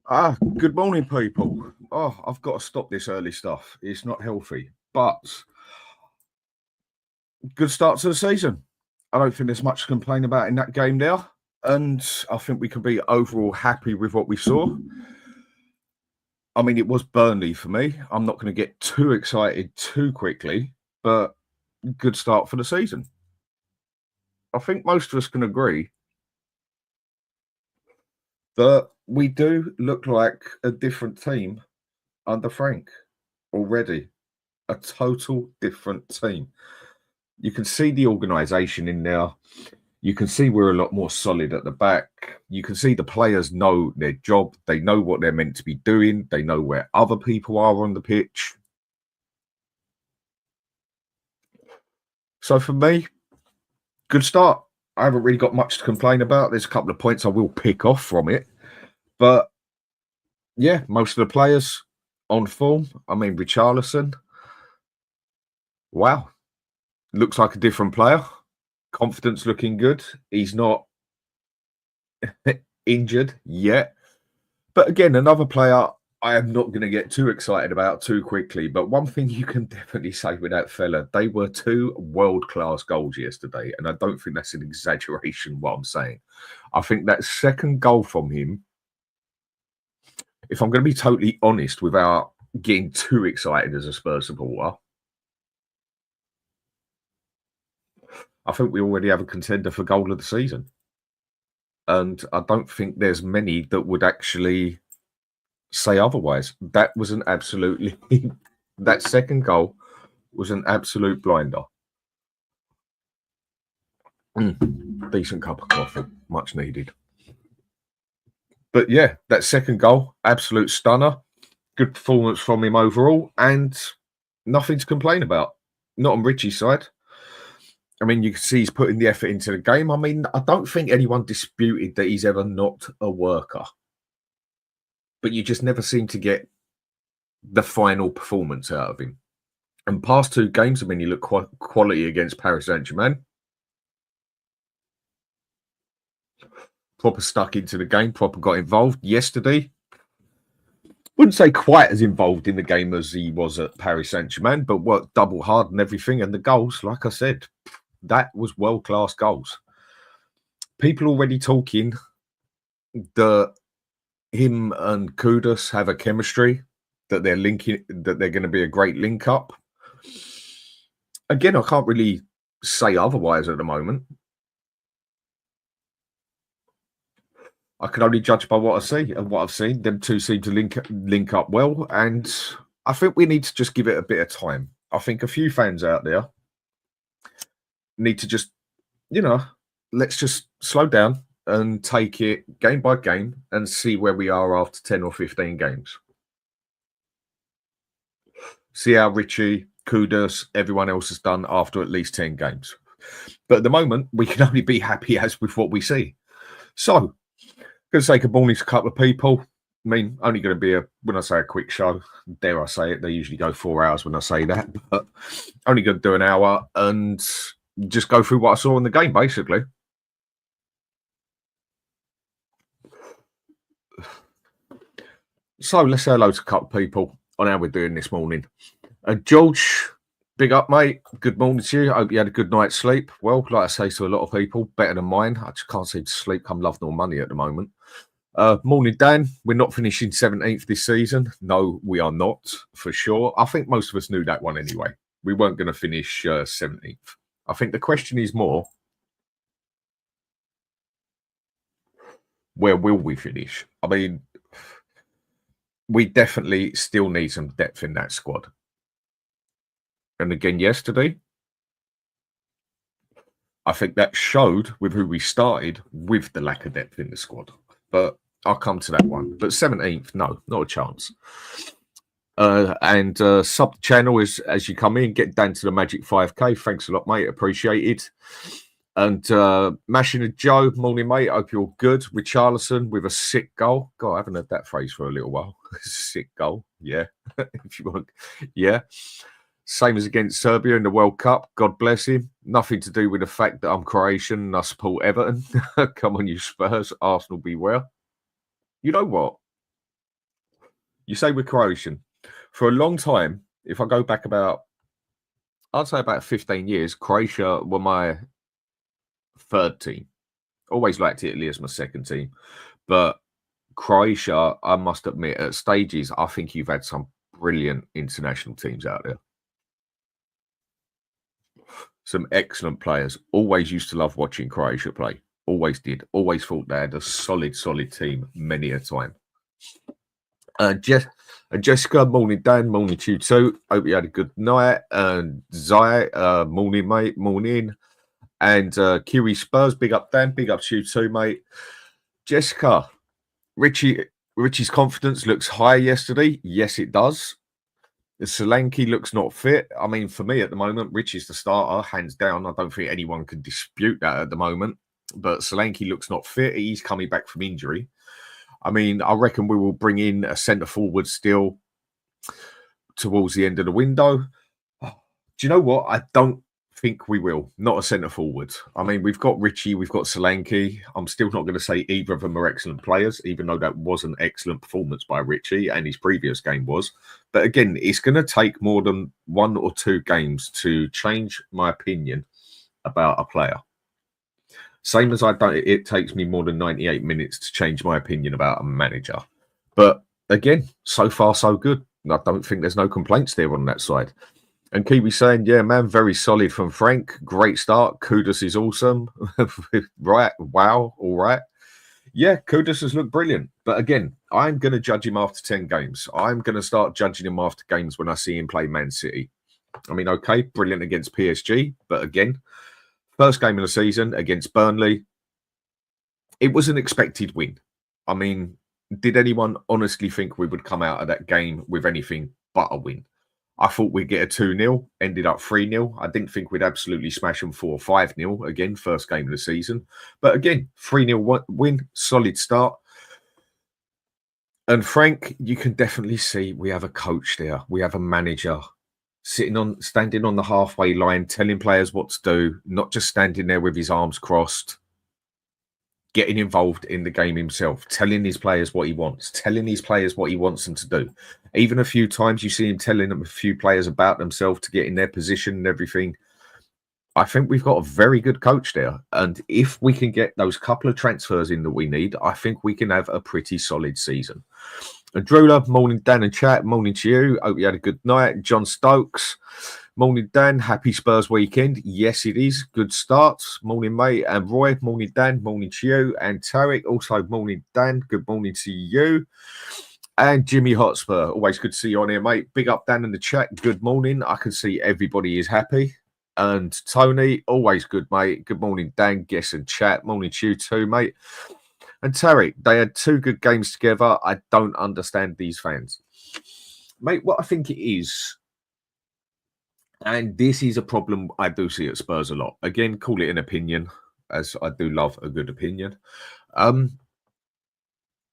Good morning, people. Oh, I've got to stop this early stuff. It's not healthy, but good start to the season. I don't think there's much to complain about in that game there. And I think we can be overall happy with what we saw. I mean, it was Burnley for me. I'm not going to get too excited too quickly, but good start for the season. I think most of us can agree that we do look like a different team under Frank already. A total different team. You can see the organisation in there. You can see we're a lot more solid at the back. You can see the players know their job. They know what they're meant to be doing. They know where other people are on the pitch. So for me, good start. I haven't really got much to complain about. There's a couple of points I will pick off from it. But yeah, most of the players on form. I mean, Richarlison. Wow. Looks like a different player. Confidence looking good. He's not injured yet. But again, another player I am not going to get too excited about too quickly. But one thing you can definitely say with that fella, they were two world-class goals yesterday. And I don't think that's an exaggeration what I'm saying. I think that second goal from him, if I'm going to be totally honest without getting too excited as a Spurs supporter, I think we already have a contender for goal of the season. And I don't think there's many that would actually say otherwise. That was an absolutely, that second goal was an absolute blinder. Decent cup of coffee, much needed. But yeah, that second goal, absolute stunner. Good performance from him overall, and nothing to complain about. Not on Richie's side. I mean, you can see he's putting the effort into the game. I mean, I don't think anyone disputed that he's ever not a worker. But you just never seem to get the final performance out of him. And past two games, I mean, he looked quality against Paris Saint-Germain. Proper stuck into the game, proper got involved. Yesterday, wouldn't say quite as involved in the game as he was at Paris Saint-Germain, but worked double hard and everything. And the goals, like I said, that was world-class goals. People already talking that him and Kudus have a chemistry, that they're linking, that they're going to be a great link up. Again, I can't really say otherwise at the moment. I can only judge by what I see and what I've seen. Them two seem to link up well, and I think we need to just give it a bit of time. I think a few fans out there need to just, let's just slow down and take it game by game and see where we are after 10 or 15 games. See how Richie, Kudus, everyone else has done after at least 10 games. But at the moment, we can only be happy as with what we see. So, going to say good morning to a couple of people. I mean, only going to be when I say a quick show, dare I say it, they usually go 4 hours when I say that, but only going to do an hour and just go through what I saw in the game, basically. So let's say hello to a couple of people on how we're doing this morning. George, big up, mate. Good morning to you. Hope you had a good night's sleep. Well, like I say to a lot of people, better than mine. I just can't seem to sleep come love nor money at the moment. Morning, Dan. We're not finishing 17th this season. No, we are not, for sure. I think most of us knew that one anyway. We weren't going to finish 17th. I think the question is more, where will we finish? I mean, we definitely still need some depth in that squad. And again, yesterday, I think that showed with who we started with the lack of depth in the squad. But I'll come to that one. But 17th, no, not a chance. And sub the channel as you come in, get down to the magic 5K. Thanks a lot, mate. Appreciated. And Mashing a Joe, morning, mate. Hope you're good. Richarlison with a sick goal. God, I haven't heard that phrase for a little while. Sick goal. Yeah. If you want. Yeah. Same as against Serbia in the World Cup. God bless him. Nothing to do with the fact that I'm Croatian and I support Everton. Come on, you Spurs. Arsenal beware. You know what? You say we're Croatian. For a long time, if I go back I'd say about 15 years, Croatia were my third team. Always liked Italy as my second team. But Croatia, I must admit, at stages, I think you've had some brilliant international teams out there. Some excellent players. Always used to love watching Croatia play. Always did. Always thought they had a solid team many a time. Jessica, morning Dan, morning to you too. Hope you had a good night. And Zai, morning mate, morning. And Kiwi Spurs, big up Dan, big up to you too, mate. Jessica, Richie's confidence looks high yesterday. Yes, it does. Solanke looks not fit. I mean, for me at the moment, Richie's the starter, hands down. I don't think anyone can dispute that at the moment. But Solanke looks not fit. He's coming back from injury. I mean, I reckon we will bring in a centre forward still towards the end of the window. Do you know what? I don't think we will. Not a centre forward. I mean, we've got Richie, we've got Solanke. I'm still not going to say either of them are excellent players, even though that was an excellent performance by Richie and his previous game was. But again, it's going to take more than 1 or 2 games to change my opinion about a player. Same as it takes me more than 98 minutes to change my opinion about a manager. But again, so far so good. I don't think there's no complaints there on that side. And Kiwi saying, yeah, man, very solid from Frank. Great start. Kudus is awesome. Right. Wow. All right. Yeah, Kudus has looked brilliant. But again, I'm going to judge him after 10 games. I'm going to start judging him after games when I see him play Man City. I mean, okay, brilliant against PSG. But again, first game of the season against Burnley, it was an expected win. I mean, did anyone honestly think we would come out of that game with anything but a win? I thought we'd get a 2-0, ended up 3-0. I didn't think we'd absolutely smash them 4 or 5-0. Again, first game of the season. But again, 3-0 win, solid start. And Frank, you can definitely see we have a coach there. We have a manager standing on the halfway line, telling players what to do, not just standing there with his arms crossed, getting involved in the game himself, telling his players what he wants, telling his players what he wants them to do. Even a few times you see him telling them a few players about themselves to get in their position and everything. I think we've got a very good coach there. And if we can get those couple of transfers in that we need, I think we can have a pretty solid season. And Drula, morning Dan and chat, morning to you. Hope you had a good night. John Stokes, morning Dan, happy Spurs weekend. Yes, it is. Good start. Morning, mate. And Roy, morning Dan, morning to you. And Tarek, also morning Dan, good morning to you. And Jimmy Hotspur, always good to see you on here, mate. Big up Dan in the chat, good morning. I can see everybody is happy. And Tony, always good, mate. Good morning, Dan, guest and chat. Morning to you too, mate. And Tarek, they had 2 good games together. I don't understand these fans. Mate, what I think it is, and this is a problem I do see at Spurs a lot. Again, call it an opinion, as I do love a good opinion.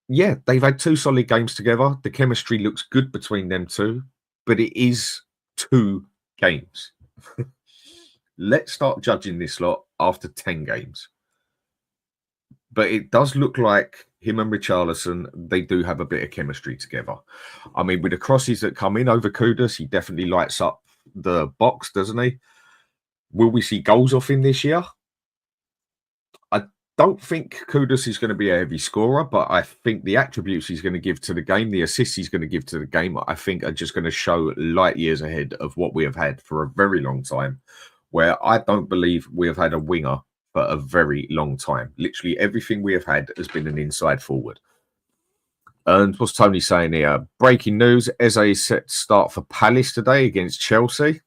Yeah, they've had 2 solid games together. The chemistry looks good between them two, but it is 2 games. Let's start judging this lot after 10 games. But it does look like him and Richarlison, they do have a bit of chemistry together. I mean, with the crosses that come in over Kudus, he definitely lights up the box, doesn't he? Will we see goals off him this year? I don't think Kudus is going to be a heavy scorer, but I think the attributes he's going to give to the game, the assists he's going to give to the game, I think are just going to show light years ahead of what we have had for a very long time, where I don't believe we have had a winger for a very long time. Literally everything we have had has been an inside forward. And what's Tony saying here? Breaking news, Eze is set to start for Palace today against Chelsea.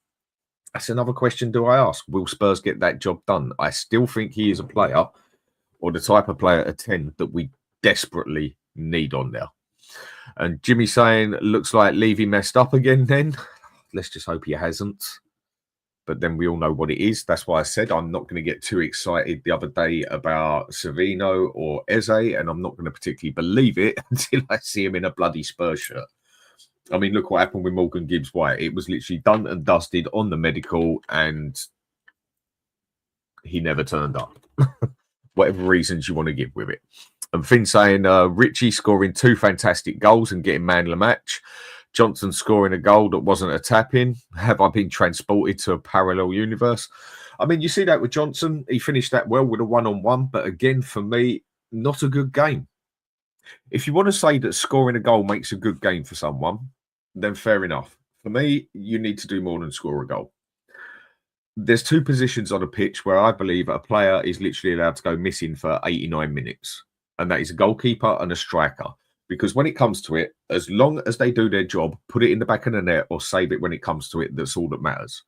That's another question do I ask. Will Spurs get that job done? I still think he is a player, or the type of player at 10 that we desperately need on there. And Jimmy saying, looks like Levy messed up again then. Let's just hope he hasn't. But then we all know what it is. That's why I said I'm not going to get too excited the other day about Savino or Eze, and I'm not going to particularly believe it until I see him in a bloody Spurs shirt. I mean, look what happened with Morgan Gibbs-White. It was literally done and dusted on the medical, and he never turned up. Whatever reasons you want to give with it. And Finn saying Richie scoring 2 fantastic goals and getting man of the match. Johnson scoring a goal that wasn't a tap-in. Have I been transported to a parallel universe? I mean, you see that with Johnson. He finished that well with a one-on-one. But again, for me, not a good game. If you want to say that scoring a goal makes a good game for someone, then fair enough. For me, you need to do more than score a goal. There's 2 positions on a pitch where I believe a player is literally allowed to go missing for 89 minutes. And that is a goalkeeper and a striker. Because when it comes to it, as long as they do their job, put it in the back of the net or save it when it comes to it, that's all that matters.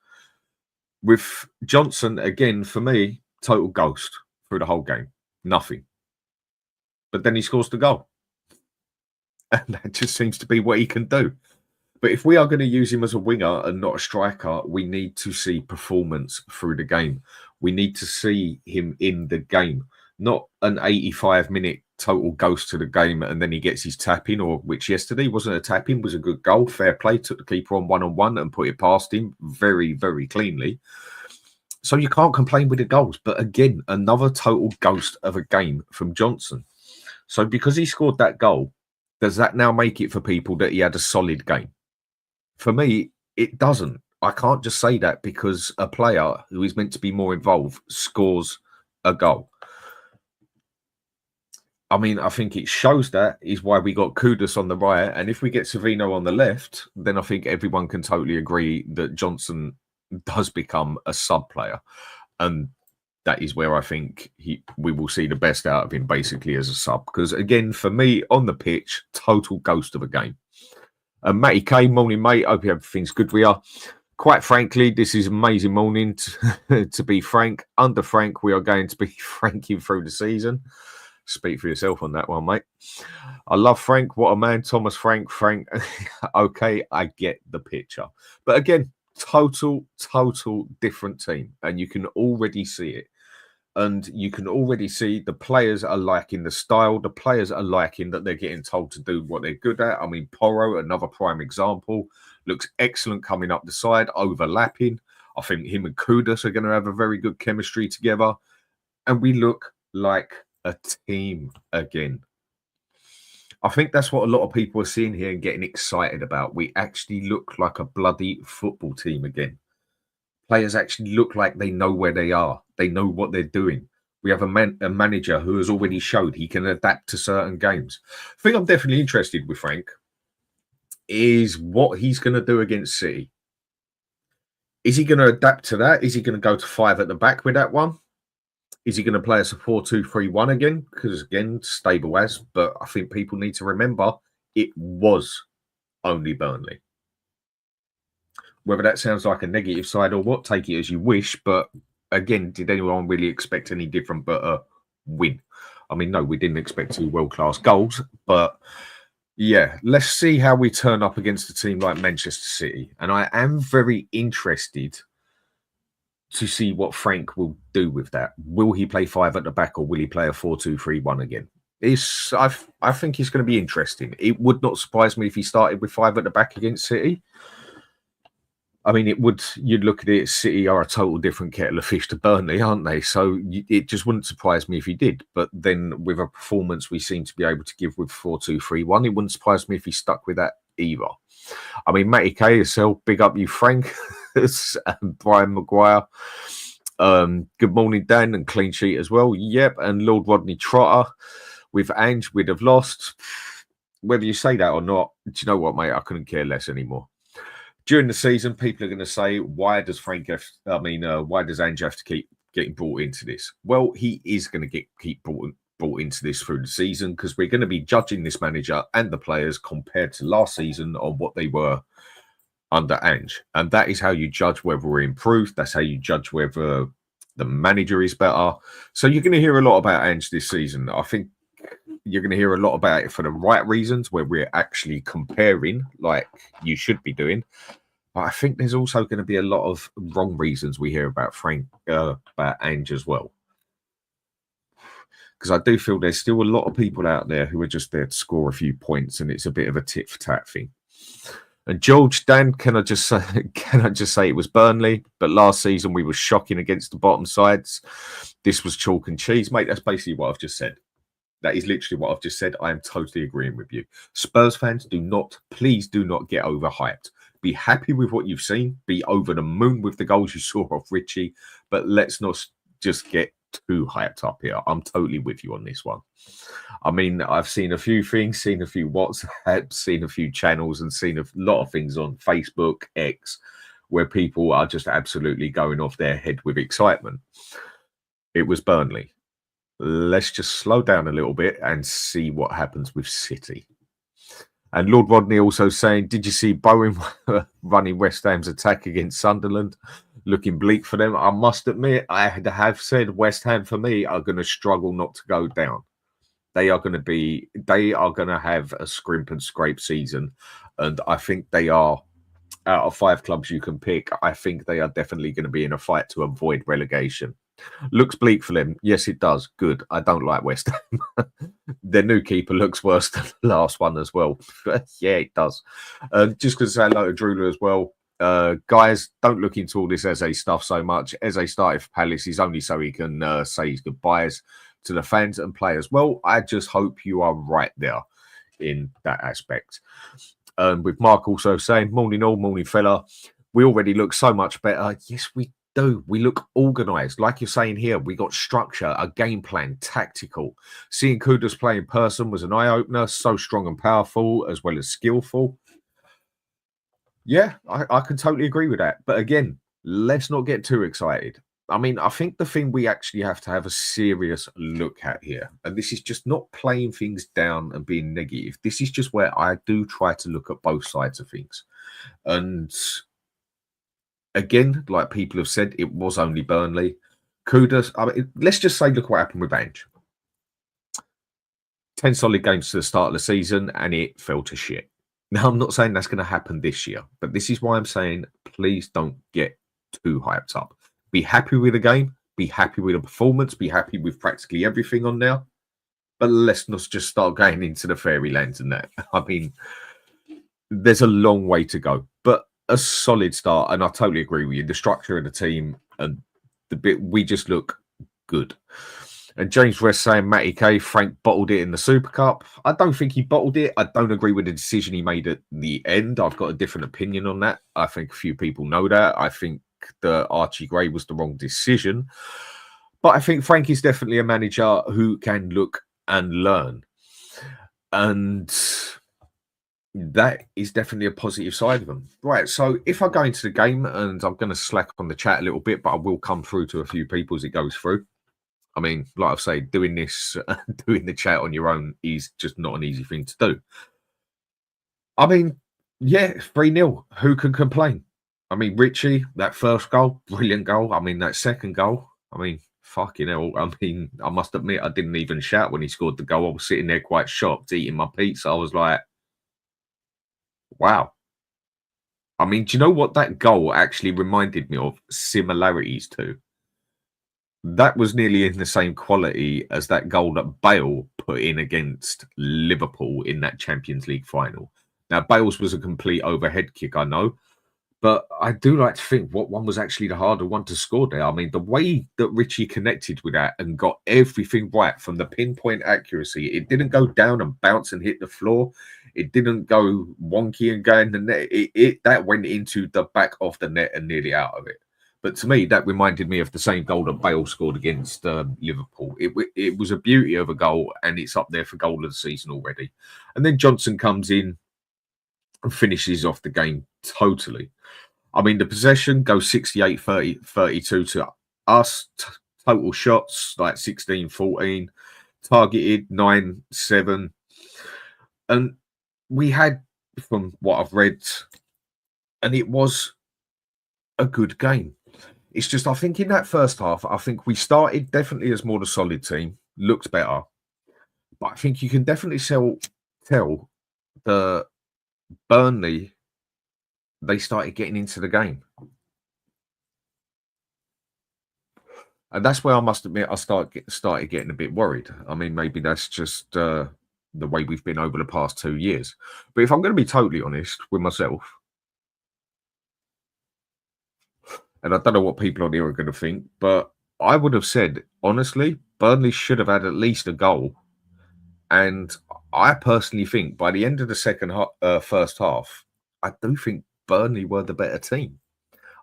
With Johnson, again, for me, total ghost through the whole game. Nothing. But then he scores the goal. And that just seems to be what he can do. But if we are going to use him as a winger and not a striker, we need to see performance through the game. We need to see him in the game, not an 85-minute total ghost to the game and then he gets his tap-in, or which yesterday wasn't a tap-in, was a good goal. Fair play, took the keeper on one-on-one and put it past him very, very cleanly. So you can't complain with the goals. But again, another total ghost of a game from Johnson. So because he scored that goal, does that now make it for people that he had a solid game? For me, it doesn't. I can't just say that because a player who is meant to be more involved scores a goal. I mean, I think it shows that is why we got Kudus on the right. And if we get Savino on the left, then I think everyone can totally agree that Johnson does become a sub player. And that is where I think we will see the best out of him basically as a sub. Because again, for me, on the pitch, total ghost of a game. Matty K, morning, mate. Hope everything's good with you. Quite frankly, this is amazing morning to be frank. Under Frank, we are going to be franking through the season. Speak for yourself on that one, mate. I love Frank. What a man. Thomas Frank. Okay, I get the picture. But again, total different team. And you can already see it. And you can already see the players are liking the style. The players are liking that they're getting told to do what they're good at. I mean, Porro, another prime example, looks excellent coming up the side, overlapping. I think him and Kudus are going to have a very good chemistry together. And we look like a team again. I think that's what a lot of people are seeing here and getting excited about. We actually look like a bloody football team again. Players actually look like they know where they are. They know what they're doing. We have a manager who has already showed he can adapt to certain games. The thing I'm definitely interested with Frank is what he's going to do against City. Is he going to adapt to that? Is he going to go to 5 at the back with that one? Is he going to play us a 4-2-3-1 again? Because again, stable as. But I think people need to remember it was only Burnley. Whether that sounds like a negative side or what, take it as you wish. But again, did anyone really expect any different but a win? I mean, no, we didn't expect 2 world-class goals. But yeah, let's see how we turn up against a team like Manchester City. And I am very interested to see what Frank will do with that. Will he play 5 at the back or will he play a 4-2-3-1 again? I think it's going to be interesting. It would not surprise me if he started with 5 at the back against City. I mean, you'd look at it, City are a total different kettle of fish to Burnley, aren't they? So it just wouldn't surprise me if he did. But then with a performance we seem to be able to give with 4-2-3-1, it wouldn't surprise me if he stuck with that either. I mean, Matty K yourself, big up you, Frank, and Brian Maguire. Good morning, Dan, and clean sheet as well. Yep, and Lord Rodney Trotter. With Ange, we'd have lost. Whether you say that or not, do you know what, mate? I couldn't care less anymore. During the season, people are going to say, why does why does Ange have to keep getting brought into this? Well, he is going to keep brought into this through the season because we're going to be judging this manager and the players compared to last season on what they were under Ange. And that is how you judge whether we're improved. That's how you judge whether the manager is better. So you're going to hear a lot about Ange this season. I think you're going to hear a lot about it for the right reasons, where we're actually comparing like you should be doing. But I think there's also going to be a lot of wrong reasons we hear about about Ange as well. Because I do feel there's still a lot of people out there who are just there to score a few points, and it's a bit of a tit for tat thing. And George, Dan, can I just say it was Burnley, but last season we were shocking against the bottom sides. This was chalk and cheese, mate. That's basically what I've just said. That is literally what I've just said. I am totally agreeing with you. Spurs fans, please do not get overhyped. Be happy with what you've seen. Be over the moon with the goals you saw off Richie. But let's not just get too hyped up here. I'm totally with you on this one. I mean, I've seen a few things, seen a few WhatsApps, seen a few channels, and seen a lot of things on Facebook, X, where people are just absolutely going off their head with excitement. It was Burnley. Let's just slow down a little bit and see what happens with City. And Lord Rodney also saying, did you see Bowen running West Ham's attack against Sunderland? Looking bleak for them. I must admit, I have said West Ham, for me, are going to struggle not to go down. They are going to have a scrimp and scrape season. And I think they are, out of 5 clubs you can pick, I think they are definitely going to be in a fight to avoid relegation. Looks bleak for them. Yes, it does. Good. I don't like West Ham. Their new keeper looks worse than the last one as well. Yeah, it does. Just because I say hello to Drula as well. Guys, don't look into all this Eze stuff so much. Eze started for Palace. He's only so he can say his goodbyes to the fans and players. Well, I just hope you are right there in that aspect. With Mark also saying, morning all, morning fella. We already look so much better. Yes, we do. We look organised. Like you're saying here, we got structure, a game plan, tactical. Seeing Kudus play in person was an eye-opener. So strong and powerful as well as skillful. Yeah, I can totally agree with that. But again, let's not get too excited. I mean, I think the thing we actually have to have a serious look at here, and this is just not playing things down and being negative. This is just where I do try to look at both sides of things. And again, like people have said, it was only Burnley. Kudus, I mean, let's just say, look what happened with Ange. 10 solid games to the start of the season, and it fell to shit. Now, I'm not saying that's going to happen this year, but this is why I'm saying, please don't get too hyped up. Be happy with the game. Be happy with the performance. Be happy with practically everything on there. But let's not just start going into the fairylands and that. I mean, there's a long way to go. But a solid start, and I totally agree with you. The structure of the team and the bit, we just look good. And James West saying, Matty K, Frank bottled it in the Super Cup. I don't think he bottled it. I don't agree with the decision he made at the end. I've got a different opinion on that. I think a few people know that. I think the Archie Gray was the wrong decision. But I think Frank is definitely a manager who can look and learn. And that is definitely a positive side of him. Right, so if I go into the game, and I'm going to slack on the chat a little bit, but I will come through to a few people as it goes through. I mean, like I've said, doing this, doing the chat on your own is just not an easy thing to do. I mean, yeah, 3-0. Who can complain? I mean, Richie, that first goal, brilliant goal. I mean, that second goal, I mean, fucking hell. I mean, I must admit, I didn't even shout when he scored the goal. I was sitting there quite shocked, eating my pizza. I was like, wow. I mean, do you know what that goal actually reminded me of? Similarities to? That was nearly in the same quality as that goal that Bale put in against Liverpool in that Champions League final. Now, Bale's was a complete overhead kick, I know. But I do like to think what one was actually the harder one to score there. I mean, the way that Richie connected with that and got everything right from the pinpoint accuracy, it didn't go down and bounce and hit the floor. It didn't go wonky and go in the net. That went into the back of the net and nearly out of it. But to me, that reminded me of the same goal that Bale scored against Liverpool. It was a beauty of a goal, and it's up there for goal of the season already. And then Johnson comes in and finishes off the game totally. I mean, the possession goes 68-32 to us. Total shots, like 16-14. Targeted, 9-7. And we had, from what I've read, and it was a good game. It's just, I think in that first half, I think we started definitely as more the solid team. Looked better. But I think you can definitely tell the Burnley, they started getting into the game. And that's where I must admit I started getting a bit worried. I mean, maybe that's just the way we've been over the past 2 years. But if I'm going to be totally honest with myself, and I don't know what people on here are going to think, but I would have said, honestly, Burnley should have had at least a goal And I personally think by the end of the first half, I do think Burnley were the better team.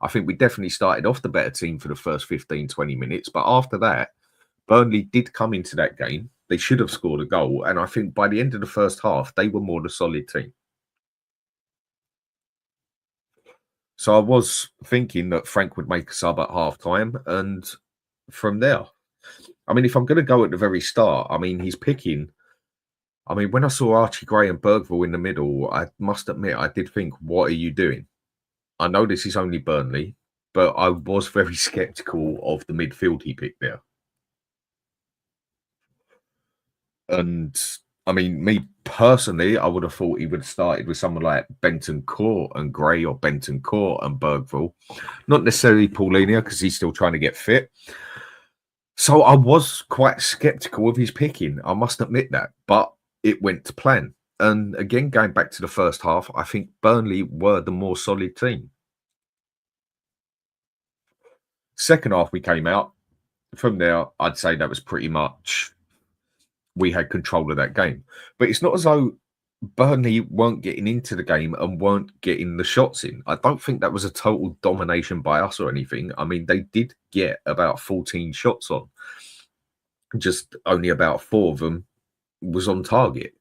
I think we definitely started off the better team for the first 15, 20 minutes. But after that, Burnley did come into that game. They should have scored a goal. And I think by the end of the first half, they were more the solid team. So I was thinking that Frank would make a sub at half time. And from there, I mean, if I'm going to go at the very start, I mean, he's picking. I mean, when I saw Archie Gray and Bergville in the middle, I must admit, I did think, what are you doing? I know this is only Burnley, but I was very sceptical of the midfield he picked there. And I mean, me personally, I would have thought he would have started with someone like Bentancur and Gray or Bentancur and Bergville. Not necessarily Paulinho because he's still trying to get fit. So I was quite sceptical of his picking. I must admit that. But it went to plan. And again, going back to the first half, I think Burnley were the more solid team. Second half, we came out. From there, I'd say that was pretty much we had control of that game. But it's not as though Burnley weren't getting into the game and weren't getting the shots in. I don't think that was a total domination by us or anything. I mean, they did get about 14 shots on. Just only about 4 of them was on target.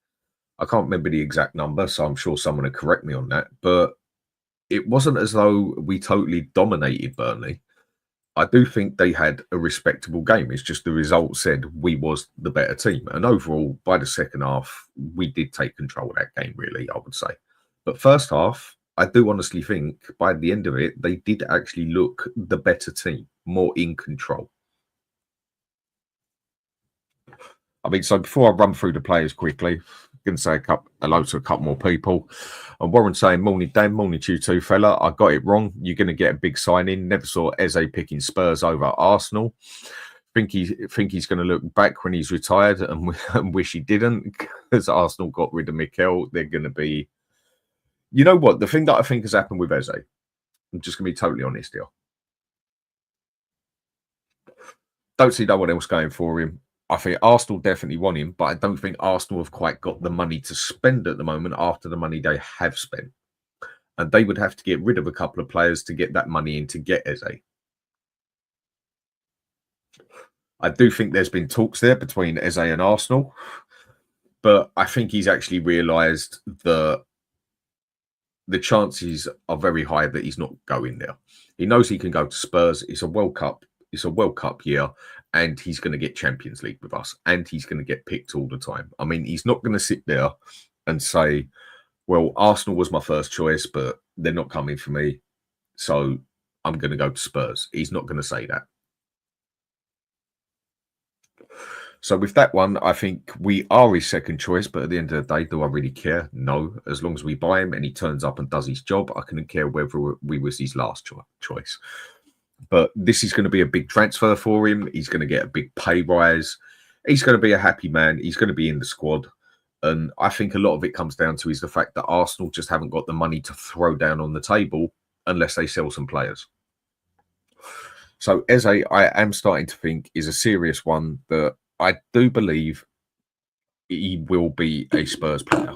I can't remember the exact number, so I'm sure someone will correct me on that. But it wasn't as though we totally dominated Burnley. I do think they had a respectable game. It's just the result said we was the better team. And overall, by the second half, we did take control of that game, really, I would say. But first half, I do honestly think by the end of it, they did actually look the better team, more in control. I mean, so before I run through the players quickly, I'm going to say hello to a couple more people. And Warren saying, morning, Dan, morning to you too, fella. I got it wrong. You're going to get a big sign-in. Never saw Eze picking Spurs over Arsenal. Think he's going to look back when he's retired and wish he didn't because Arsenal got rid of Mikel. They're going to be... You know what? The thing that I think has happened with Eze, I'm just going to be totally honest here. Don't see no one else going for him. I think Arsenal definitely want him, but I don't think Arsenal have quite got the money to spend at the moment after the money they have spent. And they would have to get rid of a couple of players to get that money in to get Eze. I do think there's been talks there between Eze and Arsenal, but I think he's actually realised that the chances are very high that he's not going there. He knows he can go to Spurs. It's a World Cup. It's a World Cup year. And he's going to get Champions League with us. And he's going to get picked all the time. I mean, he's not going to sit there and say, well, Arsenal was my first choice, but they're not coming for me. So I'm going to go to Spurs. He's not going to say that. So with that one, I think we are his second choice. But at the end of the day, do I really care? No. As long as we buy him and he turns up and does his job, I couldn't care whether we was his last choice. But this is going to be a big transfer for him. He's going to get a big pay rise. He's going to be a happy man. He's going to be in the squad. And I think a lot of it comes down to is the fact that Arsenal just haven't got the money to throw down on the table unless they sell some players. So Eze, I am starting to think is a serious one that I do believe he will be a Spurs player.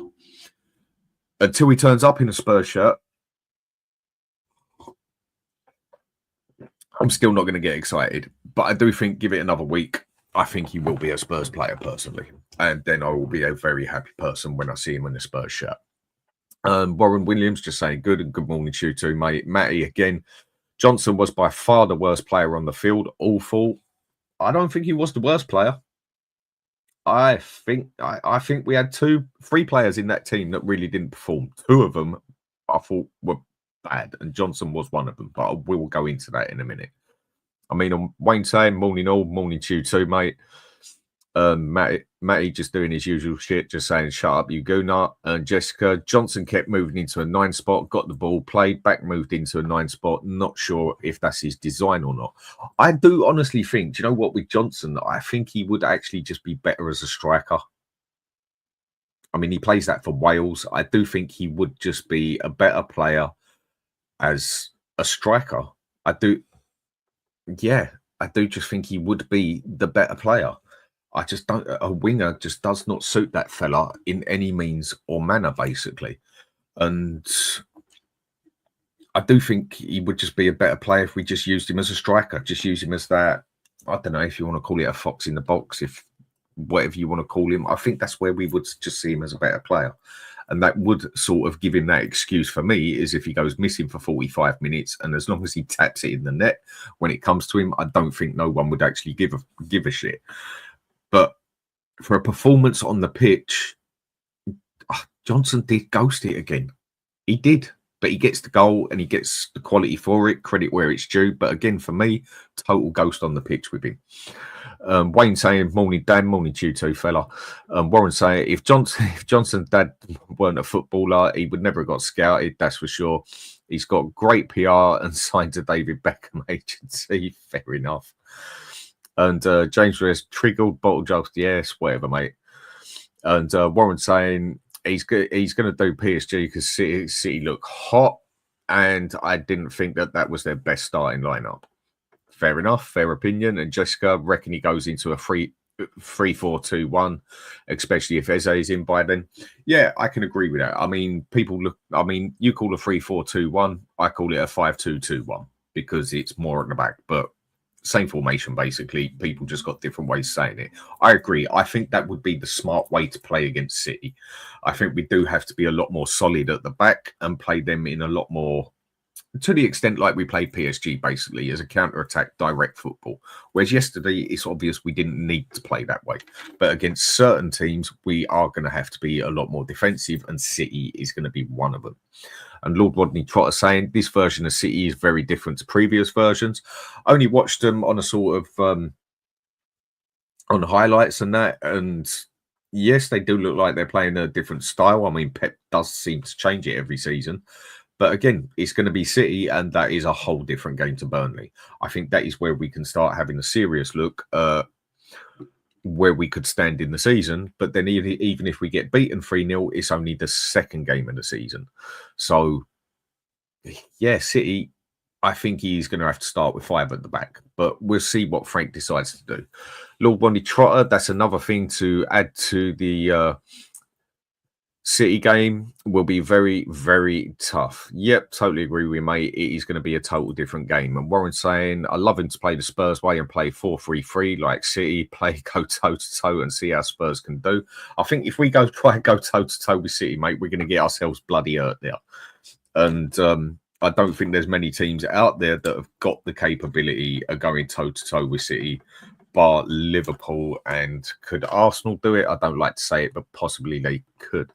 Until he turns up in a Spurs shirt, I'm still not going to get excited. But I do think give it another week, I think he will be a Spurs player personally. And then I will be a very happy person when I see him in the Spurs shirt. Warren Williams just saying good and good morning to you too, mate. Matty again. Johnson was by far the worst player on the field. Awful. I don't think he was the worst player. I think we had 3 players in that team that really didn't perform. 2 of them I thought were bad, and Johnson was one of them. But we will go into that in a minute. I mean, Wayne saying morning all, morning to you too, mate. Matty just doing his usual shit, just saying shut up, you goonut. And Jessica Johnson kept moving into a 9 spot, got the ball, played back, moved into a 9 spot. Not sure if that's his design or not. I do honestly think, do you know what, with Johnson, I think he would actually just be better as a striker. I mean, he plays that for Wales. I do think he would just be a better player as a striker. I do just think he would be the better player. I just don't. A winger just does not suit that fella in any means or manner, basically. And I do think he would just be a better player if we just used him as a striker, just use him as that. I don't know if you want to call it a fox in the box, if whatever you want to call him. I think that's where we would just see him as a better player. And that would sort of give him that excuse for me, is if he goes missing for 45 minutes, and as long as he taps it in the net when it comes to him, I don't think no one would actually give a shit. But for a performance on the pitch, Johnson did ghost it again. He did, but he gets the goal and he gets the quality for it, credit where it's due. But again, for me, total ghost on the pitch with him. Wayne saying, morning dad, morning to you too, fella. Warren saying, if Johnson's dad weren't a footballer, he would never have got scouted, that's for sure. He's got great PR and signed to David Beckham agency. Fair enough. And James Reyes, triggered, bottle jokes, yes, whatever, mate. And Warren saying he's going to do PSG because City look hot, and I didn't think that was their best starting lineup. Fair enough, fair opinion. And Jessica reckon he goes into a 3-4-2-1, especially if Eze is in by then. Yeah, I can agree with that. I mean, you call a 3-4-2-1, I call it a 5-2-2-1 because it's more at the back, but same formation, basically. People just got different ways of saying it. I agree. I think that would be the smart way to play against City. I think we do have to be a lot more solid at the back and play them in a lot more, to the extent like we played PSG, basically, as a counter-attack direct football. Whereas yesterday, it's obvious we didn't need to play that way. But against certain teams, we are going to have to be a lot more defensive, and City is going to be one of them. And Lord Rodney Trotter saying, this version of City is very different to previous versions. Only watched them on a sort of, on highlights and that. And yes, they do look like they're playing a different style. I mean, Pep does seem to change it every season. But again, it's going to be City, and that is a whole different game to Burnley. I think that is where we can start having a serious look where we could stand in the season. But then even if we get beaten 3-0, it's only the second game of the season. So, yeah, City, I think he's going to have to start with 5 at the back. But we'll see what Frank decides to do. Lord Bonnie Trotter, that's another thing to add to the City game, will be very, very tough. Yep, totally agree with you, mate. It is going to be a total different game. And Warren saying, I love him to play the Spurs way and play 4-3-3 like City, go toe-to-toe and see how Spurs can do. I think if we try and go toe-to-toe with City, mate, we're going to get ourselves bloody hurt there. And I don't think there's many teams out there that have got the capability of going toe-to-toe with City, bar Liverpool. And could Arsenal do it? I don't like to say it, but possibly they could.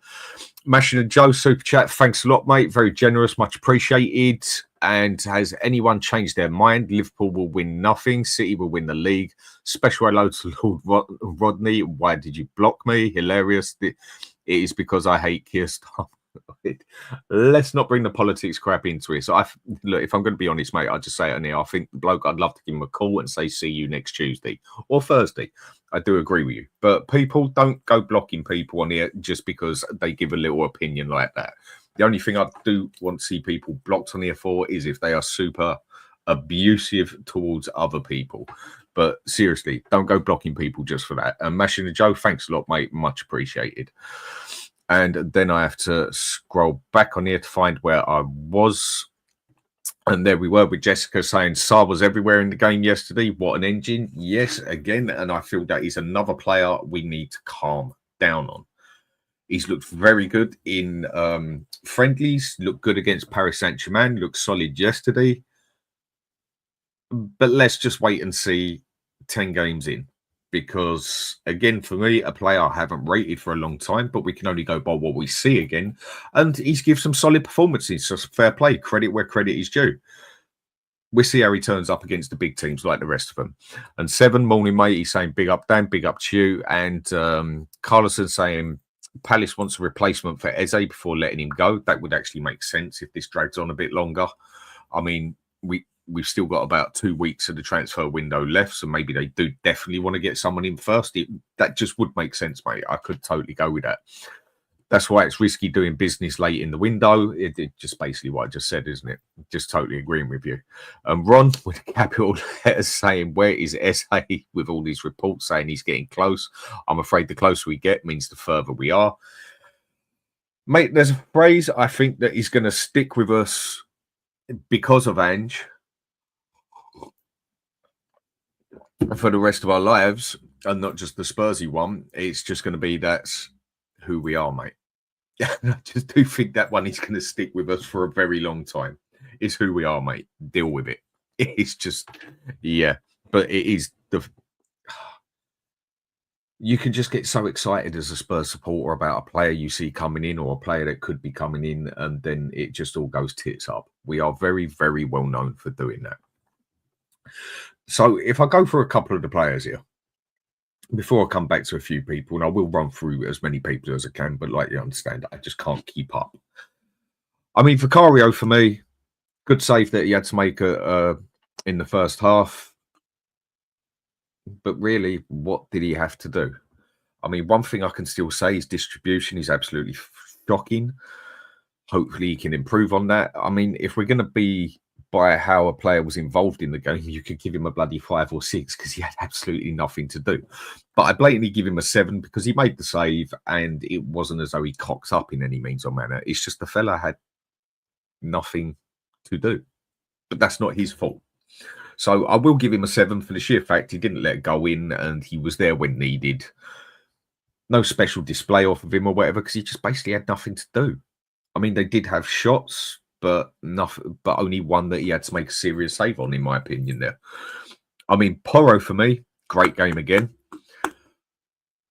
Mashing and Joe, super chat, thanks a lot, mate. Very generous, much appreciated. And has anyone changed their mind? Liverpool will win nothing. City will win the league. Special hello to Lord Rodney. Why did you block me? Hilarious. It is because I hate Keir Starmer. Let's not bring the politics crap into it. So, look, if I'm going to be honest, mate, I'll just say it on here. I think the bloke, I'd love to give him a call and say, see you next Tuesday or Thursday. I do agree with you. But people, don't go blocking people on here just because they give a little opinion like that. The only thing I do want to see people blocked on here for is if they are super abusive towards other people. But seriously, don't go blocking people just for that. And Mashing and Joe, thanks a lot, mate. Much appreciated. And then I have to scroll back on here to find where I was. And there we were with Jessica saying Sarr was everywhere in the game yesterday. What an engine. Yes, again. And I feel that he's another player we need to calm down on. He's looked very good in friendlies, looked good against Paris Saint-Germain, looked solid yesterday. But let's just wait and see 10 games in. Because, again, for me, a player I haven't rated for a long time, but we can only go by what we see again. And he's given some solid performances. So fair play, credit where credit is due. We'll see how he turns up against the big teams like the rest of them. And 7, morning, mate, he's saying big up, Dan, big up to you. And Carlson saying Palace wants a replacement for Eze before letting him go. That would actually make sense if this drags on a bit longer. I mean, we've still got about 2 weeks of the transfer window left, so maybe they do definitely want to get someone in first. That just would make sense, mate. I could totally go with that. That's why it's risky doing business late in the window. It just basically what I just said, isn't it? Just totally agreeing with you. Ron with capital letters saying, where is SA with all these reports saying he's getting close? I'm afraid the closer we get means the further we are. Mate, there's a phrase I think that is going to stick with us because of Ange for the rest of our lives, and not just the Spursy one. It's just going to be that's who we are, mate. I just do think that one is going to stick with us for a very long time. It's who we are, mate. Deal with it. It's just, yeah. But it is the... You can just get so excited as a Spurs supporter about a player you see coming in or a player that could be coming in, and then it just all goes tits up. We are very, very well known for doing that. So if I go for a couple of the players here, before I come back to a few people, and I will run through as many people as I can, but like you understand, I just can't keep up. I mean, Vicario, for me, good save that he had to make in the first half. But really, what did he have to do? I mean, one thing I can still say is distribution is absolutely shocking. Hopefully he can improve on that. I mean, if we're going to be by how a player was involved in the game, you could give him a bloody 5 or 6 because he had absolutely nothing to do. But I blatantly give him a 7 because he made the save and it wasn't as though he cocks up in any means or manner. It's just the fella had nothing to do. But that's not his fault. So I will give him a 7 for the sheer fact he didn't let it go in and he was there when needed. No special display off of him or whatever because he just basically had nothing to do. I mean, they did have shots, but only one that he had to make a serious save on, in my opinion, there. I mean, Porro, for me, great game again.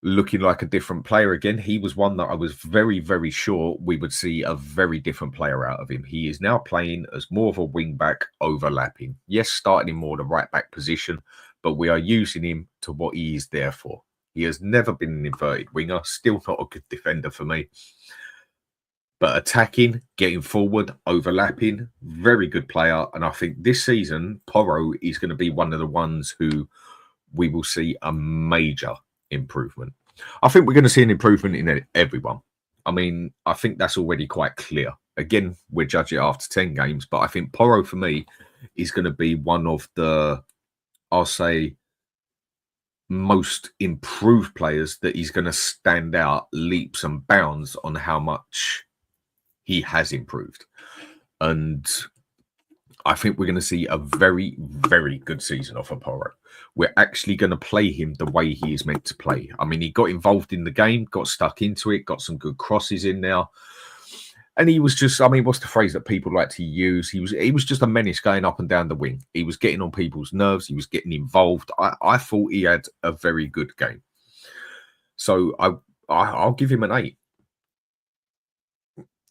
Looking like a different player again. He was one that I was very, very sure we would see a very different player out of him. He is now playing as more of a wing-back overlapping. Yes, starting in more the right-back position, but we are using him to what he is there for. He has never been an inverted winger. Still not a good defender for me. But attacking, getting forward, overlapping, very good player. And I think this season, Porro is going to be one of the ones who we will see a major improvement. I think we're going to see an improvement in everyone. I mean, I think that's already quite clear. Again, we're judging it after 10 games, but I think Porro, for me, is going to be one of the, I'll say, most improved players that he's going to stand out leaps and bounds on how much he has improved. And I think we're going to see a very, very good season off of Porro. We're actually going to play him the way he is meant to play. I mean, he got involved in the game, got stuck into it, got some good crosses in there. And he was just, I mean, what's the phrase that people like to use? He was just a menace going up and down the wing. He was getting on people's nerves. He was getting involved. I thought he had a very good game. So I'll give him an 8.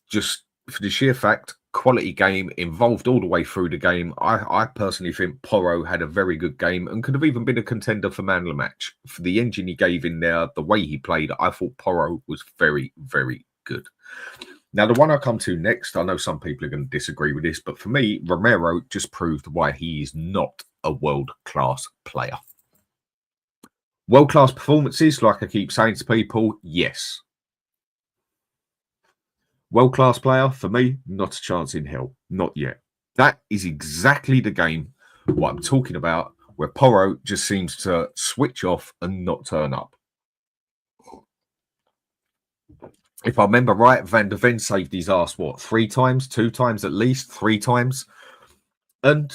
Just for the sheer fact, quality game, involved all the way through the game. I personally think Porro had a very good game and could have even been a contender for man of the match. For the engine he gave in there, the way he played, I thought Porro was very, very good. Now, the one I come to next, I know some people are going to disagree with this, but for me, Romero just proved why he is not a world-class player. World-class performances, like I keep saying to people, yes. World-class player, for me, not a chance in hell. Not yet. That is exactly the game, what I'm talking about, where Porro just seems to switch off and not turn up. If I remember right, Van der Ven saved his ass, what, 3 times? 2 times at least? 3 times? And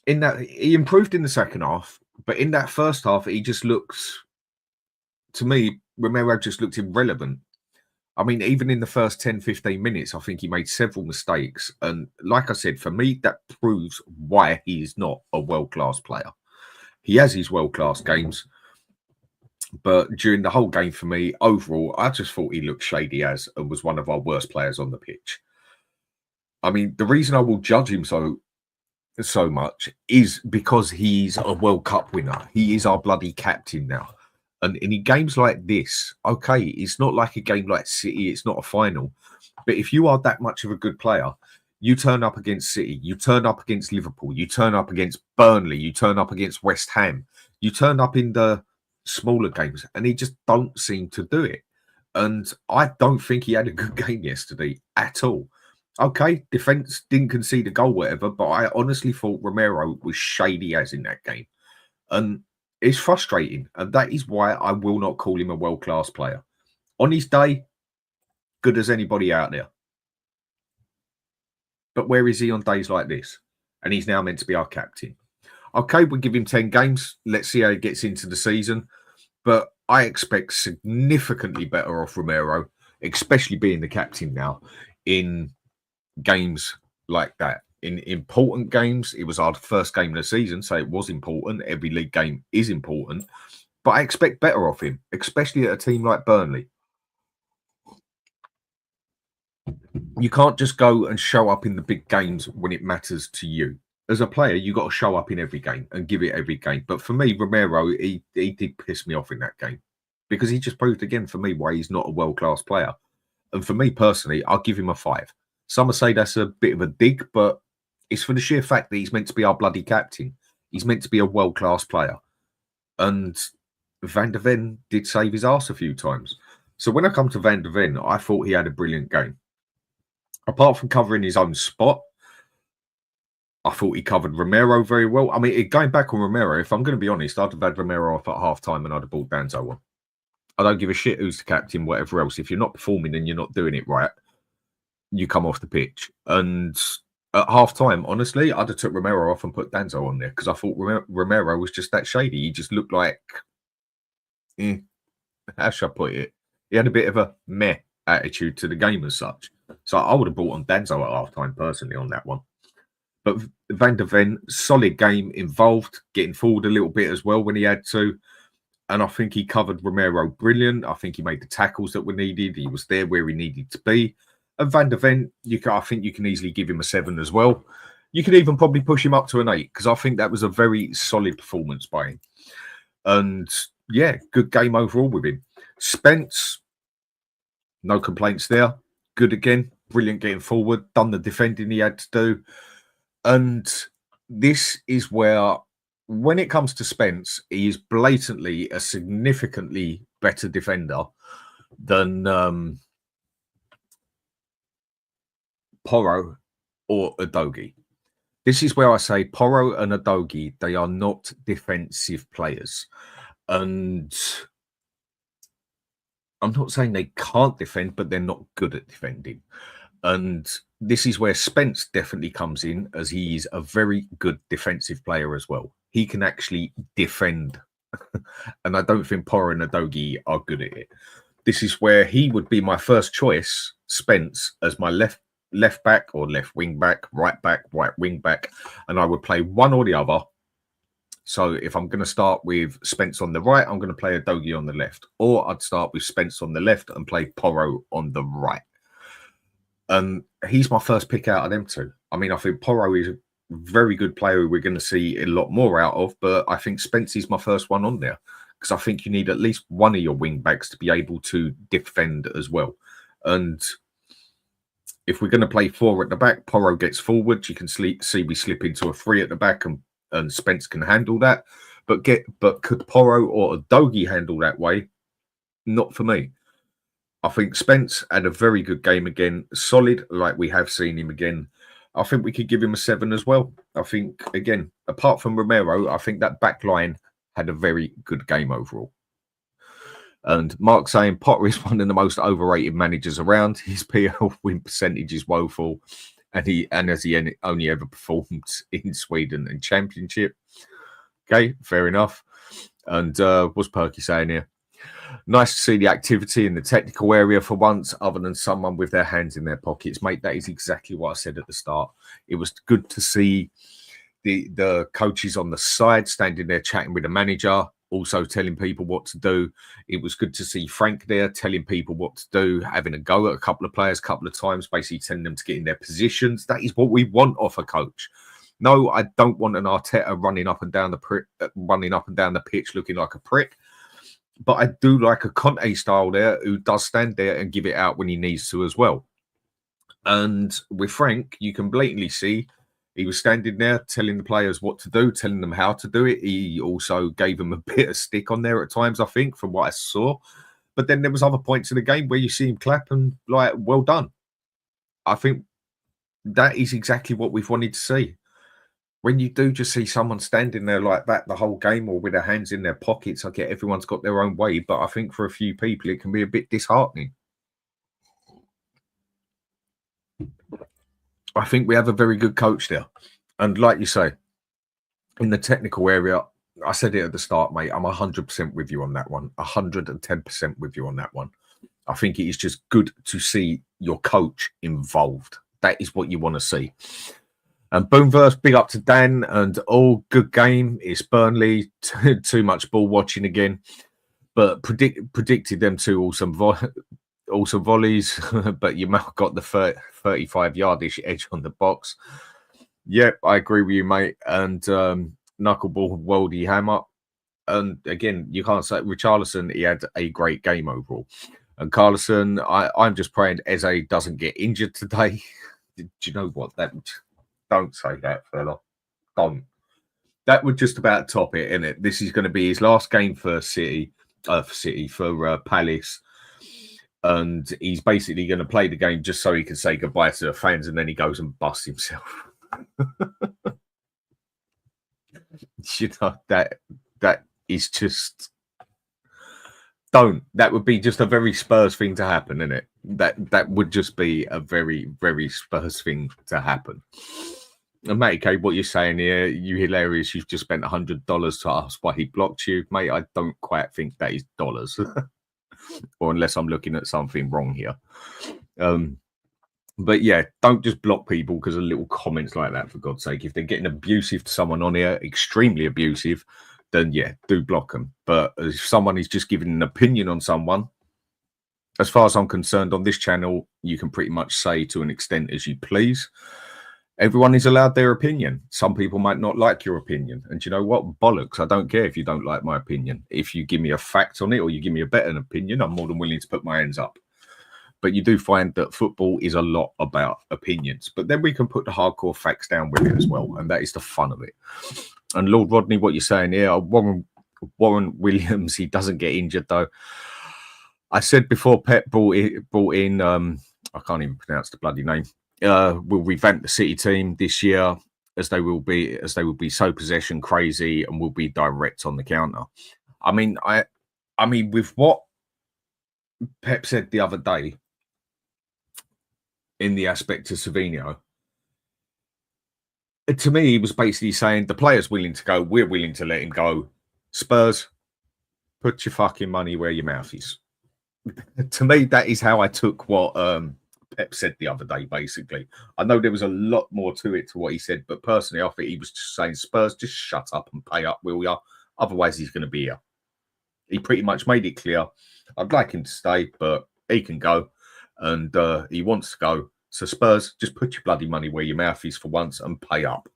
in that, he improved in the second half, but in that first half, he just looks, to me, Romero just looked irrelevant. I mean, even in the first 10, 15 minutes, I think he made several mistakes. And like I said, for me, that proves why he is not a world-class player. He has his world-class games. But during the whole game, for me, overall, I just thought he looked shady as and was one of our worst players on the pitch. I mean, the reason I will judge him so much is because he's a World Cup winner. He is our bloody captain now. And in games like this, okay, it's not like a game like City. It's not a final. But if you are that much of a good player, you turn up against City, you turn up against Liverpool, you turn up against Burnley, you turn up against West Ham, you turn up in the smaller games, and he just don't seem to do it. And I don't think he had a good game yesterday at all. Okay, defence didn't concede a goal, whatever, but I honestly thought Romero was shady as in that game. And it's frustrating. And that is why I will not call him a world-class player. On his day, good as anybody out there. But where is he on days like this? And he's now meant to be our captain. Okay, we'll give him 10 games. Let's see how he gets into the season. But I expect significantly better off Romero, especially being the captain now, in games like that. In important games, it was our first game of the season, so it was important. Every league game is important. But I expect better off him, especially at a team like Burnley. You can't just go and show up in the big games when it matters to you. As a player, you got to show up in every game and give it every game. But for me, Romero, he did piss me off in that game because he just proved again for me why he's not a world-class player. And for me personally, I'll give him a 5. Some will say that's a bit of a dig, but it's for the sheer fact that he's meant to be our bloody captain. He's meant to be a world-class player. And Van der Ven did save his arse a few times. So when I come to Van der Ven, I thought he had a brilliant game. Apart from covering his own spot, I thought he covered Romero very well. I mean, going back on Romero, if I'm going to be honest, I'd have had Romero off at half-time and I'd have brought Danzo on. I don't give a shit who's the captain, whatever else. If you're not performing and you're not doing it right, you come off the pitch. And at half-time, honestly, I'd have took Romero off and put Danzo on there because I thought Romero was just that shady. He just looked like, how should I put it? He had a bit of a meh attitude to the game as such. So I would have brought on Danzo at half-time personally on that one. But Van der Ven, solid game, involved, getting forward a little bit as well when he had to. And I think he covered Romero brilliant. I think he made the tackles that were needed. He was there where he needed to be. And Van der Ven, I think you can easily give him a 7 as well. You could even probably push him up to an 8 because I think that was a very solid performance by him. And yeah, good game overall with him. Spence, no complaints there. Good again. Brilliant getting forward. Done the defending he had to do. And this is where, when it comes to Spence, he is blatantly a significantly better defender than Porro or Udogie. This is where I say Porro and Udogie, they are not defensive players. And I'm not saying they can't defend, but they're not good at defending. And this is where Spence definitely comes in, as he's a very good defensive player as well. He can actually defend. And I don't think Porro and Udogie are good at it. This is where he would be my first choice, Spence, as my left back or left wing back, right wing back. And I would play one or the other. So if I'm going to start with Spence on the right, I'm going to play Udogie on the left. Or I'd start with Spence on the left and play Porro on the right. And he's my first pick out of them two. I mean, I think Porro is a very good player who we're going to see a lot more out of, but I think Spence is my first one on there because I think you need at least one of your wing backs to be able to defend as well. And if we're going to play 4 at the back, Porro gets forward. You can see we slip into a 3 at the back and Spence can handle that. But could Porro or Udogie handle that way? Not for me. I think Spence had a very good game again, solid, like we have seen him again. I think we could give him a 7 as well. I think, again, apart from Romero, I think that back line had a very good game overall. And Mark saying Potter is one of the most overrated managers around. His PL win percentage is woeful, and as he only ever performed in Sweden and Championship. Okay, fair enough. And what's Perky saying here? Nice to see the activity in the technical area for once, other than someone with their hands in their pockets. Mate, that is exactly what I said at the start. It was good to see the coaches on the side standing there chatting with the manager, also telling people what to do. It was good to see Frank there telling people what to do, having a go at a couple of players a couple of times, basically telling them to get in their positions. That is what we want off a coach. No, I don't want an Arteta running up and down the pitch looking like a prick. But I do like a Conte style there who does stand there and give it out when he needs to as well. And with Frank, you can blatantly see he was standing there telling the players what to do, telling them how to do it. He also gave them a bit of stick on there at times, I think, from what I saw. But then there was other points in the game where you see him clap and like, well done. I think that is exactly what we've wanted to see. When you do just see someone standing there like that the whole game or with their hands in their pockets, I get everyone's got their own way, but I think for a few people it can be a bit disheartening. I think we have a very good coach there. And like you say, in the technical area, I said it at the start, mate, I'm 100% with you on that one. 110% with you on that one. I think it is just good to see your coach involved. That is what you want to see. And Boomverse, big up to Dan, and all good game. It's Burnley, too much ball watching again, but predicted them to awesome volleys, but you got the 35-yardish edge on the box. Yep, I agree with you, mate. And knuckleball, worldy hammer. And again, you can't say Richarlison, he had a great game overall. And Carlson, I'm just praying Eze doesn't get injured today. Do you know what? Don't say that, fella. Don't. That would just about top it, innit? This is going to be his last game for Palace. And he's basically going to play the game just so he can say goodbye to the fans, and then he goes and busts himself. You know, that is just... Don't. That would be just a very Spurs thing to happen, isn't it? That would just be a very, very Spurs thing to happen. And mate, okay, what you're saying here, you hilarious. You've just spent $100 to ask why he blocked you, mate. I don't quite think that is dollars, or unless I'm looking at something wrong here. But yeah, don't just block people because of little comments like that. For God's sake, if they're getting abusive to someone on here, extremely abusive, then yeah, do block them. But if someone is just giving an opinion on someone, as far as I'm concerned, on this channel, you can pretty much say to an extent as you please. Everyone is allowed their opinion. Some people might not like your opinion. And you know what? Bollocks. I don't care if you don't like my opinion. If you give me a fact on it or you give me a better opinion, I'm more than willing to put my hands up. But you do find that football is a lot about opinions. But then we can put the hardcore facts down with it as well. And that is the fun of it. And Lord Rodney, what you're saying here, Warren Williams, he doesn't get injured though. I said before Pep brought in I can't even pronounce the bloody name. Will revamp the City team this year, as they will be so possession crazy and will be direct on the counter. I mean, with what Pep said the other day in the aspect of Savinho, to me, he was basically saying the player's willing to go, we're willing to let him go. Spurs, put your fucking money where your mouth is. To me, that is how I took what Pep said the other day, basically. I know there was a lot more to it to what he said, but personally, I think he was just saying, Spurs, just shut up and pay up, will ya? Otherwise, he's going to be here. He pretty much made it clear. I'd like him to stay, but he can go, and he wants to go. So Spurs, just put your bloody money where your mouth is for once and pay up.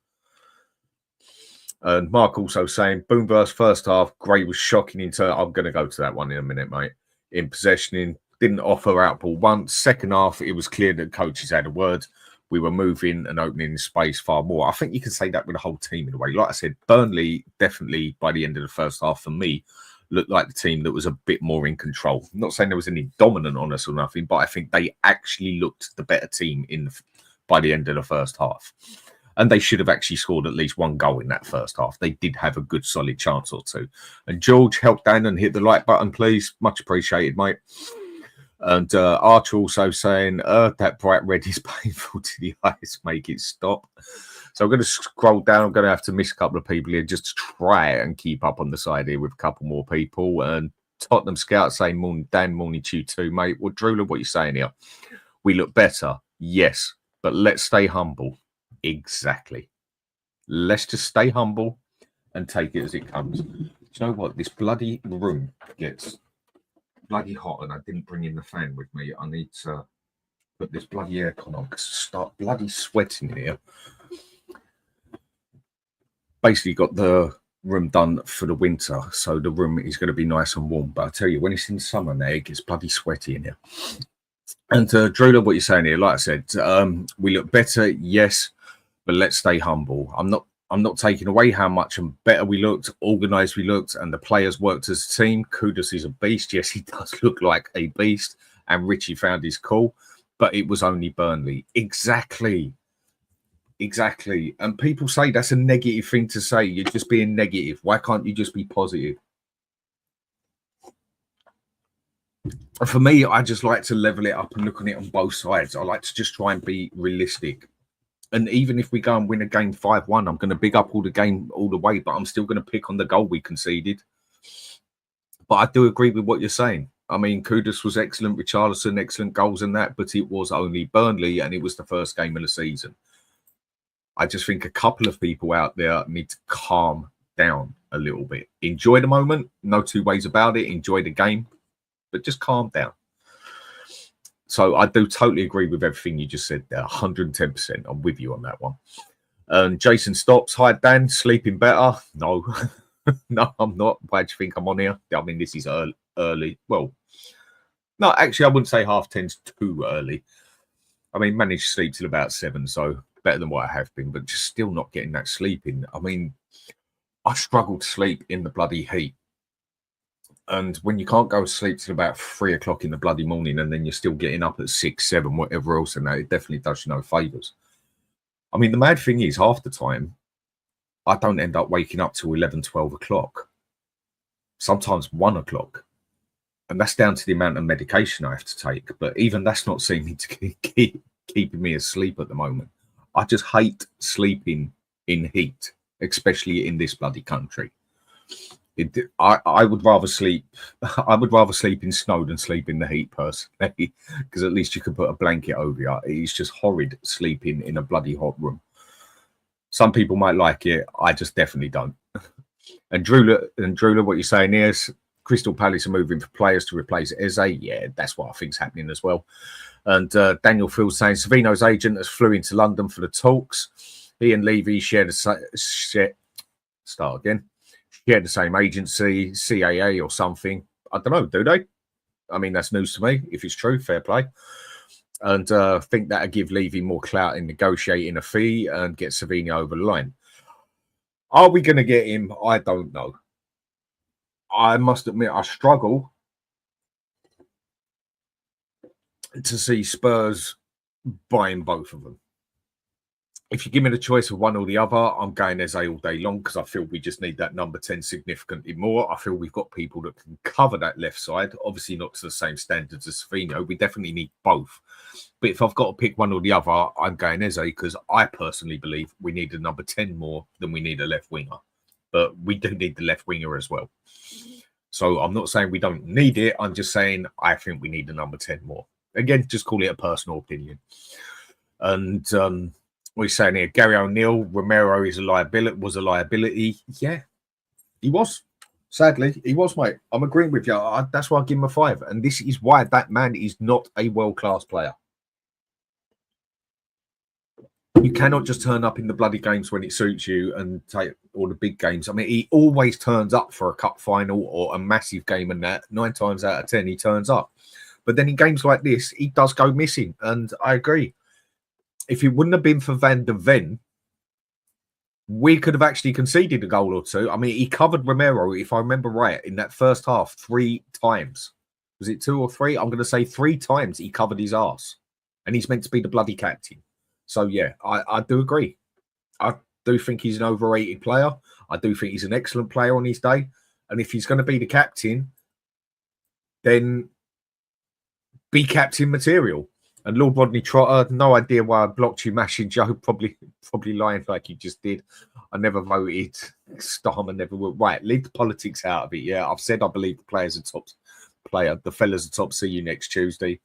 And Mark also saying, Boomverse first half, Gray was shocking into... I'm going to go to that one in a minute, mate. In possession, didn't offer out ball once. Second half, it was clear that coaches had a word. We were moving and opening space far more. I think you can say that with the whole team in a way. Like I said, Burnley definitely, by the end of the first half, for me, looked like the team that was a bit more in control. I'm not saying there was any dominant on us or nothing, but I think they actually looked the better team by the end of the first half. And they should have actually scored at least one goal in that first half. They did have a good, solid chance or two. And George, help Dan and hit the like button, please. Much appreciated, mate. And Archer also saying, that bright red is painful to the eyes. Make it stop. So I'm going to scroll down. I'm going to have to miss a couple of people here just to try and keep up on the side here with a couple more people. And Tottenham Scout saying, morning, Dan, morning to you too, mate. Well, Drew, what are you saying here? We look better. Yes, but let's stay humble. Exactly. Let's just stay humble and take it as it comes. Do you know what? This bloody room gets bloody hot, and I didn't bring in the fan with me. I need to put this bloody aircon on because I start bloody sweating here. Basically got the room done for the winter, so the room is going to be nice and warm. But I tell you, when it's in summer now, it gets bloody sweaty in here. And Drew, what you're saying here, like I said, we look better, yes, but let's stay humble. I'm not I'm not taking away how much and better we looked, organised we looked, and the players worked as a team. Kudus is a beast. Yes, he does look like a beast. And Richie found his call, but it was only Burnley. Exactly. And people say that's a negative thing to say. You're just being negative. Why can't you just be positive? For me, I just like to level it up and look on it on both sides. I like to just try and be realistic. And even if we go and win a game 5-1, I'm going to big up all the way, but I'm still going to pick on the goal we conceded. But I do agree with what you're saying. I mean, Kudus was excellent, Richarlison, excellent goals in that, but it was only Burnley and it was the first game of the season. I just think a couple of people out there need to calm down a little bit. Enjoy the moment, no two ways about it. Enjoy the game, but just calm down. So I do totally agree with everything you just said there, 110%. I'm with you on that one. And Jason Stops, hi Dan, sleeping better? No, no, I'm not. Why do you think I'm on here? I mean, this is early. Well, no, actually, I wouldn't say 10:30's too early. I mean, managed to sleep till about 7, so better than what I have been, but just still not getting that sleep in. I mean, I struggle to sleep in the bloody heat. And when you can't go to sleep till about 3 o'clock in the bloody morning and then you're still getting up at 6, 7, whatever else, and that, it definitely does you no favours. I mean, the mad thing is, half the time, I don't end up waking up till 11, 12 o'clock. Sometimes 1 o'clock. And that's down to the amount of medication I have to take. But even that's not seeming to keeping me asleep at the moment. I just hate sleeping in heat, especially in this bloody country. I would rather sleep. I would rather sleep in snow than sleep in the heat, personally, because at least you can put a blanket over you. It's just horrid sleeping in a bloody hot room. Some people might like it. I just definitely don't. And Drula, what you're saying is Crystal Palace are moving for players to replace Eze. Yeah, that's what I think's happening as well. And Daniel Fields saying Savino's agent has flew into London for the talks. He and Levy share the same agency, CAA or something. I don't know, do they? I mean, that's news to me. If it's true, fair play. And I think that'll give Levy more clout in negotiating a fee and get Savino over the line. Are we going to get him? I don't know. I must admit, I struggle to see Spurs buying both of them. If you give me the choice of one or the other, I'm going Eze all day long because I feel we just need that number 10 significantly more. I feel we've got people that can cover that left side. Obviously not to the same standards as Savino. We definitely need both. But if I've got to pick one or the other, I'm going Eze because I personally believe we need a number 10 more than we need a left winger. But we do need the left winger as well. So I'm not saying we don't need it. I'm just saying I think we need a number 10 more. Again, just call it a personal opinion. And we're saying here, Gary O'Neill, Romero was a liability. Yeah, he was. Sadly, he was, mate. I'm agreeing with you. That's why I give him a 5. And this is why that man is not a world-class player. You cannot just turn up in the bloody games when it suits you and take all the big games. I mean, he always turns up for a cup final or a massive game and that. 9 times out of 10, he turns up. But then in games like this, he does go missing. And I agree. If it wouldn't have been for Van de Ven, we could have actually conceded a goal or two. I mean, he covered Romero, if I remember right, in that first half 3 times. Was it 2 or 3? I'm going to say 3 times he covered his arse. And he's meant to be the bloody captain. So, yeah, I do agree. I do think he's an overrated player. I do think he's an excellent player on his day. And if he's going to be the captain, then be captain material. And Lord Rodney Trotter, no idea why I blocked you, Mashing Joe. Probably lying like you just did. I never voted Starmer, never will. Right, leave the politics out of it. Yeah, I've said I believe the player's a top player. The fella's a top. See you next Tuesday.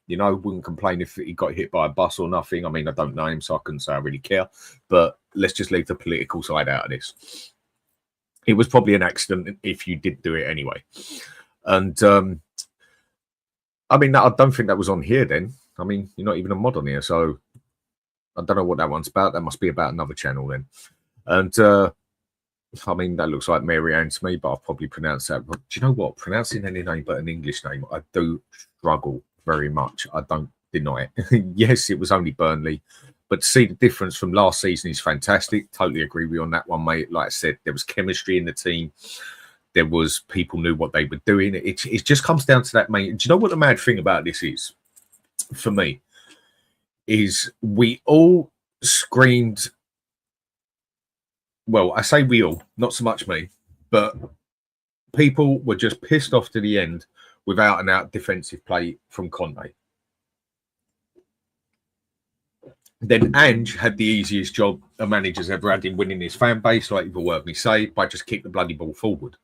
You know, wouldn't complain if he got hit by a bus or nothing. I mean, I don't know him, so I couldn't say I really care. But let's just leave the political side out of this. It was probably an accident if you did do it anyway. And, I mean, I don't think that was on here then. I mean, you're not even a mod on here, so I don't know what that one's about. That must be about another channel then. And, I mean, that looks like Mary Ann to me, but I've probably pronounced that. But do you know what? Pronouncing any name but an English name, I do struggle very much. I don't deny it. Yes, it was only Burnley, But to see the difference from last season is fantastic. Totally agree with you on that one, mate. Like I said, there was chemistry in the team. There was people knew what they were doing. It just comes down to that, mate. Do you know what the mad thing about this is? For me, is we all screamed. Well, I say we all, not so much me, but people were just pissed off to the end with out and out defensive play from Conte. Then Ange had the easiest job a manager's ever had in winning his fan base, like you've heard me say, by just kick the bloody ball forward.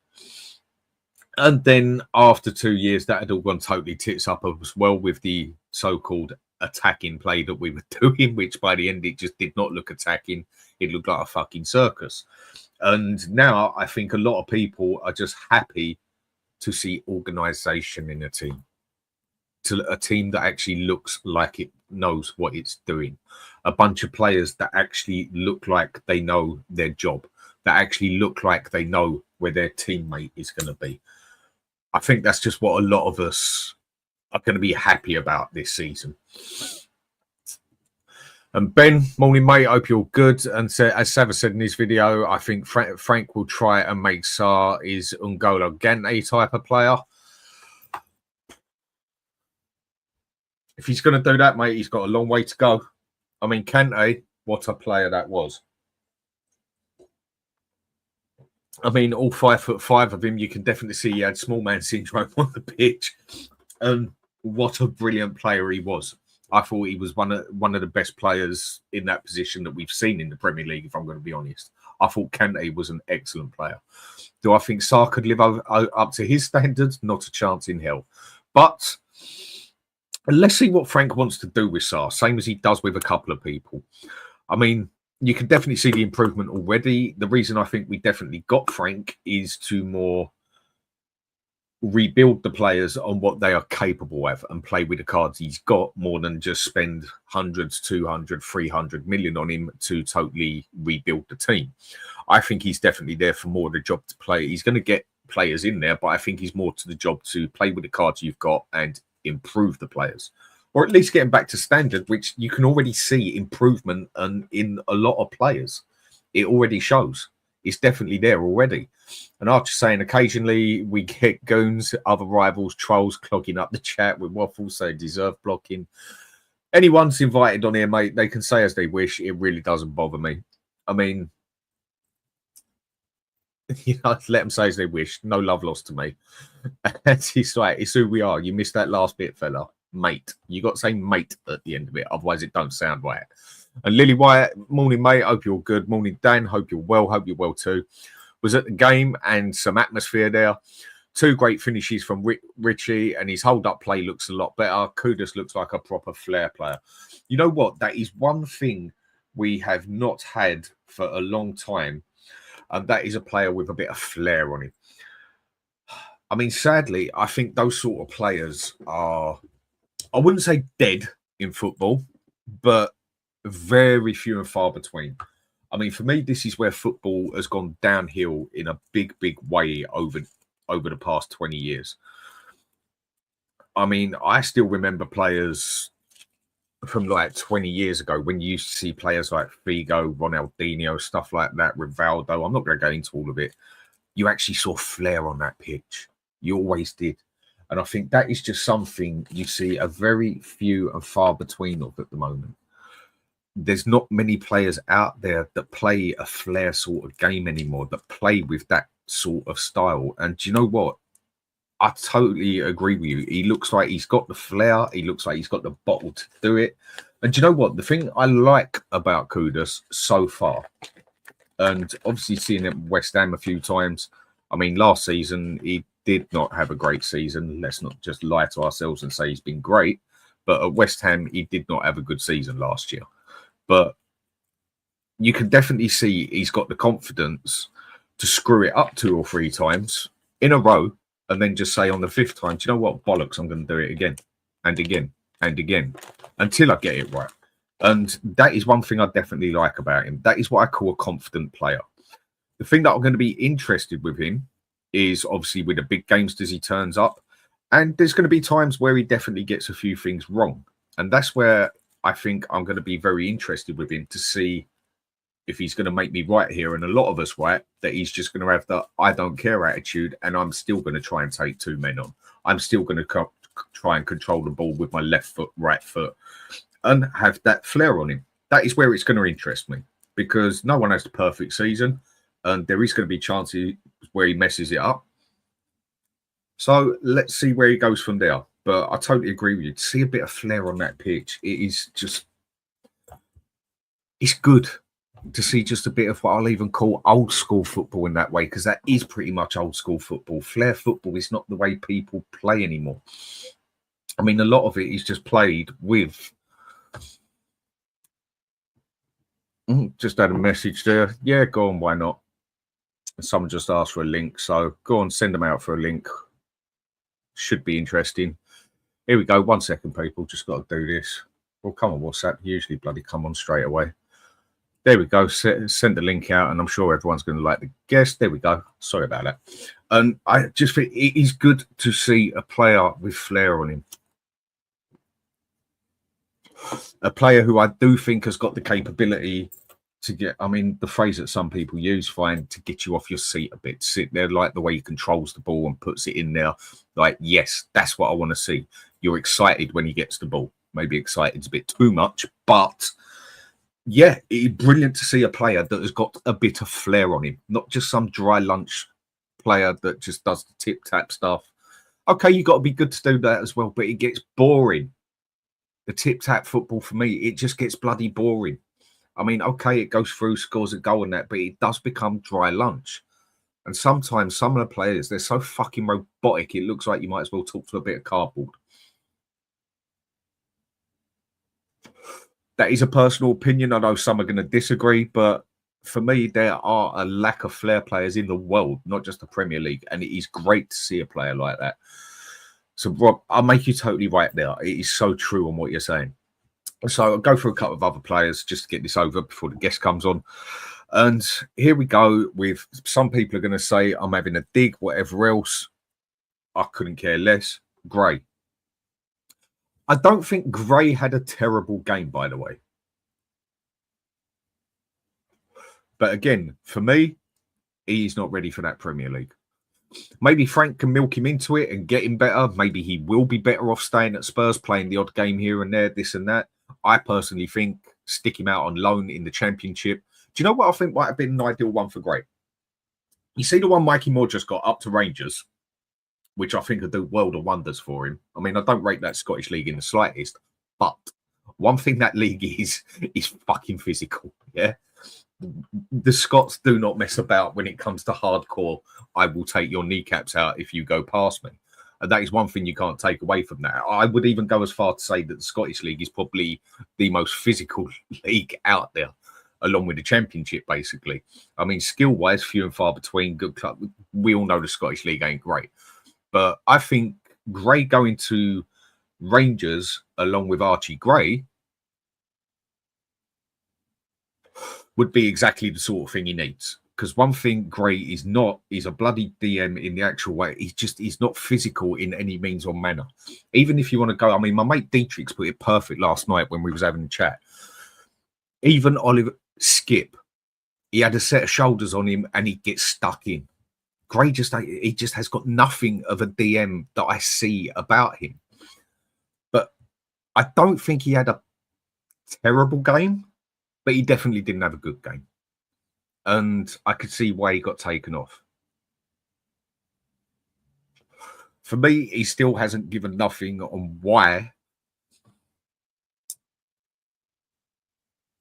And then after 2 years, that had all gone totally tits up as well with the so-called attacking play that we were doing, which by the end, it just did not look attacking. It looked like a fucking circus. And now I think a lot of people are just happy to see organisation in a team. To a team that actually looks like it knows what it's doing. A bunch of players that actually look like they know their job. That actually look like they know where their teammate is going to be. I think that's just what a lot of us are going to be happy about this season. And Ben, morning, mate. Hope you're good. And as Sava said in his video, I think Frank will try and make Sarr his N'Golo Kante type of player. If he's going to do that, mate, he's got a long way to go. I mean, Kante, what a player that was. I mean, all 5'5" of him, you can definitely see he had small man syndrome on the pitch. And what a brilliant player he was. I thought he was one of the best players in that position that we've seen in the Premier League, if I'm going to be honest. I thought Kante was an excellent player. Do I think Sarr could live up to his standards? Not a chance in hell. But let's see what Frank wants to do with Sarr, same as he does with a couple of people. I mean, you can definitely see the improvement already. The reason I think we definitely got Frank is to more rebuild the players on what they are capable of and play with the cards he's got more than just spend hundreds, 200, 300 million on him to totally rebuild the team. I think he's definitely there for more of the job to play. He's going to get players in there, but I think he's more to the job to play with the cards you've got and improve the players, or at least getting back to standard, which you can already see improvement and in a lot of players. It already shows. It's definitely there already. And I'm just saying, occasionally we get goons, other rivals, trolls clogging up the chat with waffles, saying deserve blocking. Anyone's invited on here, mate, they can say as they wish. It really doesn't bother me. I mean, you know, let them say as they wish. No love lost to me. It's like, it's who we are. You missed that last bit, fella. Mate. You got to say mate at the end of it. Otherwise, it don't sound right. And Lily Wyatt, morning, mate. Hope you're good. Morning, Dan. Hope you're well. Hope you're well too. Was at the game and some atmosphere there. Two great finishes from Richie, and his hold-up play looks a lot better. Kudus looks like a proper flair player. You know what? That is one thing we have not had for a long time, and that is a player with a bit of flair on him. I mean, sadly, I think those sort of players are, I wouldn't say dead in football, but very few and far between. I mean, for me, this is where football has gone downhill in a big, big way over the past 20 years. I mean, I still remember players from like 20 years ago when you used to see players like Figo, Ronaldinho, stuff like that, Rivaldo. I'm not going to go into all of it. You actually saw flair on that pitch. You always did. And I think that is just something you see a very few and far between of at the moment. There's not many players out there that play a flair sort of game anymore, that play with that sort of style. And do you know what? I totally agree with you. He looks like he's got the flair. He looks like he's got the bottle to do it. And do you know what? The thing I like about Kudus so far, and obviously seeing him at West Ham a few times, I mean, last season, he did not have a great season. Let's not just lie to ourselves and say he's been great. But at West Ham, he did not have a good season last year. But you can definitely see he's got the confidence to screw it up 2 or 3 times in a row and then just say on the 5th time, do you know what? Bollocks, I'm going to do it again and again and again until I get it right. And that is one thing I definitely like about him. That is what I call a confident player. The thing that I'm going to be interested with him is obviously with the big games as he turns up. And there's going to be times where he definitely gets a few things wrong. And that's where I think I'm going to be very interested with him to see if he's going to make me right here, and a lot of us right, that he's just going to have the I don't care attitude, and I'm still going to try and take 2 men on. I'm still going to try and control the ball with my left foot, right foot, and have that flair on him. That is where it's going to interest me, because no one has the perfect season, and there is going to be chances where he messes it up. So let's see where he goes from there. But I totally agree with you. To see a bit of flair on that pitch, it is just, it's good to see just a bit of what I'll even call old school football in that way, because that is pretty much old school football. Flair football is not the way people play anymore. I mean, a lot of it is just played with. Just had a message there. Yeah, go on, why not? Someone just asked for a link, so go on, send them out for a link. Should be interesting. Here we go. 1 second, people. Just got to do this. Well, come on, WhatsApp. Usually bloody come on straight away. There we go. Send the link out, and I'm sure everyone's going to like the guest. There we go. Sorry about that. And I just think it is good to see a player with flair on him. A player who I do think has got the capability to get, I mean, the phrase that some people use, fine, to get you off your seat a bit. Sit there, like the way he controls the ball and puts it in there. Like, yes, that's what I want to see. You're excited when he gets the ball. Maybe excited's a bit too much, but yeah, it's brilliant to see a player that has got a bit of flair on him, not just some dry lunch player that just does the tip-tap stuff. Okay, you got to be good to do that as well, but it gets boring. The tip-tap football, for me, it just gets bloody boring. I mean, okay, it goes through, scores a goal and that, but it does become dry lunch. And sometimes some of the players, they're so fucking robotic, it looks like you might as well talk to a bit of cardboard. That is a personal opinion. I know some are going to disagree, but for me, there are a lack of flair players in the world, not just the Premier League. And it is great to see a player like that. So, Rob, I'll make you totally right there. It is so true on what you're saying. So I'll go through a couple of other players just to get this over before the guest comes on. And here we go with some people are going to say I'm having a dig, whatever else. I couldn't care less. Gray. I don't think Gray had a terrible game, by the way. But again, for me, he's not ready for that Premier League. Maybe Frank can milk him into it and get him better. Maybe he will be better off staying at Spurs, playing the odd game here and there, this and that. I personally think stick him out on loan in the Championship. Do you know what I think might have been an ideal one for Gray? You see the one Mikey Moore just got up to Rangers, which I think would do world of wonders for him. I mean, I don't rate that Scottish League in the slightest, but one thing that league is fucking physical, yeah? The Scots do not mess about when it comes to hardcore. I will take your kneecaps out if you go past me. And that is one thing you can't take away from that. I would even go as far to say that the Scottish League is probably the most physical league out there, along with the Championship, basically. I mean, skill-wise, few and far between, good club. We all know the Scottish League ain't great. But I think Gray going to Rangers along with Archie Gray would be exactly the sort of thing he needs. Because one thing Gray is not is a bloody DM in the actual way. He's not physical in any means or manner. Even if you want to go, I mean, my mate Dietrich's put it perfect last night when we was having a chat. Even Oliver Skip, he had a set of shoulders on him and he gets stuck in. Gray he just has got nothing of a DM that I see about him. But I don't think he had a terrible game, but he definitely didn't have a good game. And I could see why he got taken off. For me, he still hasn't given nothing on why.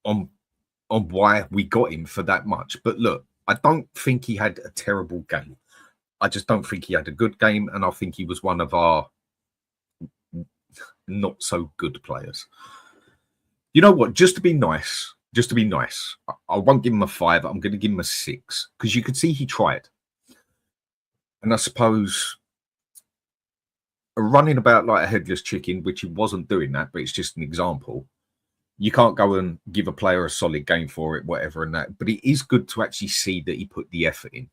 On why we got him for that much. But look, I don't think he had a terrible game. I just don't think he had a good game, and I think he was one of our not so good players. You know what? Just to be nice, I won't give him a 5. I'm going to give him a 6 because you could see he tried. And I suppose running about like a headless chicken, which he wasn't doing that, but it's just an example. You can't go and give a player a solid game for it, whatever, and that. But it is good to actually see that he put the effort in.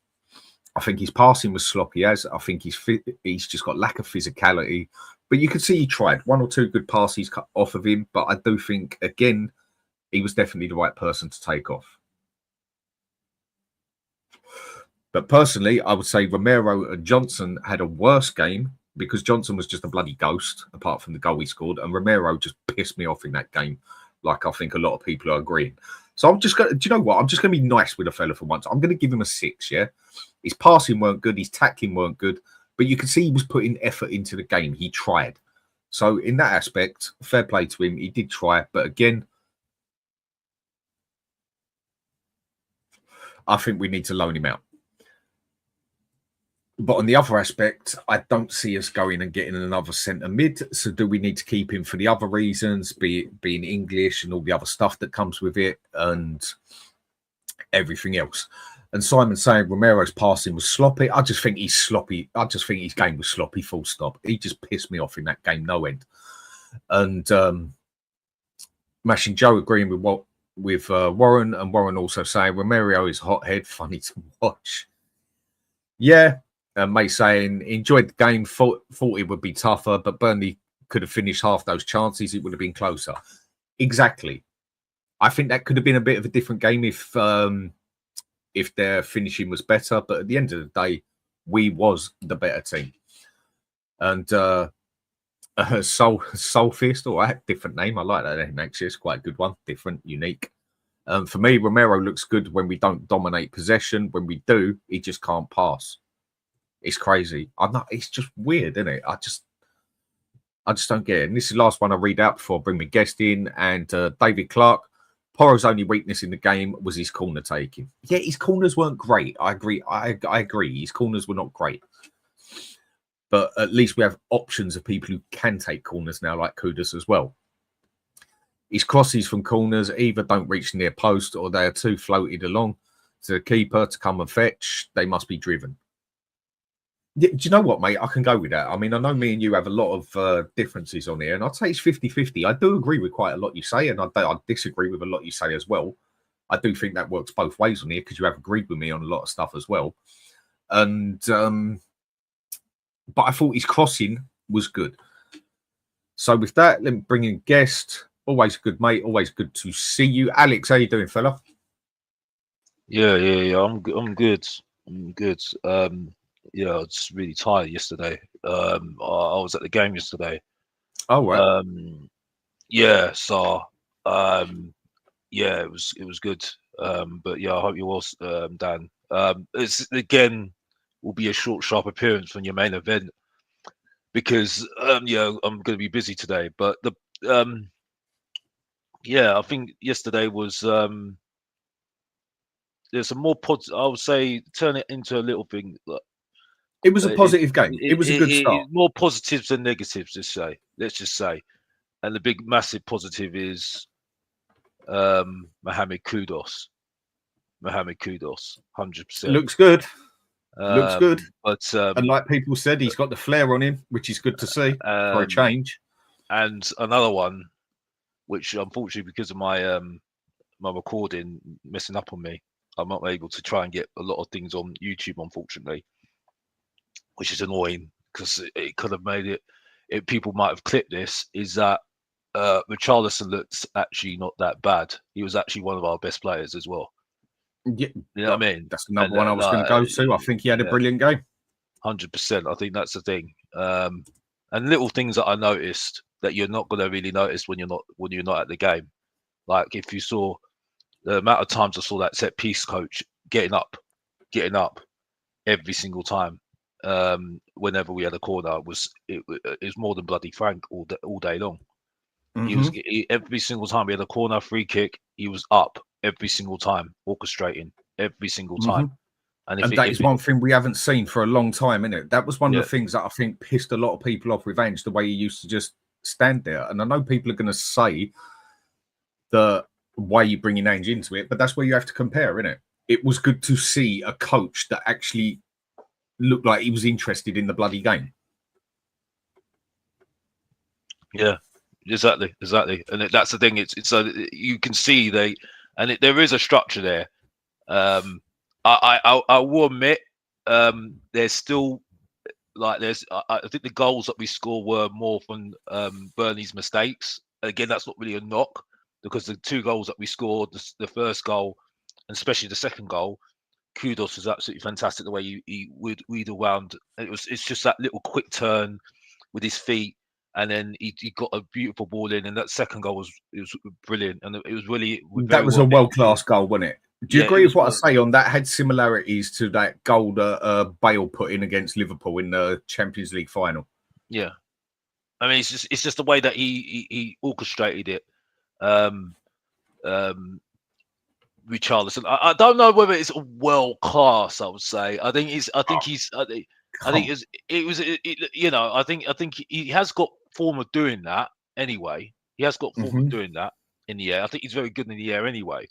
I think his passing was sloppy as. I think he's just got lack of physicality. But you could see he tried. 1 or 2 good passes cut off of him. But I do think, again, he was definitely the right person to take off. But personally, I would say Romero and Johnson had a worse game because Johnson was just a bloody ghost, apart from the goal he scored. And Romero just pissed me off in that game, like I think a lot of people are agreeing. So I'm just going to, do you know what? I'm just going to be nice with a fella for once. I'm going to give him a 6, yeah? His passing weren't good. His tackling weren't good. But you could see he was putting effort into the game. He tried. So in that aspect, fair play to him. He did try. But again, I think we need to loan him out. But on the other aspect, I don't see us going and getting another centre mid. So do we need to keep him for the other reasons, be it being English and all the other stuff that comes with it and everything else? And Simon saying Romero's passing was sloppy. I just think he's sloppy. I just think his game was sloppy, full stop. He just pissed me off in that game, no end. And Mashing Joe agreeing with Warren, and Warren also saying Romero is hothead, funny to watch. Yeah. May saying, enjoyed the game, thought it would be tougher, but Burnley could have finished half those chances. It would have been closer. Exactly. I think that could have been a bit of a different game if their finishing was better. But at the end of the day, we was the better team. And Soul Fist, all right, different name. I like that name, actually. It's quite a good one. Different, unique. For me, Romero looks good when we don't dominate possession. When we do, he just can't pass. It's crazy. It's just weird, isn't it? I just don't get it. And this is the last one I read out before I bring my guest in. And David Clark, Porro's only weakness in the game was his corner taking. Yeah, his corners weren't great. I agree. I agree. His corners were not great. But at least we have options of people who can take corners now, like Kudus as well. His crosses from corners either don't reach near post or they are too floated along to the keeper to come and fetch. They must be driven. Do you know what, mate? I can go with that. I mean, I know me and you have a lot of differences on here, and I'd say it's 50-50. I do agree with quite a lot you say, and I disagree with a lot you say as well. I do think that works both ways on here because you have agreed with me on a lot of stuff as well. And but I thought his crossing was good. So with that, let me bring in guest. Always good, mate. Always good to see you. Alex, how you doing, fella? Yeah. I'm good. I'm good. Yeah, I was really tired yesterday. I was at the game yesterday. Oh, right. Yeah, so yeah, it was good. But yeah, I hope you're well, Dan. It's again will be a short, sharp appearance from your main event because yeah, I'm going to be busy today. But the yeah, I think yesterday was there's some more pods. I would say turn it into a little thing. It was a positive game. It was a good start. More positives than negatives, let's just say. And the big, massive positive is Mohamed Kudus. 100%. Looks good. Looks good. But and like people said, he's got the flair on him, which is good to see for a change. And another one, which unfortunately because of my my recording messing up on me, I'm not able to try and get a lot of things on YouTube, unfortunately, which is annoying because it could have made it. People might have clipped this. Is that Richarlison looked actually not that bad. He was actually one of our best players as well. Yeah, you know what I mean. That's another one I was going to go to. I think he had a brilliant game. 100%. I think that's the thing. And little things that I noticed that you're not going to really notice when you're not at the game. Like if you saw the amount of times I saw that set piece coach getting up every single time. Whenever we had a corner, it was more than bloody frank all day long. Mm-hmm. He every single time we had a corner, free kick, he was up every single time, orchestrating every single time. And that is one thing we haven't seen for a long time, isn't it? That was one of the things that I think pissed a lot of people off with Ange, the way he used to just stand there. And I know people are going to say the way you bring in Ange into it, but that's where you have to compare, isn't it? It was good to see a coach that actually looked like he was interested in the bloody game. Yeah, exactly. And that's the thing. It's so you can see there is a structure there. I will admit, there's still like I think the goals that we score were more from Burnley's mistakes. Again, that's not really a knock because the 2 goals that we scored, the first goal and especially the second goal, kudos was absolutely fantastic. The way he would weed around, it's just that little quick turn with his feet, and then he got a beautiful ball in, and that second goal was brilliant, and it was really that was a world-class goal, wasn't it? Do you agree with what I say on that? Had similarities to that goal that Bale put in against Liverpool in the Champions League final. Yeah, I mean, it's just the way that he orchestrated it. Richarlison, I don't know whether it's world class. I would say. I think he's. I think he has got form of doing that anyway. He has got form of doing that in the air. I think he's very good in the air anyway,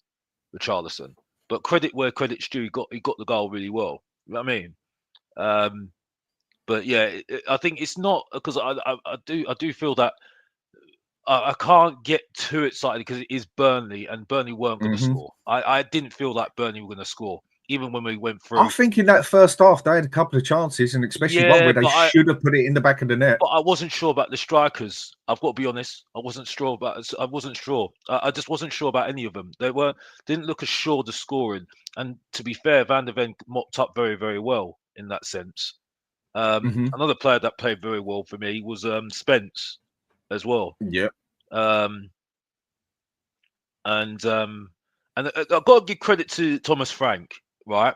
Richarlison. But credit where credit's due. He got the goal really well. You know what I mean? But yeah, I think it's not because I do feel that I can't get too excited because it is Burnley and Burnley weren't going to score. I didn't feel like Burnley were going to score even when we went through. I think in that first half they had a couple of chances, and especially one where they should have put it in the back of the net. But I wasn't sure about the strikers. I've got to be honest. I wasn't sure. I just wasn't sure about any of them. Didn't look as sure the scoring. And to be fair, Van der Ven mopped up very, very well in that sense. Another player that played very well for me was Spence as well. Yeah. And I've got to give credit to Thomas Frank, right?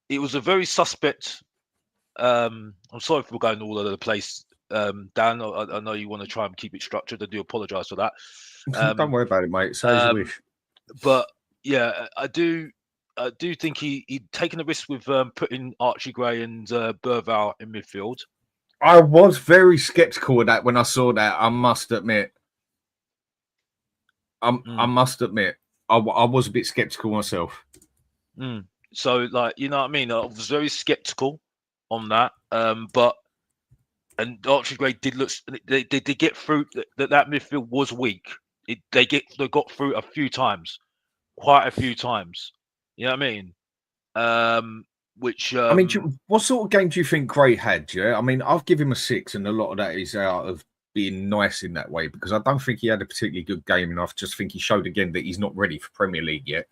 It was a very suspect. I'm sorry for going all over the place, Dan. I know you want to try and keep it structured. I do apologise for that. Don't worry about it, mate. Say as you wish. But yeah, I do think he'd taken a risk with putting Archie Gray and Burval in midfield. I was very sceptical of that when I saw that. I must admit. I must admit, I was a bit sceptical myself. So, like, you know what I mean? I was very sceptical on that. But Archie Gray did look. They did get through. That midfield was weak. They got through a few times, quite a few times. You know what I mean? I mean, what sort of game do you think Gray had? Yeah, I mean, I've given him a 6, and a lot of that is out of being nice in that way because I don't think he had a particularly good game, and I just think he showed again that he's not ready for Premier League yet.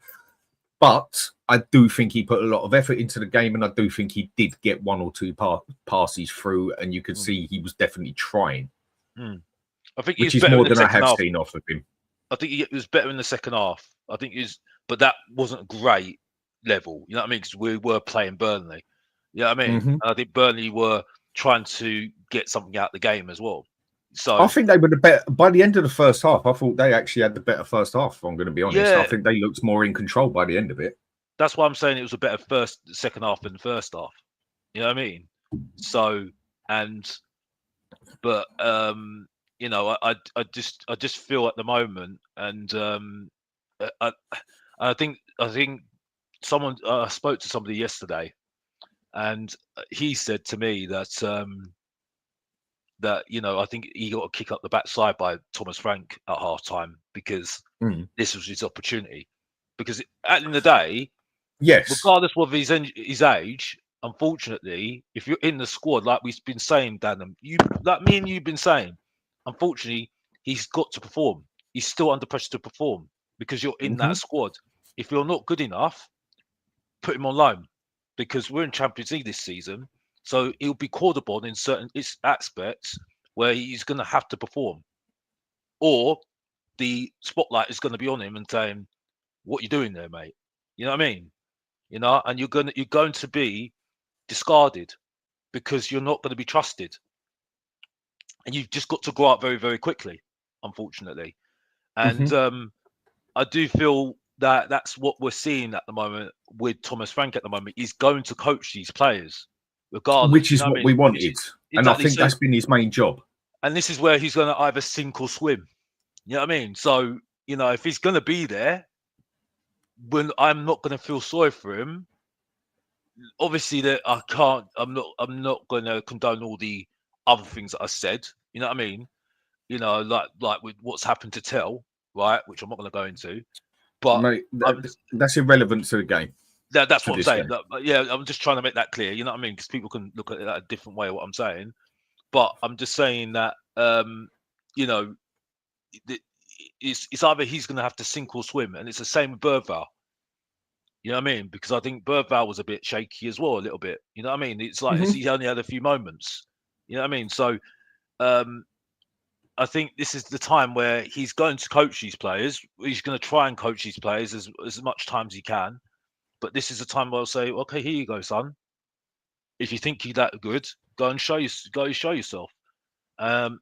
But I do think he put a lot of effort into the game, and I do think he did get 1 or 2 passes through, and you could see he was definitely trying. I think which is more than I have seen off of him. I think he was better in the second half. I think but that wasn't great level. You know what I mean? Because we were playing Burnley. You know what I mean? And I think Burnley were trying to get something out of the game as well. So I think they were the better by the end of the first half. I thought they actually had the better first half. If I'm going to be honest. Yeah. I think they looked more in control by the end of it. That's why I'm saying it was a better second half than the first half. You know what I mean? So but you know, I just feel at the moment, and I think someone I spoke to somebody yesterday, and he said to me that that, you know, I think he got a kick up the backside by Thomas Frank at half time because this was his opportunity. Because at the end of the day, yes, regardless of his age, unfortunately, if you're in the squad, like we've been saying, Dan, like me and you've been saying, unfortunately, he's got to perform. He's still under pressure to perform because you're in that squad. If you're not good enough, put him on loan because we're in Champions League this season. So he'll be called upon in certain aspects where he's going to have to perform, or the spotlight is going to be on him and saying, "What you doing there, mate?" You know what I mean? You know, and you're going to be discarded because you're not going to be trusted, and you've just got to grow up very, very quickly, unfortunately. And I do feel that that's what we're seeing at the moment with Thomas Frank. At the moment, he's going to coach these players. Regardless, which is what we wanted, exactly. And I think that's been his main job. And this is where he's going to either sink or swim. You know what I mean? So, you know, if he's going to be there, when I'm not going to feel sorry for him. Obviously, that I can't. I'm not going to condone all the other things that I said. You know what I mean? You know, like with what's happened to Tell, right? Which I'm not going to go into. But mate, that's irrelevant to the game. That's for what I'm this saying. game. Yeah, I'm just trying to make that clear. You know what I mean? Because people can look at it a different way. What I'm saying, but I'm just saying that you know, it's either he's going to have to sink or swim, and it's the same with Bergvall. You know what I mean? Because I think Bergvall was a bit shaky as well, a little bit. You know what I mean? It's like he only had a few moments. You know what I mean? So I think this is the time where he's going to coach these players. He's going to try and coach these players as much time as he can. But this is the time where I'll say, okay, here you go, son. If you think you're that good, go and show yourself.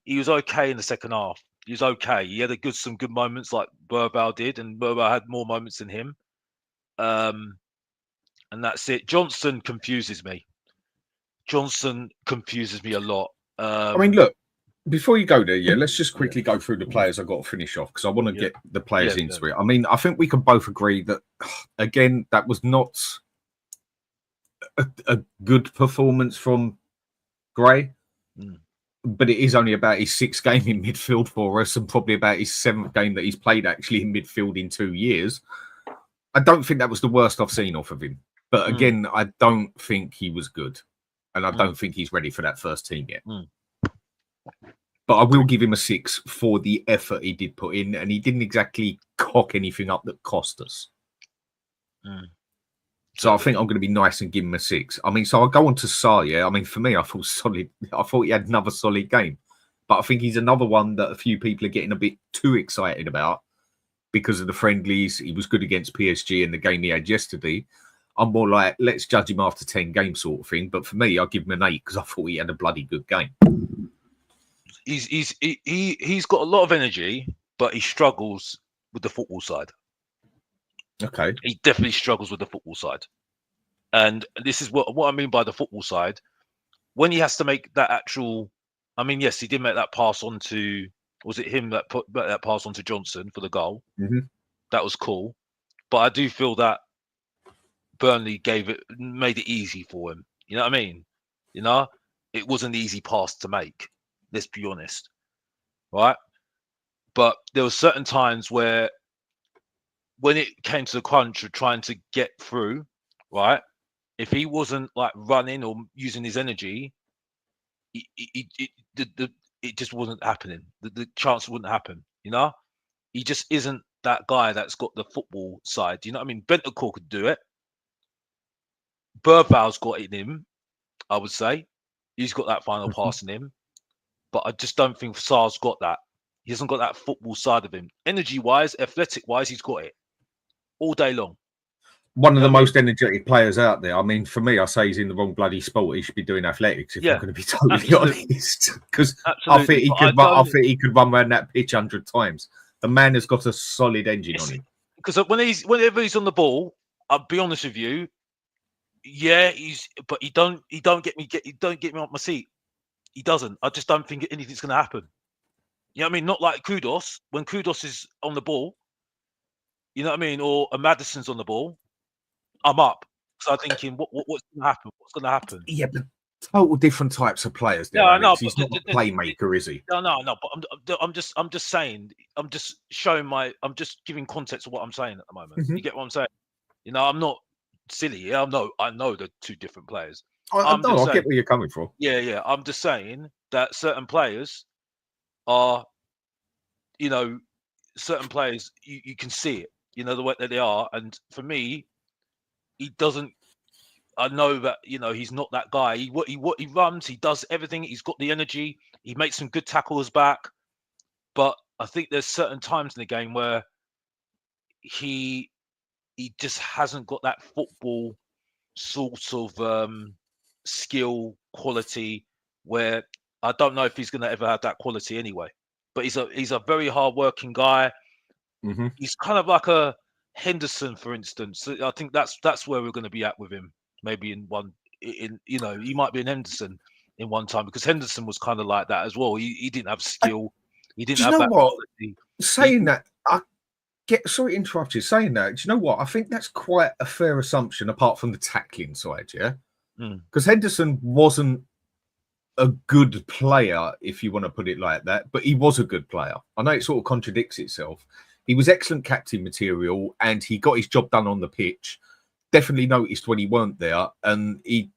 He was okay in the second half. He was okay. He had some good moments like Bergvall did, and Bergvall had more moments than him. And that's it. Johnson confuses me. Johnson confuses me a lot. I mean, look, before you go there, let's just quickly go through the players I've got to finish off because I want to get the players into it. I mean, I think we can both agree that, again, that was not a good performance from Gray, but it is only about his 6th game in midfield for us and probably about his 7th game that he's played actually in midfield in 2 years. I don't think that was the worst I've seen off of him. But again, I don't think he was good. And I don't think he's ready for that first team yet. But I will give him a 6 for the effort he did put in. And he didn't exactly cock anything up that cost us. So I think I'm going to be nice and give him a 6. I mean, so I'll go on to Sarr, I mean, for me, I thought solid. I thought he had another solid game. But I think he's another one that a few people are getting a bit too excited about because of the friendlies. He was good against PSG in the game he had yesterday. I'm more like, let's judge him after 10 games sort of thing. But for me, I'll give him an 8 because I thought he had a bloody good game. He's got a lot of energy, but he struggles with the football side. Okay. He definitely struggles with the football side. And this is what I mean by the football side. When he has to make that actual, I mean, yes, he did make that pass on to, was it him that put that pass on to Johnson for the goal? That was cool. But I do feel that Burnley made it easy for him. You know what I mean? You know, it was an easy pass to make. Let's be honest, right? But there were certain times where, when it came to the crunch of trying to get through, right? If he wasn't like running or using his energy, it just wasn't happening. The chance wouldn't happen. You know, he just isn't that guy that's got the football side. You know what I mean? Bentancur could do it. Bergvall's got it in him, I would say. He's got that final pass in him. But I just don't think Sarr's got that. He hasn't got that football side of him. Energy-wise, athletic-wise, he's got it all day long. One of the most energetic players out there. I mean, for me, I say he's in the wrong bloody sport. He should be doing athletics, if I'm going to be totally honest. Because I think he could run around that pitch 100 times. The man has got a solid engine on him. Because whenever he's on the ball, I'll be honest with you, but he don't get me off my seat. He doesn't. I just don't think anything's going to happen. You know what I mean? Not like Kudus. When Kudus is on the ball, you know what I mean? Or a Maddison's on the ball, I'm up. So I'm thinking, what's going to happen? What's going to happen? Yeah, but total different types of players. There, I know. He's not a playmaker, is he? No. But I'm just saying. I'm just showing I'm just giving context of what I'm saying at the moment. You get what I'm saying? You know, I'm not silly. I know they're two different players. I get where you're coming from. Yeah. I'm just saying that certain players are, you know, certain players you can see it, you know, the way that they are. And for me, he doesn't. I know that, you know, he's not that guy. He runs, he does everything. He's got the energy. He makes some good tackles back. But I think there's certain times in the game where he just hasn't got that football sort of skill quality, where I don't know if he's going to ever have that quality anyway. But he's a very hard-working guy. He's kind of like a Henderson, for instance. I think that's where we're going to be at with him. Maybe you know, he might be an Henderson in one time, because Henderson was kind of like that as well. He didn't have skill. He didn't have that quality. Saying that, sorry to interrupt you. Saying that, do you know what? I think that's quite a fair assumption, apart from the tackling side, yeah? Because Henderson wasn't a good player, if you want to put it like that, but he was a good player. I know it sort of contradicts itself. He was excellent captain material, and he got his job done on the pitch. definitely noticed when he weren't there, and he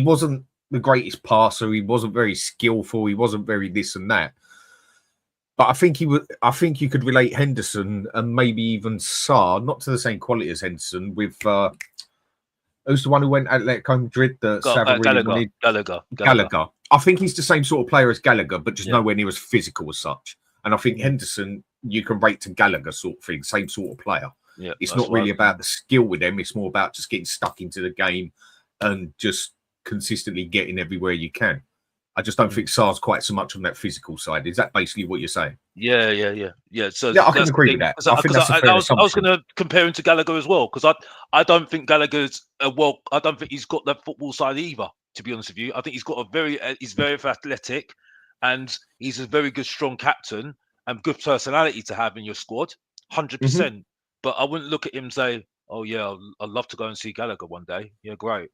wasn't the greatest passer. He wasn't very skillful. He wasn't very this and that. But I think he would. I think you could relate Henderson and maybe even Sarr, not to the same quality as Henderson, with who's the one who went at Atletico Madrid that Sava really wanted? Gallagher. I think he's the same sort of player as Gallagher, but just nowhere near as physical as such. And I think Henderson, you can rate to Gallagher sort of thing, same sort of player. Yeah, it's not really about the skill with them. It's more about just getting stuck into the game and just consistently getting everywhere you can. I just don't think Sarr's quite so much on that physical side. Is that basically what you're saying? Yeah. So I can agree with that. I think that's a fair assumption. I was going to compare him to Gallagher as well, because I don't think Gallagher's I don't think he's got that football side either. To be honest with you, I think he's got he's very athletic, and he's a very good, strong captain and good personality to have in your squad, 100%. But I wouldn't look at him and say, "Oh yeah, I'd love to go and see Gallagher one day." Yeah, great.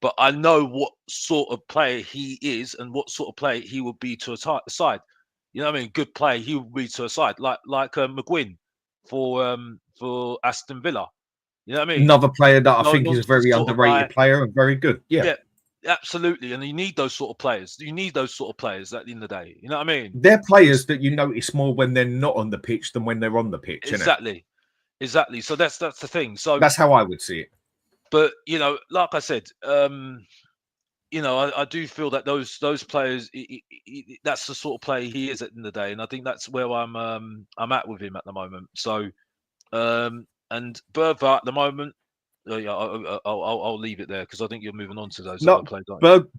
But I know what sort of player he is and what sort of player he would be to a side. You know what I mean? Good player he would be to a side, like McGuinn for Aston Villa. You know what I mean? Another player that I think is a very underrated player and very good. Yeah, absolutely. And you need those sort of players. You need those sort of players at the end of the day. You know what I mean? They're players that you notice more when they're not on the pitch than when they're on the pitch. Exactly. So that's the thing. So that's how I would see it. But like I said, I do feel that those players, that's the sort of player he is at the end of the day, and I think that's where I'm at with him at the moment. So, and Bertha at the moment, I'll leave it there because I think you're moving on to those other players.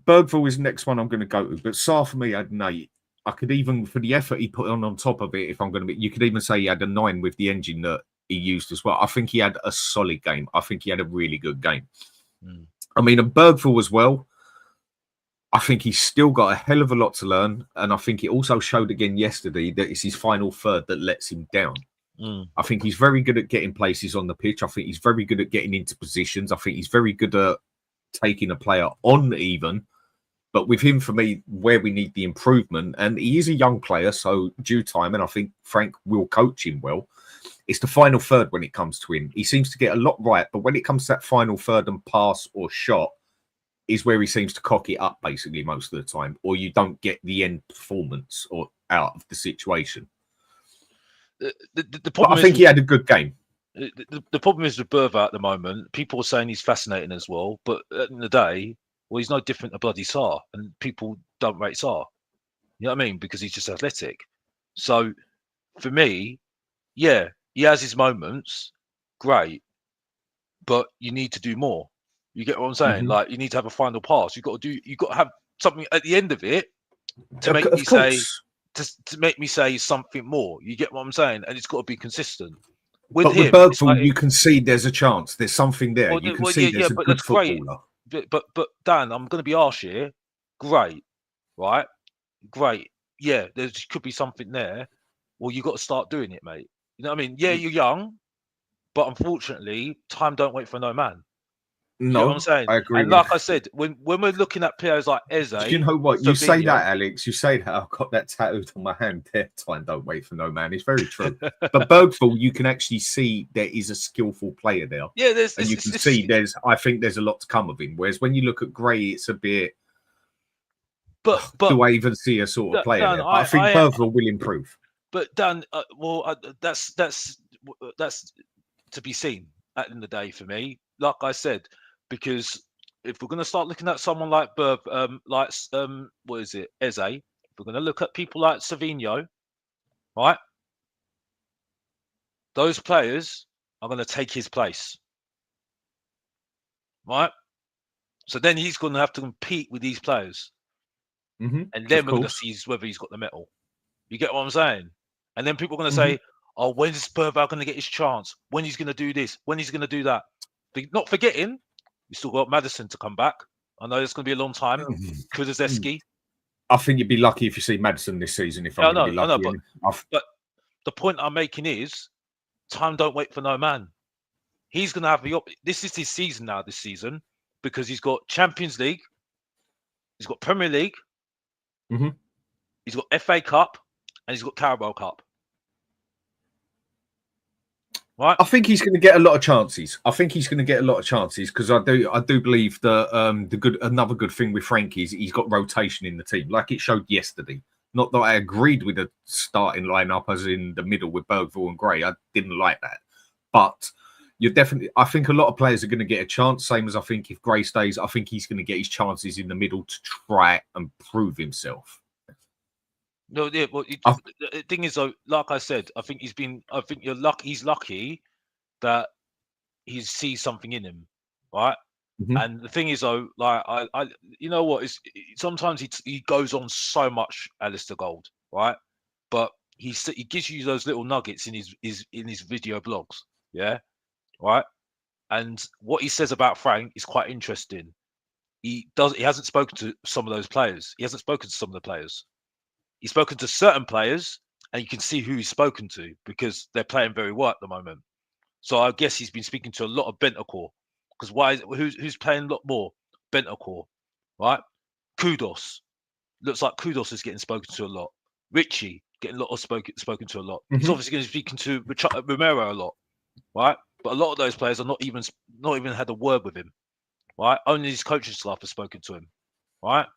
Bergville is the next one I'm going to go to, but Sarr for me had an 8. I could even, for the effort he put on top of it, if I'm going to be, you could even say he had a 9 with the engine that he used as well. I think he had a solid game. I think he had a really good game. I mean, and Bergville as well, I think he's still got a hell of a lot to learn. And I think it also showed again yesterday that it's his final third that lets him down. I think he's very good at getting places on the pitch. I think he's very good at getting into positions. I think he's very good at taking a player on even. But with him, for me, where we need the improvement, and he is a young player, so due time, and I think Frank will coach him well, it's the final third when it comes to him. He seems to get a lot right, but when it comes to that final third and pass or shot, is where he seems to cock it up basically most of the time, or you don't get the end performance or out of the situation. The problem I think he had a good game. The problem is with Bertha at the moment. People are saying he's fascinating as well, but at the end of the day, well, he's no different to bloody Sarr, and people don't rate Sarr. You know what I mean? Because he's just athletic. So for me, yeah, he has his moments, great, but you need to do more. You get what I'm saying? Like you need to have a final pass. You've got to have something at the end of it to make me say to make me say something more. You get what I'm saying? And it's got to be consistent. With Bergville, you can see there's a chance. There's something there. You can see there's a good footballer. But Dan, I'm going to be harsh here. Great, right? Great. Yeah, there could be something there. Well, you got to start doing it, mate. You know what I mean? Yeah, you're young, but unfortunately, time don't wait for no man. No, you know what I'm saying? I agree. And like I said, when we're looking at players like Eze, you know what? You say that, Alex. You say that. I've got that tattooed on my hand. There, time don't wait for no man. It's very true. But Bergville, you can actually see there is a skillful player there. Yeah, and you can see I think there's a lot to come of him. Whereas when you look at Gray, it's a bit. But do I even see a sort of player there? But I think Bergville will improve. But Dan, that's to be seen at the end of the day for me. Like I said. Because if we're going to start looking at someone like what is it, Eze? If we're going to look at people like Savinho, right? Those players are going to take his place, right? So then he's going to have to compete with these players, and then we're going to see whether he's got the mettle. You get what I'm saying? And then people are going to say, "Oh, when is Bergville going to get his chance? When he's going to do this? When he's going to do that?" Not forgetting. You still got Maddison to come back. I know it's going to be a long time. Kulusevski. I think you'd be lucky if you see Maddison this season. If I'm going to be lucky. But the point I'm making is, time don't wait for no man. He's going to have this is his season now. This season because he's got Champions League, he's got Premier League, he's got FA Cup, and he's got Carabao Cup. right? I think he's going to get a lot of chances. Because I do believe that another good thing with Frank is he's got rotation in the team, like it showed yesterday. Not that I agreed with the starting lineup, as in the middle with Bergvall and Gray. I didn't like that, but I think a lot of players are going to get a chance. Same as I think if Gray stays, I think he's going to get his chances in the middle to try and prove himself. No, yeah, but the thing is, though, like I said, I think he's lucky that he sees something in him, right? Mm-hmm. And the thing is, though, like you know what? Sometimes he goes on so much, Alistair Gold, right? But he gives you those little nuggets in his video blogs, yeah, right? And what he says about Frank is quite interesting. He hasn't spoken to some of those players. He hasn't spoken to some of the players. He's spoken to certain players, and you can see who he's spoken to because they're playing very well at the moment. So I guess he's been speaking to a lot of Bentancur. Because who's playing a lot more? Bentancur, right? Kudos. Looks like Kudos is getting spoken to a lot. Richie getting a lot of spoken to a lot. Mm-hmm. He's obviously going to be speaking to Romero a lot, right? But a lot of those players are not even had a word with him, right? Only his coaching staff have spoken to him, right?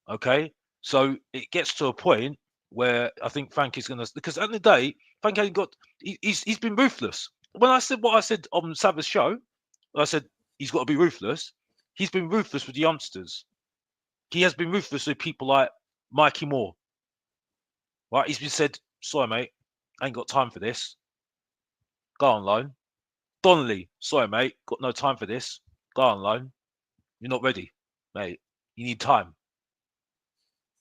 Okay, so it gets to a point where I think Frank is going to, because at the end of the day, Frank ain't got. He's been ruthless. When I said what I said on Sav's show, I said he's got to be ruthless. He's been ruthless with the youngsters. He has been ruthless with people like Mikey Moore. Right? He's been said, sorry, mate, I ain't got time for this. Go on loan. Donnelly, sorry, mate, got no time for this. Go on loan. You're not ready, mate. You need time.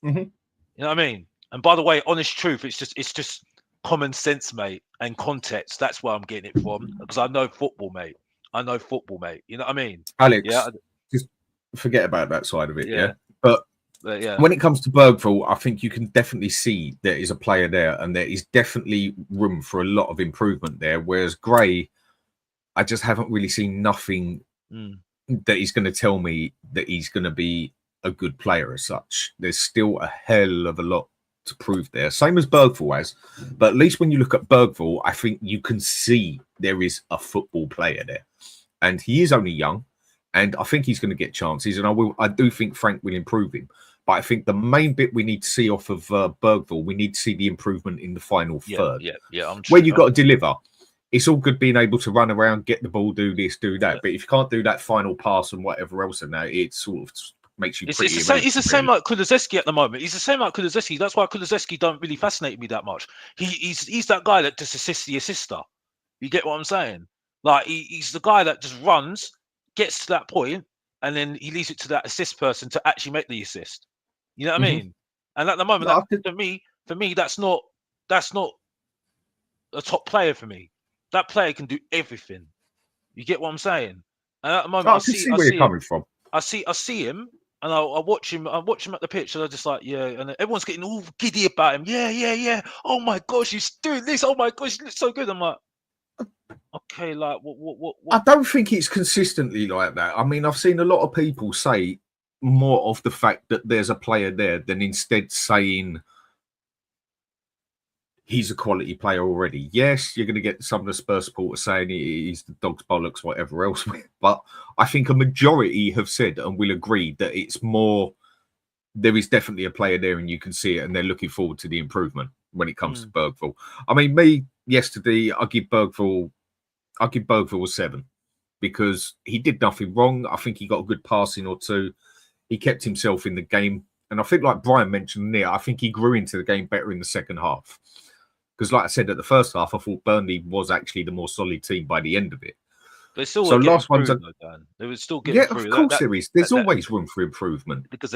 Mm-hmm. You know what I mean? And by the way, honest truth, it's just common sense, mate, and context. That's where I'm getting it from, because I know football, mate. You know what I mean? Alex, yeah, just forget about that side of it, yeah. But yeah, when it comes to Bergvall, I think you can definitely see there is a player there, and there is definitely room for a lot of improvement there. Whereas Gray, I just haven't really seen nothing that he's going to tell me that he's going to be a good player as such. There's still a hell of a lot to prove there. Same as Bergvall has, but at least when you look at Bergvall, I think you can see there is a football player there, and he is only young, and I think he's going to get chances. And I do think Frank will improve him. But I think the main bit we need to see off of Bergvall, we need to see the improvement in the final third. Yeah. Where you've got to deliver. It's all good being able to run around, get the ball, do this, do that. Yeah. But if you can't do that final pass and whatever else in that, it sort of makes you pretty amazing. He's the same like Kulusevski at the moment. He's the same like Kulusevski. That's why Kulusevski don't really fascinate me that much. He's that guy that just assists the assister. You get what I'm saying? Like he's the guy that just runs, gets to that point, and then he leaves it to that assist person to actually make the assist. You know what I mean? And at the moment, for me, that's not a top player for me. That player can do everything. You get what I'm saying? And at the moment, I see where you're coming from. I see him, and I watch him. I watch him at the pitch, and I'm just like, yeah. And everyone's getting all giddy about him. Yeah. Oh my gosh, he's doing this. Oh my gosh, he looks so good. I'm like, okay, like what? I don't think it's consistently like that. I mean, I've seen a lot of people say more of the fact that there's a player there than instead saying he's a quality player already. Yes, you're going to get some of the Spurs supporters saying he's the dog's bollocks, whatever else. But I think a majority have said and will agree that it's more, there is definitely a player there and you can see it, and they're looking forward to the improvement when it comes to Bergvall. I mean, me yesterday, I give Bergvall a 7 because he did nothing wrong. I think he got a good passing or two. He kept himself in the game. And I think, like Brian mentioned there, I think he grew into the game better in the second half. Because, like I said, at the first half, I thought Burnley was actually the more solid team by the end of it. They still so last one's they were still getting through. Of course there is. There's always room for improvement. Because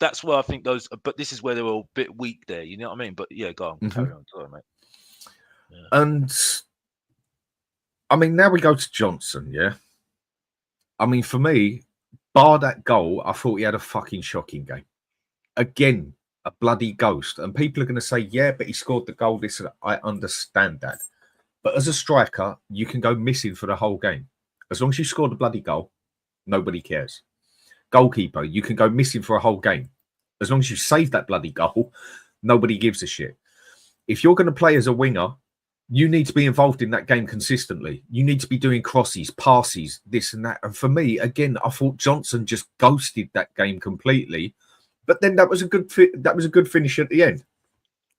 that's where I think those. But this is where they were a bit weak there. You know what I mean? But yeah, go on, carry on, sorry, mate. Yeah. And I mean, now we go to Johnson. Yeah, I mean, for me, bar that goal, I thought he had a fucking shocking game. Again, a bloody ghost. And people are going to say, yeah, but he scored the goal. This, I understand that. But as a striker, you can go missing for the whole game. As long as you score the bloody goal, nobody cares. Goalkeeper, you can go missing for a whole game. As long as you save that bloody goal, nobody gives a shit. If you're going to play as a winger, You need to be involved in that game consistently. You need to be doing crosses, passes, this and that. And for me, again, I thought Johnson just ghosted that game completely. But then that was a good finish at the end.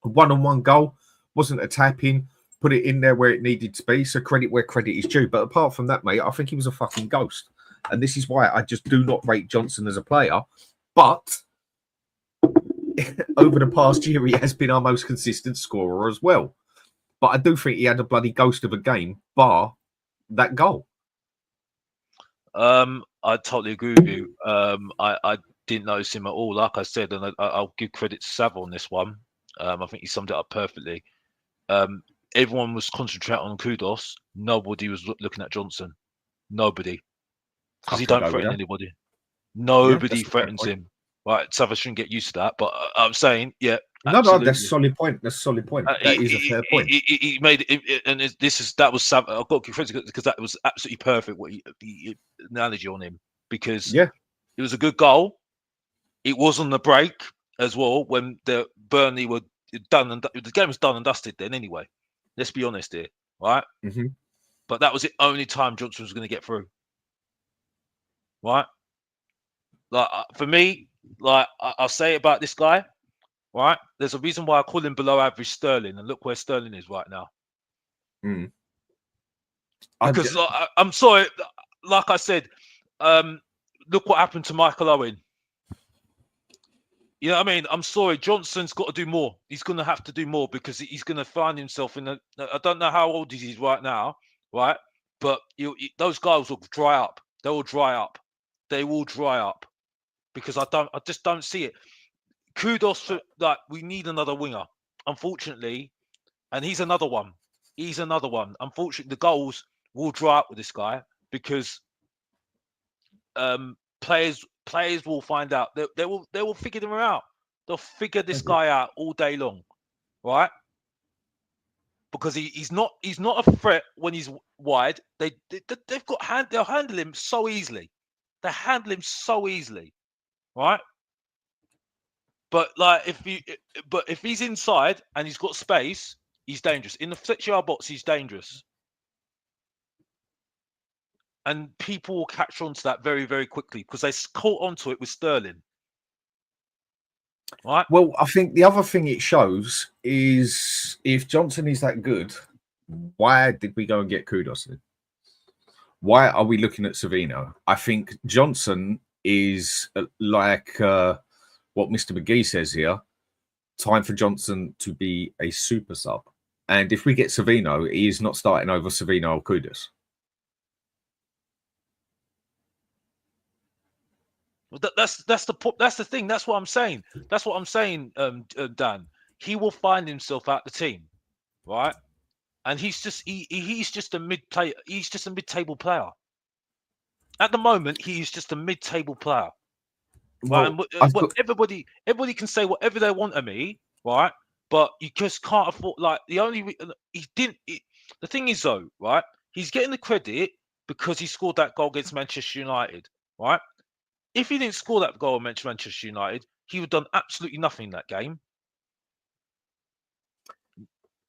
A one-on-one goal, wasn't a tap-in, put it in there where it needed to be. So credit where credit is due. But apart from that, mate, I think he was a fucking ghost. And this is why I just do not rate Johnson as a player. But over the past year, he has been our most consistent scorer as well. But I do think he had a bloody ghost of a game, bar that goal. I totally agree with you. I didn't notice him at all. Like I said, and I'll give credit to Sav on this one. I think he summed it up perfectly. Everyone was concentrating on Kudos. Nobody was looking at Johnson. Nobody. Because he don't threaten anybody. Nobody threatens him. Right, Sav shouldn't get used to that. But I'm saying, yeah. Absolutely. No, that's a solid point. That's a solid point. That is a fair point. He made it, and that was Sav. I've got to give credit because that was absolutely perfect. What the analogy on him, because it was a good goal. It was on the break as well when the Burnley were done, and the game was done and dusted. Then anyway, let's be honest here, right? Mm-hmm. But that was the only time Johnson was going to get through, right? Like for me, like I'll say about this guy. Right, there's a reason why I call him below average Sterling, and look where Sterling is right now. Because I'm sorry, like I said, look what happened to Michael Owen. You know what I mean? I'm sorry, Johnson's got to do more. He's going to have to do more because he's going to find himself in a. I don't know how old he is right now, right? But those guys will dry up. They will dry up. They will dry up because I just don't see it. Kudos for we need another winger, unfortunately, and he's another one. Unfortunately, the goals will dry up with this guy because players will find out. They will figure them out. They'll figure this guy out all day long, right? Because he's not a threat when he's wide. They'll handle him so easily. They handle him so easily, right? But if he's inside and he's got space, he's dangerous. In the 6-yard box, he's dangerous. And people will catch on to that very, very quickly because they caught onto it with Sterling. Right? Well, I think the other thing it shows is if Johnson is that good, why did we go and get Kudos in? Why are we looking at Savino? I think Johnson is like what Mr. McGee says here, time for Johnson to be a super sub. And if we get Savino, he is not starting over Savino or Kudos. Well, that's the thing. That's what I'm saying. That's what I'm saying, Dan. He will find himself out the team, right? And he's just a mid-player. He's just a mid-table player. At the moment, he is just a mid-table player. Right? Well, everybody can say whatever they want of me, right? But you just can't afford. Like the thing is though, right? He's getting the credit because he scored that goal against Manchester United, right? If he didn't score that goal against Manchester United, he would have done absolutely nothing in that game.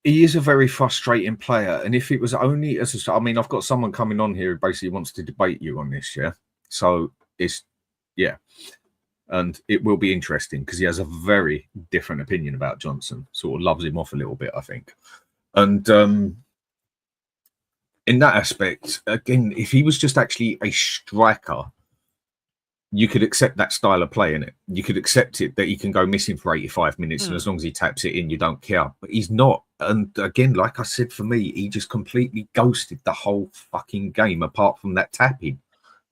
He is a very frustrating player, and if it was only I mean, I've got someone coming on here who basically wants to debate you on this, yeah. So and it will be interesting because he has a very different opinion about Johnson. Sort of loves him off a little bit, I think. And in that aspect, again, if he was just actually a striker, you could accept that style of play in it. You could accept it that he can go missing for 85 minutes, and as long as he taps it in, you don't care. But he's not. And again, like I said, for me, he just completely ghosted the whole fucking game apart from that tapping.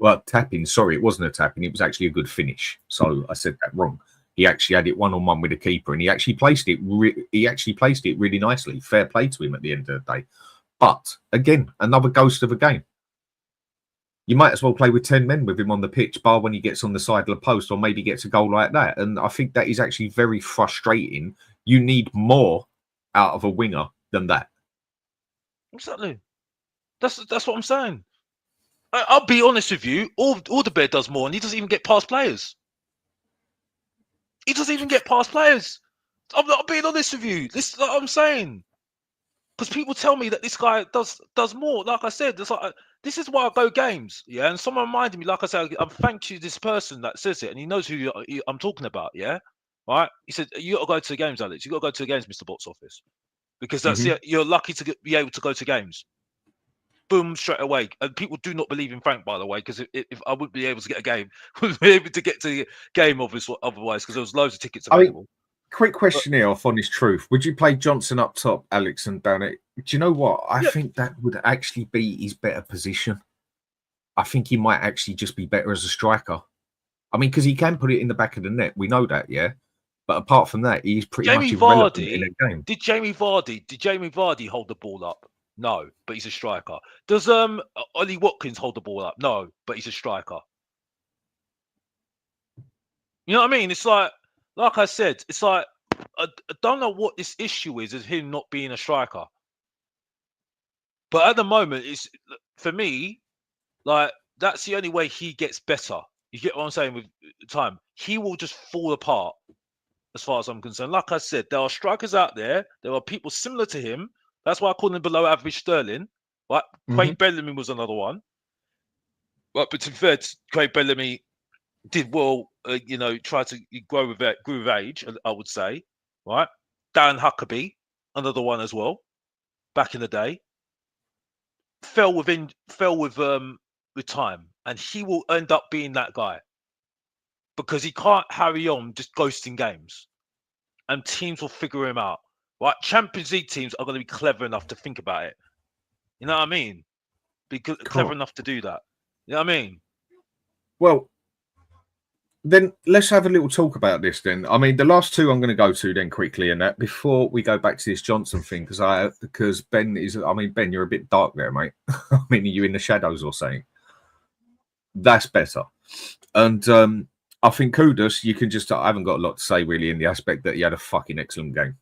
Well, tapping, sorry, it wasn't a tapping. It was actually a good finish. So I said that wrong. He actually had it one-on-one with the keeper, and he actually placed it really nicely. Fair play to him at the end of the day. But again, another ghost of a game. You might as well play with 10 men with him on the pitch, bar when he gets on the side of the post or maybe gets a goal like that. And I think that is actually very frustrating. You need more out of a winger than that. Exactly. That's what I'm saying. I'll be honest with you. All the bear does more, and he doesn't even get past players. He doesn't even get past players. I'm not being honest with you. This is what I'm saying. because people tell me that this guy does more. Like I said, it's like, this is why I go games. Yeah, and someone reminded me, like I said, I'm thank you this person that says it, and he knows who I'm talking about. Yeah, right. He said, "You got to go to the games, Alex. You got to go to the games, Mr. Box Office, because that's Mhm. you're lucky to be able to go to games." Boom, straight away. And people do not believe in Frank, by the way, because if I wouldn't be able to get a game, wouldn't be able to get to the game otherwise, because there was loads of tickets I mean, available. quick But question here off Honest Truth. Would you play Johnson up top, Alex, and down it? Do you know what? I Yeah. think that would actually be his better position. I think he might actually just be better as a striker. I mean, because he can put it in the back of the net. We know that, yeah. But apart from that, he's pretty much irrelevant in a game. Did Jamie Vardy hold the ball up? No, but he's a striker. Does Ollie Watkins hold the ball up? No, but he's a striker. You know what I mean? It's like I said, it's like I don't know what this issue is him not being a striker. But at the moment, it's for me, like that's the only way he gets better. You get what I'm saying? With time, he will just fall apart. As far as I'm concerned, like I said, there are strikers out there. There are people similar to him. That's why I call him below average Sterling. Right? Craig Bellamy was another one. But to be fair, Craig Bellamy did well. Try to grew with age. I would say, right? Dan Huckabee, another one as well. Back in the day, fell with time, and he will end up being that guy because he can't carry on just ghosting games, and teams will figure him out. Right? Champions League teams are going to be clever enough to think about it. You know what I mean? Be clever enough to do that. You know what I mean? Well, then let's have a little talk about this then. I mean, the last two I'm going to go to then quickly, and that before we go back to this Johnson thing, because Ben is, I mean, Ben, you're a bit dark there, mate. I mean, are you in the shadows or something? That's better. And I think Kudus, you can just, I haven't got a lot to say really in the aspect that he had a fucking excellent game.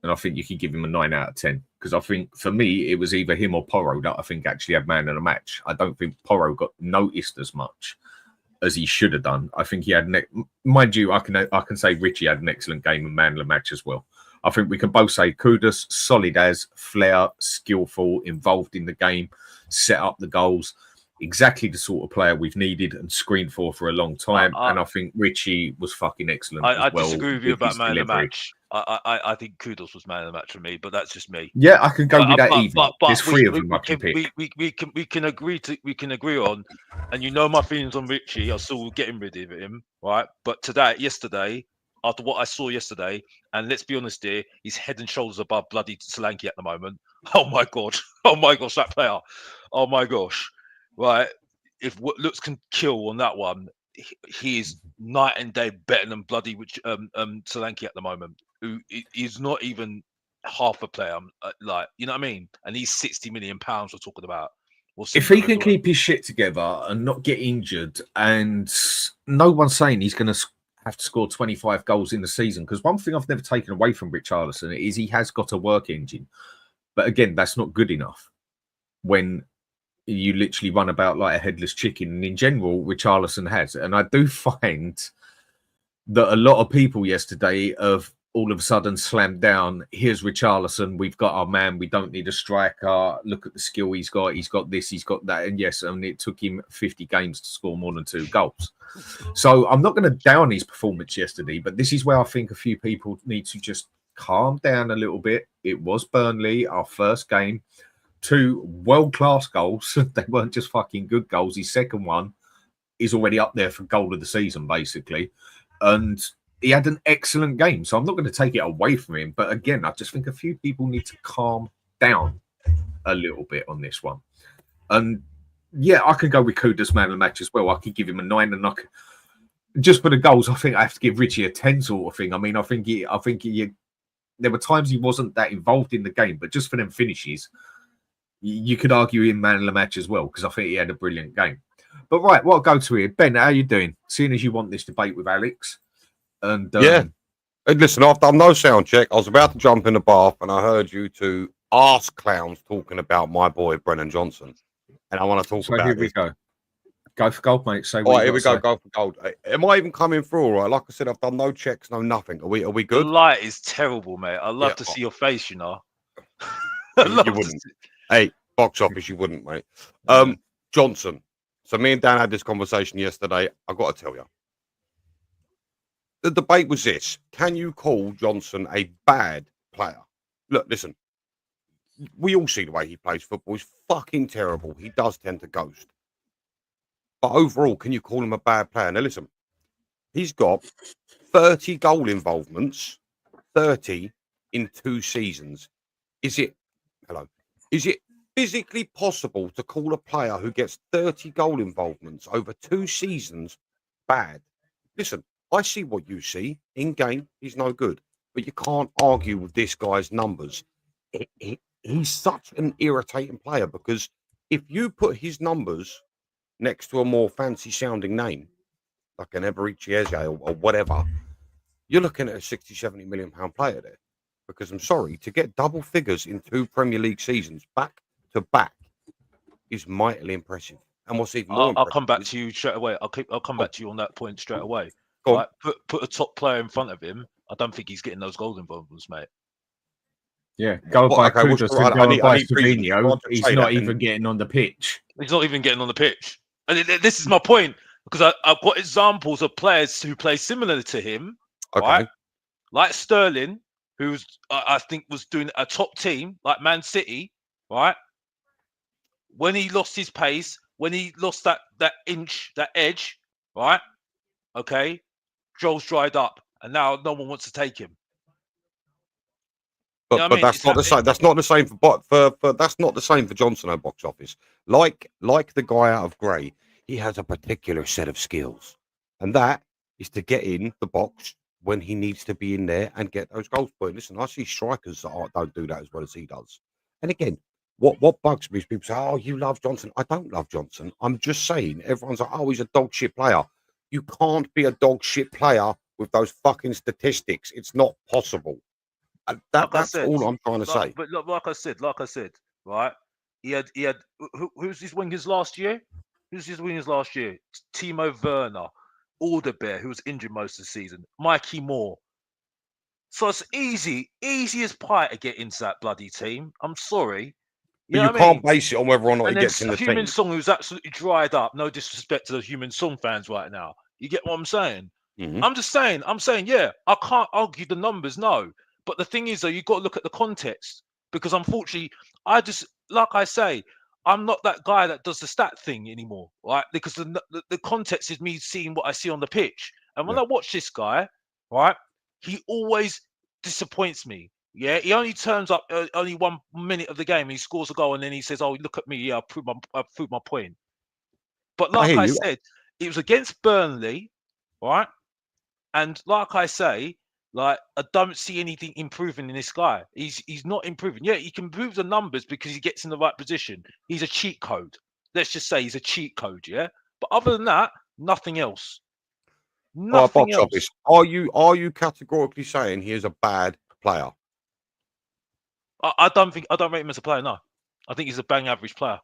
And I think you could give him a 9 out of 10. Because I think, for me, it was either him or Porro that I think actually had man of the match. I don't think Porro got noticed as much as he should have done. I think he had, mind you, I can say Richie had an excellent game and man of the match as well. I think we can both say Kudus, solid as, flair, skillful, involved in the game, set up the goals. Exactly the sort of player we've needed and screened for a long time. And I think Richie was fucking excellent I well. disagree with you about man of the match. I think Kudus was man of the match for me, but that's just me. Yeah, I can go with that even. There's three of them I can pick. We can agree on, and you know my feelings on Richie. I'm still getting rid of him, right? But yesterday, after what I saw yesterday, and let's be honest here, he's head and shoulders above bloody Solanke at the moment. Oh my god! Oh my gosh, that player! Oh my gosh! Right, if what looks can kill on that one, he is night and day better than bloody Solanke at the moment. Who is not even half a player, like, you know what I mean? And he's £60 million we're talking about. If he can keep his shit together and not get injured, and no one's saying he's going to have to score 25 goals in the season, because one thing I've never taken away from Richarlison is he has got a work engine, but again, that's not good enough when you literally run about like a headless chicken. And in general, Richarlison has. And I do find that a lot of people yesterday have all of a sudden slammed down, here's Richarlison, we've got our man, we don't need a striker, look at the skill he's got this, he's got that. And yes, it took him 50 games to score more than 2 goals. So I'm not going to down his performance yesterday, but this is where I think a few people need to just calm down a little bit. It was Burnley, our first game. 2 world-class goals. They weren't just fucking good goals. His second one is already up there for goal of the season, basically. And he had an excellent game. So I'm not going to take it away from him. But again, I just think a few people need to calm down a little bit on this one. And yeah, I could go with Kudus man of the match as well. I could give him a 9, and just for the goals, I think I have to give Richie a 10 sort of thing. I mean, I think there were times he wasn't that involved in the game, but just for them finishes, you could argue him man of the match as well, because I think he had a brilliant game. But right, what I'll go to here. Ben, how are you doing? Seeing as you want this debate with Alex. And yeah. Hey, listen, I've done no sound check. I was about to jump in the bath and I heard you 2 arse clowns talking about my boy Brennan Johnson. And I want to talk about here we go. Go for gold, mate. All right, here we go. Go for gold. Am I even coming through all right? Like I said, I've done no checks, no nothing. Are we good? The light is terrible, mate. I'd love to see your face, you know. You wouldn't. Hey, box office, you wouldn't, mate. Johnson. So me and Dan had this conversation yesterday. I've got to tell you. The debate was this. Can you call Johnson a bad player? Look, listen. We all see the way he plays football. He's fucking terrible. He does tend to ghost. But overall, can you call him a bad player? Now, listen. He's got 30 goal involvements. 30 in 2 seasons. Is it physically possible to call a player who gets 30 goal involvements over 2 seasons bad? Listen, I see what you see. In game, he's no good. But you can't argue with this guy's numbers. He's such an irritating player because if you put his numbers next to a more fancy sounding name, like an Eberichieze or whatever, you're looking at a 60, 70 million pound player there. Because I'm sorry, to get double figures in 2 Premier League seasons back to back is mightily impressive. And what's even more I'll come back to you straight away. I'll come back to you on that point straight away. Right? Put a top player in front of him. I don't think he's getting those goal involvements, mate. Yeah, go by Kudus and go by Savino. He's not even getting on the pitch. He's not even getting on the pitch. And this is my point, because I've got examples of players who play similar to him, right? Like Sterling, who's I think was doing a top team, like Man City, right? When he lost his pace, when he lost that edge, right? Okay, Joel's dried up, and now no one wants to take him. But that's not the same. That's not the same for that's not the same for Johnson at box office. Like the guy out of Gray, he has a particular set of skills, and that is to get in the box when he needs to be in there and get those goals. But listen, I see strikers that don't do that as well as he does. And again, what bugs me is people say, "Oh, you love Johnson." I don't love Johnson. I'm just saying, everyone's like, "Oh, he's a dog shit player." You can't be a dog shit player with those fucking statistics. It's not possible. That's all I'm trying to say. But like I said, right? He had who's his wingers last year? Who's his wingers last year? Timo Werner, Alderbear, who was injured most of the season, Mikey Moore. So it's easy as pie to get into that bloody team. I'm sorry. But you can't base it on whether or not he gets in the team. Heung-Min Son, who's absolutely dried up. No disrespect to the Heung-Min Son fans right now. You get what I'm saying? Mm-hmm. I'm saying, yeah, I can't argue the numbers, no. But the thing is, though, you've got to look at the context, because unfortunately, like I say, I'm not that guy that does the stat thing anymore, right? Because the context is me seeing what I see on the pitch. And when I watch this guy, right, he always disappoints me. Yeah, he only turns up only 1 minute of the game. He scores a goal and then he says, "Oh, look at me! Yeah, I proved my point." But like I said, it was against Burnley, right? And like I say, like I don't see anything improving in this guy. He's not improving. Yeah, he can improve the numbers because he gets in the right position. He's a cheat code. Let's just say he's a cheat code. Yeah, but other than that, nothing else. Nothing else. Office. Are you categorically saying he is a bad player? I don't rate him as a player. No, I think he's a bang average player.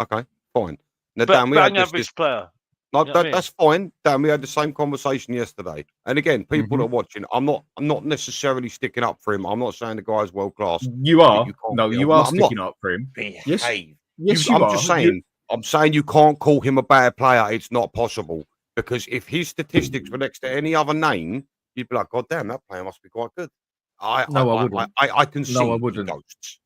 Okay, fine. Now, but Dan, bang average player. No, that's fine. Dan, we had the same conversation yesterday. And again, people that are watching, I'm not necessarily sticking up for him. I'm not saying the guy's world class. You are. You are sticking up for him. Yes, you are. Just saying. I'm saying you can't call him a bad player. It's not possible, because if his statistics were next to any other name, you'd be like, "God damn, that player must be quite good." I can see ghosts.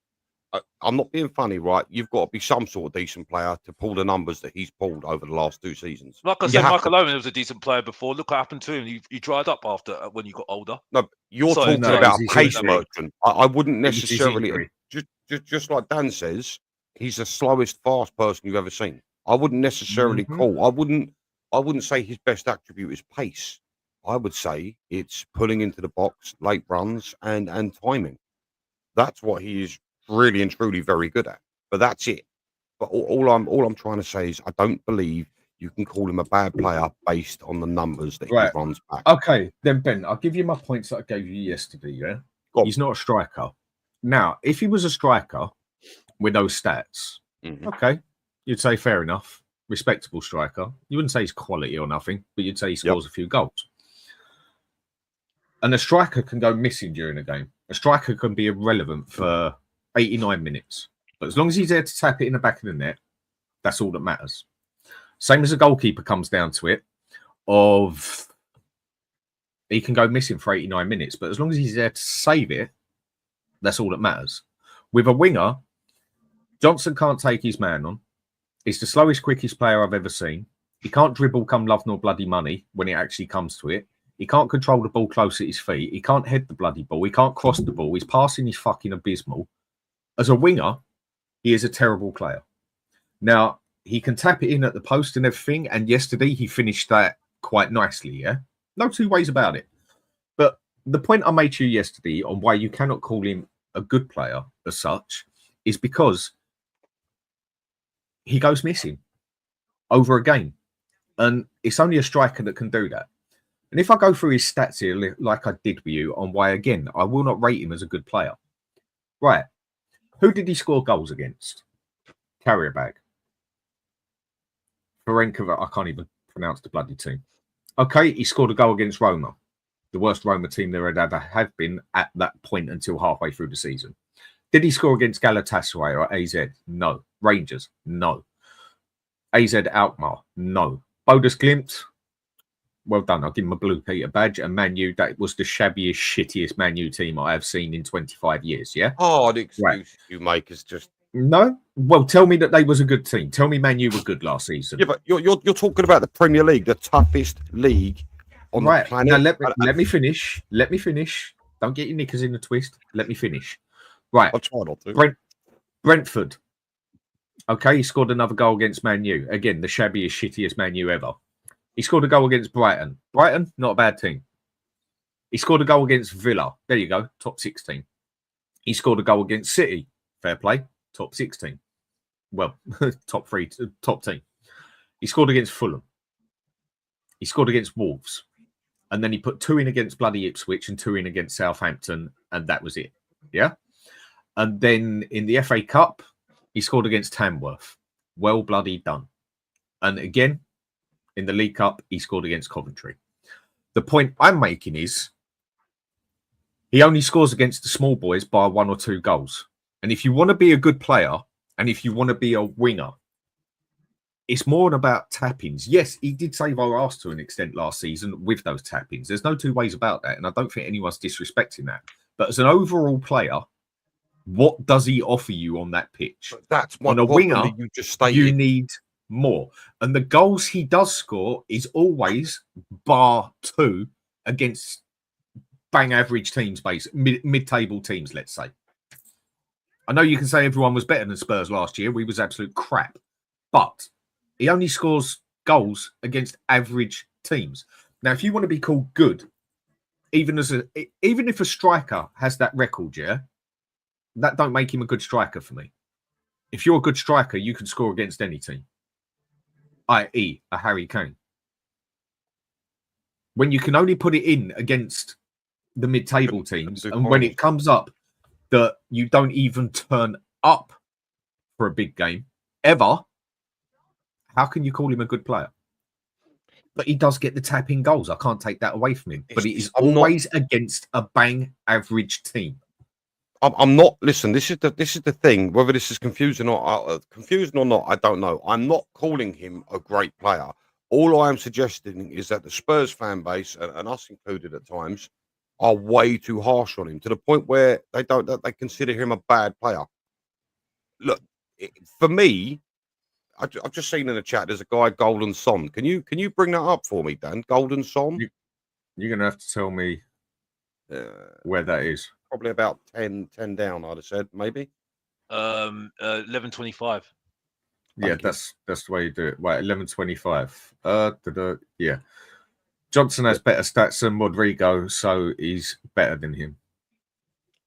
I'm not being funny, right? You've got to be some sort of decent player to pull the numbers that he's pulled over the last 2 seasons. Like I said, Michael Owen was a decent player before. Look what happened to him. He dried up after when you got older. No, you're talking about a pace merchant. I wouldn't necessarily, just like Dan says, he's the slowest, fast person you've ever seen. I wouldn't necessarily call. I wouldn't say his best attribute is pace. I would say it's pulling into the box, late runs, and timing. That's what he is really and truly very good at. But that's it. But all I'm trying to say is I don't believe you can call him a bad player based on the numbers that he runs back. Okay, then Ben, I'll give you my points that I gave you yesterday. Yeah, he's not a striker. Now, if he was a striker with those stats, okay, you'd say fair enough, respectable striker. You wouldn't say he's quality or nothing, but you'd say he scores a few goals. And a striker can go missing during a game. A striker can be irrelevant for 89 minutes. But as long as he's there to tap it in the back of the net, that's all that matters. Same as a goalkeeper comes down to it, of he can go missing for 89 minutes, but as long as he's there to save it, that's all that matters. With a winger, Johnson can't take his man on. He's the slowest, quickest player I've ever seen. He can't dribble come love nor bloody money when it actually comes to it. He can't control the ball close at his feet. He can't head the bloody ball. He can't cross the ball. His passing is fucking abysmal. As a winger, he is a terrible player. Now, he can tap it in at the post and everything, and yesterday he finished that quite nicely, yeah? No two ways about it. But the point I made to you yesterday on why you cannot call him a good player as such is because he goes missing over a game. And it's only a striker that can do that. And if I go through his stats here, like I did with you, on why, again, I will not rate him as a good player. Right. Who did he score goals against? Carrier bag. Ferencvaros, I can't even pronounce the bloody team. Okay, he scored a goal against Roma, the worst Roma team there had ever have been at that point until halfway through the season. Did he score against Galatasaray or AZ? No. Rangers? No. AZ Alkmaar? No. Bodø Glimt? Well done. I'll give him a Blue Peter badge. And Man U, that was the shabbiest, shittiest Man U team I have seen in 25 years, yeah? Oh, the excuse you make is just... No? Well, tell me that they was a good team. Tell me Man U were good last season. Yeah, but you're talking about the Premier League, the toughest league on the planet. Now, let me finish. Let me finish. Don't get your knickers in a twist. Let me finish. Right. I'll try not to. Brentford. Okay, he scored another goal against Man U. Again, the shabbiest, shittiest Man U ever. He scored a goal against Brighton. Brighton, not a bad team. He scored a goal against Villa. There you go, top 16. He scored a goal against City. Fair play, top 16. Well, top 3, top team. He scored against Fulham. He scored against Wolves. And then he put 2 in against bloody Ipswich and 2 in against Southampton. And that was it. Yeah? And then in the FA Cup, he scored against Tamworth. Well bloody done. And again, in the League Cup, he scored against Coventry. The point I'm making is he only scores against the small boys by 1 or 2 goals. And if you want to be a good player and if you want to be a winger, it's more about tappings. Yes, he did save our arse to an extent last season with those tappings. There's no two ways about that. And I don't think anyone's disrespecting that. But as an overall player, what does he offer you on that pitch? But that's one on a winger that you just stated. You need more. And the goals he does score is always bar 2 against bang average teams, mid-table teams, let's say. I know you can say everyone was better than Spurs last year. We was absolute crap. But he only scores goals against average teams. Now, if you want to be called good, even if a striker has that record, yeah, that don't make him a good striker for me. If you're a good striker, you can score against any team, i.e. a Harry Kane. When you can only put it in against the mid-table teams, and when it comes up that you don't even turn up for a big game, ever, how can you call him a good player? But he does get the tap-in goals. I can't take that away from him. But it is always against a bang average team. I'm not. Listen, this is the thing. Whether this is confusing or not, I don't know. I'm not calling him a great player. All I am suggesting is that the Spurs fan base, and us included at times, are way too harsh on him to the point where they consider him a bad player. Look, for me, I've just seen in the chat there's a guy, Golden Son. Can you bring that up for me, Dan? Golden Son. You're gonna have to tell me where that is. Probably about 10 down, I'd have said, maybe. 11:25. Yeah, that's the way you do it. Right, 11:25. Yeah. Johnson has better stats than Rodrigo, so he's better than him.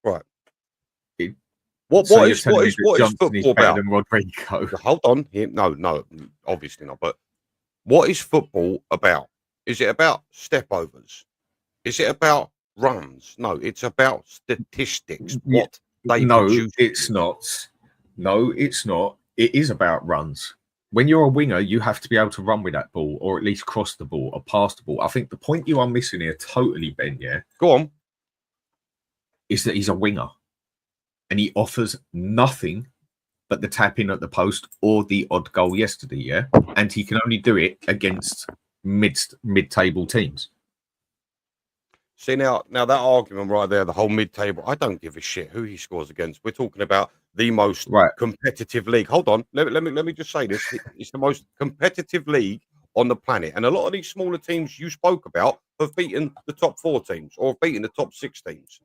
Right. What is football about? Than Rodrigo. Hold on. No, obviously not. But what is football about? Is it about stepovers? Is it about runs? No, it's about statistics. What they produce. It's not. No, it's not. It is about runs. When you're a winger, you have to be able to run with that ball, or at least cross the ball, or pass the ball. I think the point you are missing here, totally, Ben, yeah? Go on. Is that he's a winger. and he offers nothing but the tap in at the post or the odd goal yesterday, yeah? And he can only do it against mid-table teams. See, now that argument right there, the whole mid-table, I don't give a shit who he scores against. We're talking about the most competitive league. Hold on, let me just say this: it's the most competitive league on the planet, and a lot of these smaller teams you spoke about have beaten the top 4 teams or have beaten the top 6 teams.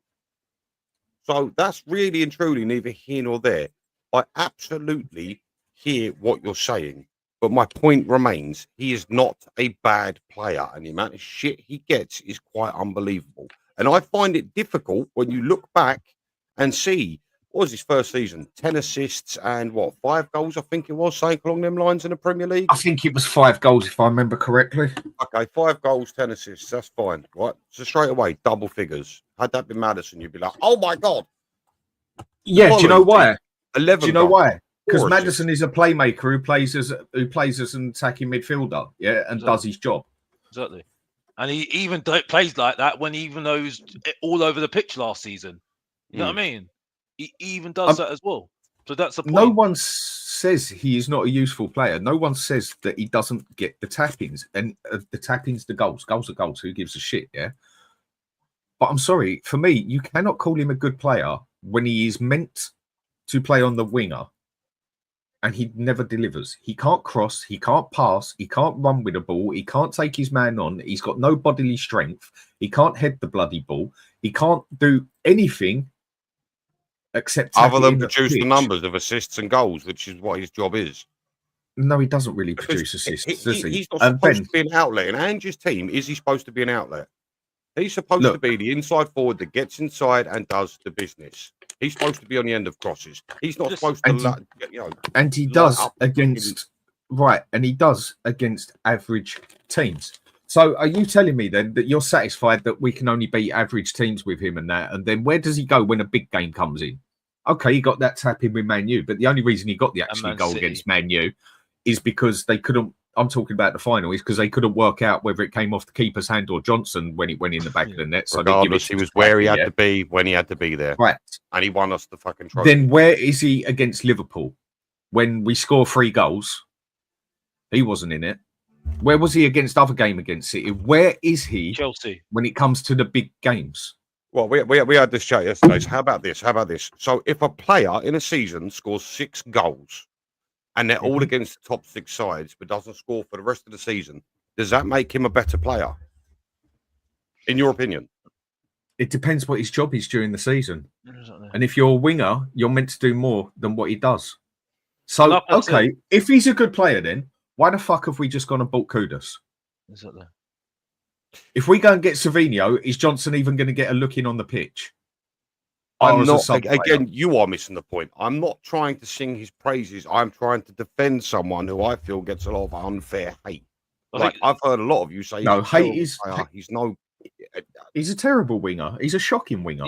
So that's really and truly neither here nor there. I absolutely hear what you're saying, but my point remains: he is not a bad player, and the amount of shit he gets is quite unbelievable. And I find it difficult when you look back and see what was his first season, 10 assists and 5 goals, I think it was, something along them lines in the Premier League. I think it was 5 goals, if I remember correctly. Okay, 5 goals, 10 assists, that's fine, right? So straight away, double figures. Had that been Maddison, you'd be like, oh my God. Yeah, do you know why? 11 Do you know goals. why? Because Maddison is a playmaker who plays as an attacking midfielder, yeah, and does his job. Exactly. And he even plays like that when even though he's all over the pitch last season. You know what I mean? He even does that as well. So that's the point. No one says he is not a useful player. No one says that he doesn't get the tap-ins. And the tap-ins, the goals. Goals are goals. Who gives a shit, yeah? But I'm sorry. For me, you cannot call him a good player when he is meant to play on the winger and he never delivers. He can't cross. He can't pass. He can't run with the ball. He can't take his man on. He's got no bodily strength. He can't head the bloody ball. He can't do anything except other than produce the numbers of assists and goals, which is what his job is. No, he doesn't really produce assists, does he? He's not supposed to be an outlet. In Ange's team, is he supposed to be an outlet? He's supposed to be the inside forward that gets inside and does the business. He's supposed to be on the end of crosses. He's not supposed to, and he does against and he does against average teams. So are you telling me then that you're satisfied that we can only beat average teams with him and that? And then where does he go when a big game comes in? Okay, he got that tap in with Man U, but the only reason he got the actual goal against Man U is because they couldn't. I'm talking about the final, is because they couldn't work out whether it came off the keeper's hand or Johnson when it went in the back of the net. So regardless, he was where he had to be when he had to be there. Right. And he won us the fucking trophy. Then where is he against Liverpool? When we score 3 goals, he wasn't in it. Where was he against other game against City? Where is he Chelsea when it comes to the big games? Well, we had this chat yesterday. So how about this? So if a player in a season scores 6 goals and they're all against the top 6 sides but doesn't score for the rest of the season, does that make him a better player? In your opinion? It depends what his job is during the season. And if you're a winger, you're meant to do more than what he does. So, okay, if he's a good player then, why the fuck have we just gone and bought Kudus? Exactly. If we go and get Savinho, is Johnson even going to get a look in on the pitch? I'm not. Again, you are missing the point. I'm not trying to sing his praises. I'm trying to defend someone who I feel gets a lot of unfair hate. I've heard a lot of you say, no, hate is he's a terrible winger. He's a shocking winger.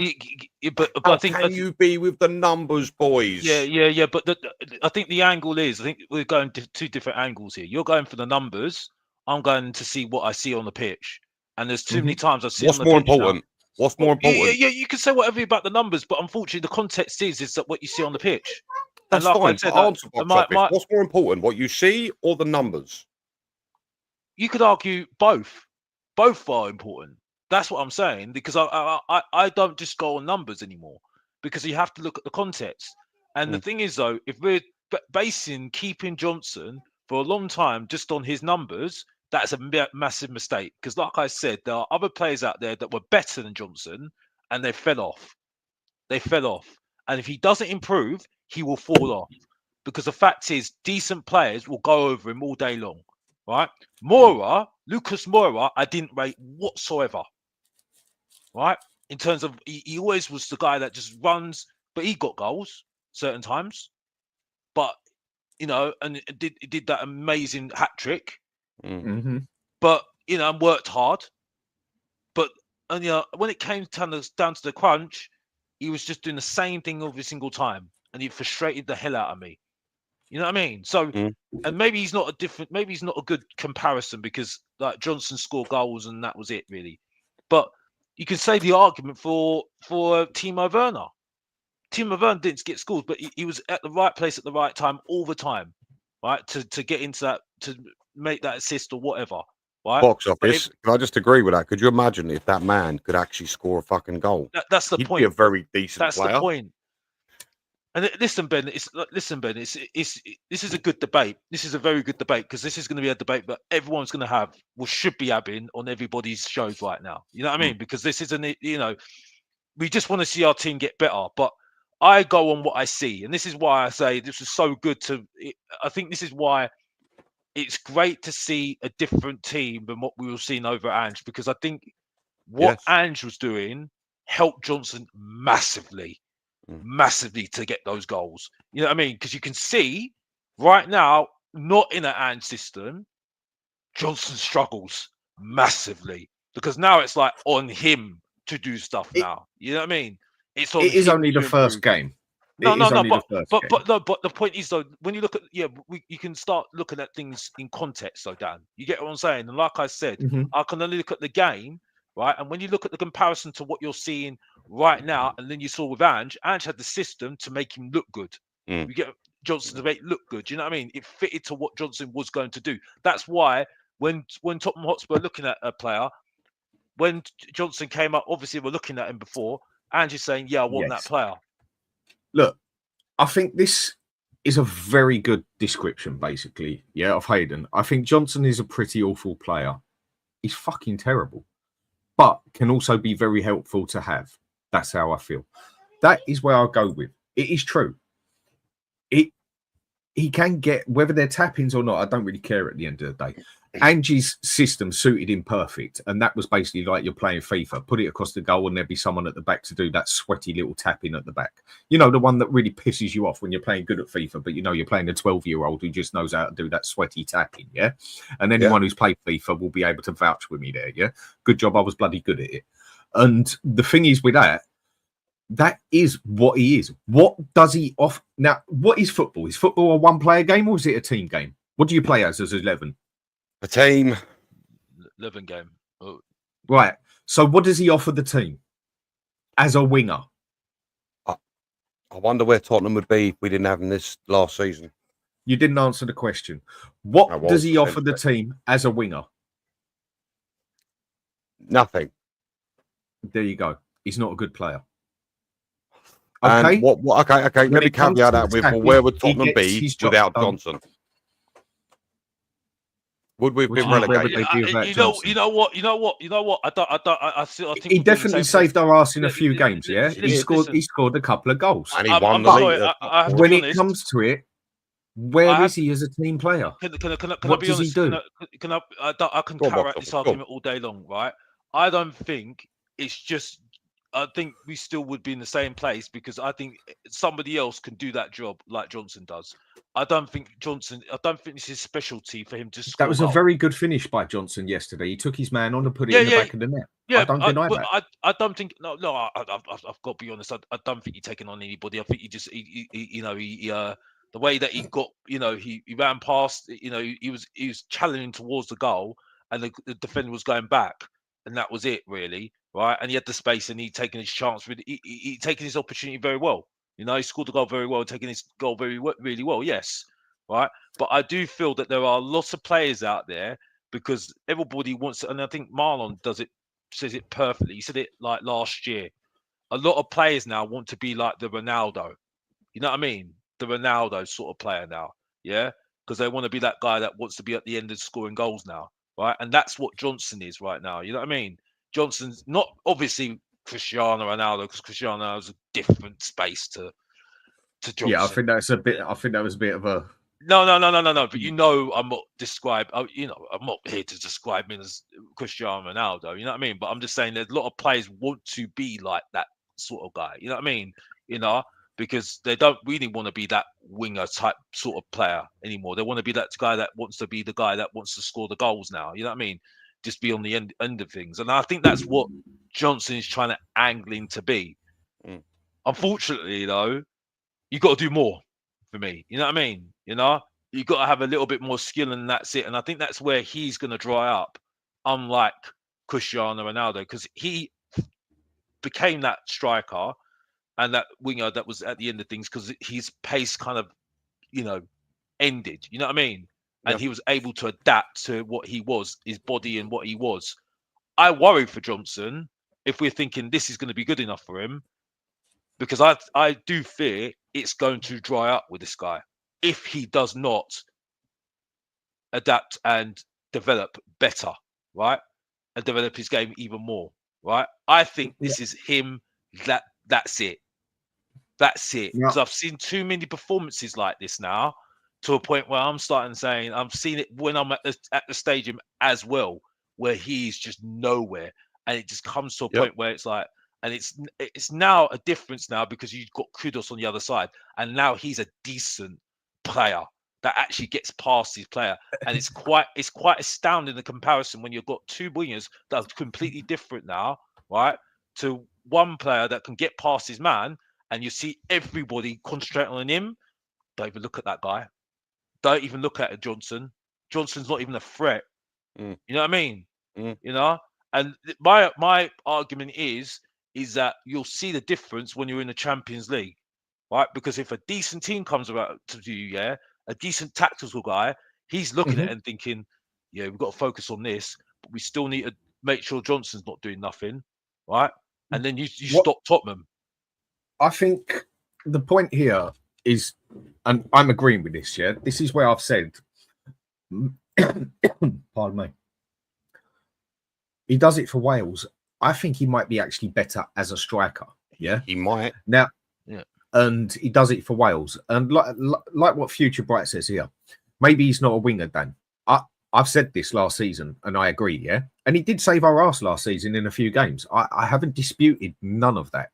But I think can you be with the numbers, boys? Yeah. But I think the angle is, I think we're going to 2 different angles here. You're going for the numbers. I'm going to see what I see on the pitch. And there's too many times I've seen. What's more important? What's more important? Yeah, you can say whatever about the numbers, but unfortunately, the context is that what you see on the pitch. That's fine. What's more important, what you see or the numbers? You could argue both. Both are important. That's what I'm saying, because I don't just go on numbers anymore, because you have to look at the context. And the thing is, though, if we're basing keeping Johnson for a long time just on his numbers, that's a massive mistake. Because like I said, there are other players out there that were better than Johnson and they fell off. And if he doesn't improve, he will fall off. Because the fact is, decent players will go over him all day long. Right? Lucas Moura, I didn't rate whatsoever. Right? In terms of, he always was the guy that just runs, but he got goals certain times. But, and did that amazing hat trick. But, and worked hard. But, when it came down to the crunch, he was just doing the same thing every single time. And he frustrated the hell out of me. You know what I mean? So, and maybe he's not a good comparison, because like Johnson scored goals and that was it really. But you can say the argument for Timo Werner. Timo Werner didn't get scores, but he was at the right place at the right time all the time, right? To get into that, to make that assist or whatever, right? Box office. Can I just agree with that? Could you imagine if that man could actually score a fucking goal? That's the He'd point. be a very decent That's player. the point. And listen, Ben. This is a good debate. This is a very good debate because this is going to be a debate that everyone's going to have, or should be having, on everybody's shows right now. You know what I mean? Because this isn't, we just want to see our team get better. But I go on what I see, and this is why I say this is so good I think this is why it's great to see a different team than what we were seeing over at Ange, because I think what Ange was doing helped Johnson massively to get those goals. You know what I mean? Because you can see right now, not in an Ange system, Johnson struggles massively because now it's like on him to do stuff now. You know what I mean? It is only the first game. But the point is though, when you look at you can start looking at things in context though, Dan. You get what I'm saying? And like I said, I can only look at the game, right? And when you look at the comparison to what you're seeing right now, and then you saw with Ange had the system to make him look good. You get Johnson to make look good. Do you know what I mean? It fitted to what Johnson was going to do. That's why when Tottenham Hotspur looking at a player, when Johnson came up, obviously we're looking at him before. Ange is saying, "Yeah, I want that player." Look, I think this is a very good description, basically, of Hayden. I think Johnson is a pretty awful player. He's fucking terrible, but can also be very helpful to have. That's how I feel. That is where I'll go with. It is true. He can get, whether they're tap-ins or not, I don't really care at the end of the day. Ange's system suited him perfect, and that was basically like you're playing FIFA. Put it across the goal, and there'd be someone at the back to do that sweaty little tap-in at the back. You know, the one that really pisses you off when you're playing good at FIFA, but you know you're playing a 12-year-old who just knows how to do that sweaty tapping, And anyone who's played FIFA will be able to vouch with me there, Good job, I was bloody good at it. And the thing is with that is what he is. What does he off? Now, what is football? Is football a one-player game or is it a team game? What do you play as 11? A team. 11 game. Oh. Right. So what does he offer the team as a winger? I wonder where Tottenham would be if we didn't have him this last season. You didn't answer the question. What does he offer the team as a winger? Nothing. There you go. He's not a good player. Okay. And okay. Let me caveat that with where would Tottenham be without Johnson? Would we have been relegated? You know what? I think he definitely saved our ass in a few games. Yeah, he scored a couple of gols, and he won the league. When it comes to it, where is he as a team player? What does he do? I can counteract this argument all day long, right? I don't think it's just. I think we still would be in the same place because I think somebody else can do that job like Johnson does. I don't think it's his specialty for him to score. That was a very good finish by Johnson yesterday. He took his man on and put it in the back of the net. Yeah, I don't deny that. I don't think I've got to be honest. I don't think he's taking on anybody. I think he just the way that he got, he ran past, he was challenging towards the goal and the defender was going back. And that was it, really, right? And he had the space, and he'd taken his chance. He taken his opportunity very well. He scored the goal very well, taking his goal really well. Yes, right. But I do feel that there are lots of players out there because everybody wants to, and I think Marlon says it perfectly. He said it like last year. A lot of players now want to be like the Ronaldo. You know what I mean? The Ronaldo sort of player now, because they want to be that guy that wants to be at the end of scoring goals now. Right, and that's what Johnson is right now. You know what I mean? Johnson's not obviously Cristiano Ronaldo because Cristiano Ronaldo's a different space to Johnson. Yeah, I think that was a bit of a no. But I'm not I'm not here to describe him as Cristiano Ronaldo. You know what I mean? But I'm just saying there's a lot of players want to be like that sort of guy. You know what I mean? Because they don't really want to be that winger type sort of player anymore. They want to be that guy that wants to be the guy that wants to score the goals now. You know what I mean? Just be on the end of things. And I think that's what Johnson is trying to angling to be. Unfortunately, though, you got to do more for me. You know what I mean? You got to have a little bit more skill and that's it. And I think that's where he's going to dry up, unlike Cristiano Ronaldo, because he became that striker and that winger that was at the end of things because his pace kind of, ended. You know what I mean? And he was able to adapt to what he was, his body and what he was. I worry for Johnson if we're thinking this is going to be good enough for him, because I do fear it's going to dry up with this guy if he does not adapt and develop better, right? And develop his game even more, right? I think this is him. That's it. That's it. Because I've seen too many performances like this now, to a point where I'm starting saying I've seen it when I'm at the stadium as well, where he's just nowhere, and it just comes to a point where it's like, and it's now a difference now because you've got Kudos on the other side, and now he's a decent player that actually gets past his player, and it's quite astounding the comparison when you've got two wingers that are completely different now, right? To one player that can get past his man, and you see everybody concentrating on him. Don't even look at that guy. Don't even look at Johnson. Johnson's not even a threat. You know what I mean? And my argument is that you'll see the difference when you're in the Champions League, right? Because if a decent team comes about to you, a decent tactical guy, he's looking at it and thinking, we've got to focus on this, but we still need to make sure Johnson's not doing nothing, right? And then you stop Tottenham. I think the point here is, and I'm agreeing with this, this is where I've said, pardon me, he does it for Wales. I think he might be actually better as a striker. He might. Now, and he does it for Wales. And like what Future Bright says here, maybe he's not a winger, Dan. I've said this last season, and I agree, And he did save our ass last season in a few games. I haven't disputed none of that,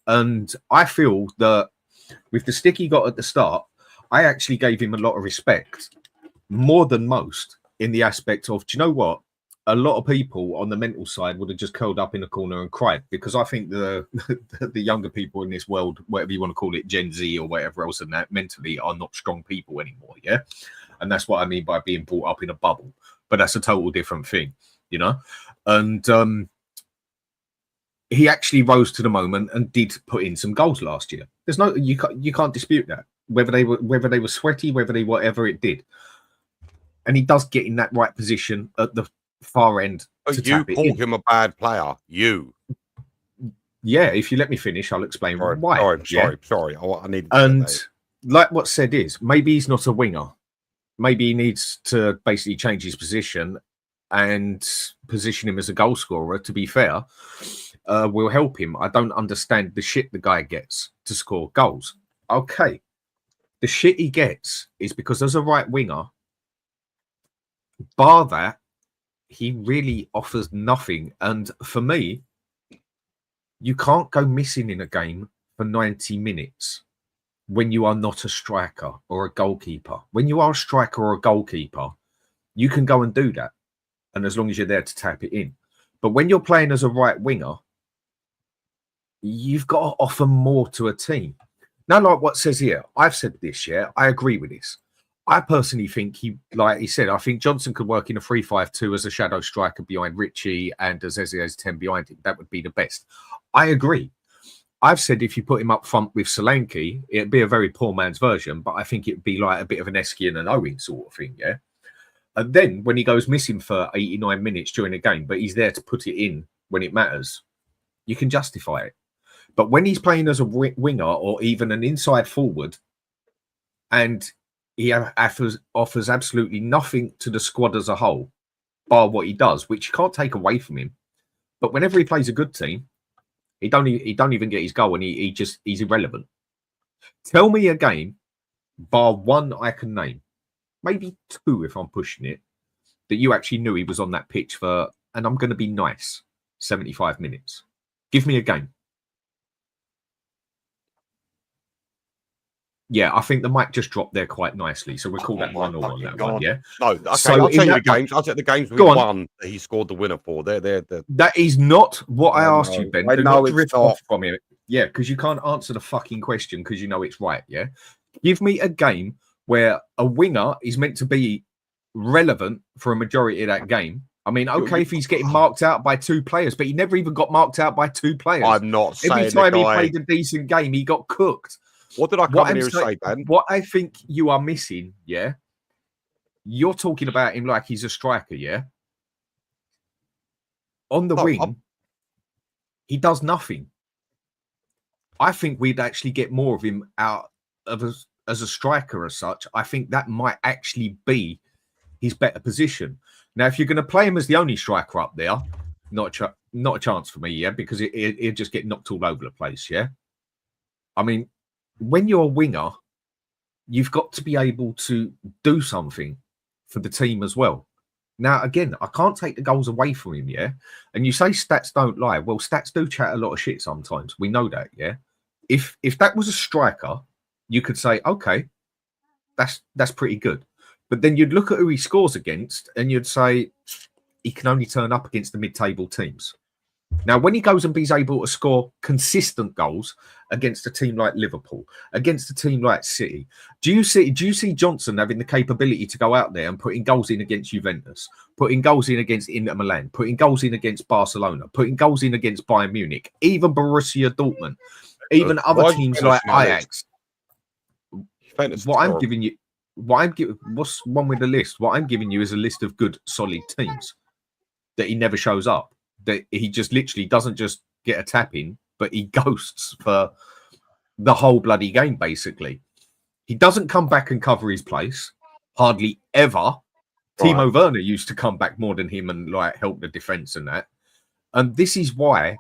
And I feel that with the stick he got at the start, I actually gave him a lot of respect, more than most, in the aspect of, do you know what? A lot of people on the mental side would have just curled up in a corner and cried, because I think the younger people in this world, whatever you want to call it, Gen Z or whatever else than that, mentally are not strong people anymore, And that's what I mean by being brought up in a bubble. But that's a total different thing, And he actually rose to the moment and did put in some goals last year. There's no, you can't dispute that. Whether they were sweaty, whatever it did, and he does get in that right position at the far end. You call him a bad player, if you let me finish, I'll explain why. Sorry. I need. And like what's said is, maybe he's not a winger. Maybe he needs to basically change his position and position him as a goal scorer. To be fair, will help him. I don't understand the shit the guy gets to score goals. Okay, the shit he gets is because as a right winger, bar that, he really offers nothing. And for me, you can't go missing in a game for 90 minutes when you are not a striker or a goalkeeper. When you are a striker or a goalkeeper, you can go and do that. And as long as you're there to tap it in. But when you're playing as a right winger, you've got to offer more to a team. Now, like what says here, I've said this, I agree with this. I personally think like he said, I think Johnson could work in a 3-5-2 as a shadow striker behind Richie and as Eze as 10 behind him. That would be the best. I agree. I've said if you put him up front with Solanke, it'd be a very poor man's version, but I think it'd be like a bit of an Eski and an Owen sort of thing, And then when he goes missing for 89 minutes during a game, but he's there to put it in when it matters, you can justify it. But when he's playing as a winger or even an inside forward, and he offers absolutely nothing to the squad as a whole, bar what he does, which you can't take away from him. But whenever he plays a good team, he don't even get his goal, and he's irrelevant. Tell me a game, bar one I can name, maybe two if I'm pushing it, that you actually knew he was on that pitch for, and I'm going to be nice, 75 minutes. Give me a game. Yeah, I think the mic just dropped there quite nicely. So we'll call that 1-1 on that one, No, okay, so I'll tell you the games. I'll take the games we won that he scored the winner for. That is not what I asked you, Ben. I know it's off from it. Yeah, because you can't answer the fucking question because you know it's right, Give me a game where a winger is meant to be relevant for a majority of that game. I mean, okay, if he's getting marked out by 2 players, but he never even got marked out by 2 players. I'm not saying every time he played a decent game, he got cooked. What did I come in here and say, Ben? What I think you are missing, yeah, you're talking about him like he's a striker, yeah. On the wing, he does nothing. I think we'd actually get more of him out of as a striker as such. I think that might actually be his better position. Now, if you're going to play him as the only striker up there, not a chance for me, yeah, because it'd just get knocked all over the place, yeah. I mean, when you're a winger, you've got to be able to do something for the team as well. Now, again, I can't take the goals away from him, yeah. And you say stats don't lie. Well, stats do chat a lot of shit sometimes. We know that, yeah. If that was a striker, you could say, okay, that's pretty good. But then you'd look at who he scores against and you'd say he can only turn up against the mid-table teams. Now, when he goes and he's able to score consistent goals against a team like Liverpool, against a team like City, do you see Johnson having the capability to go out there and putting goals in against Juventus, putting goals in against Inter Milan, putting goals in against Barcelona, putting goals in against Bayern Munich, even Borussia Dortmund, even other teams like Ajax? What's one with the list? What I'm giving you is a list of good, solid teams that he never shows up. That he just literally doesn't just get a tap in, but he ghosts for the whole bloody game, basically. He doesn't come back and cover his place, hardly ever. Right. Timo Werner used to come back more than him and like help the defence and that. And this is why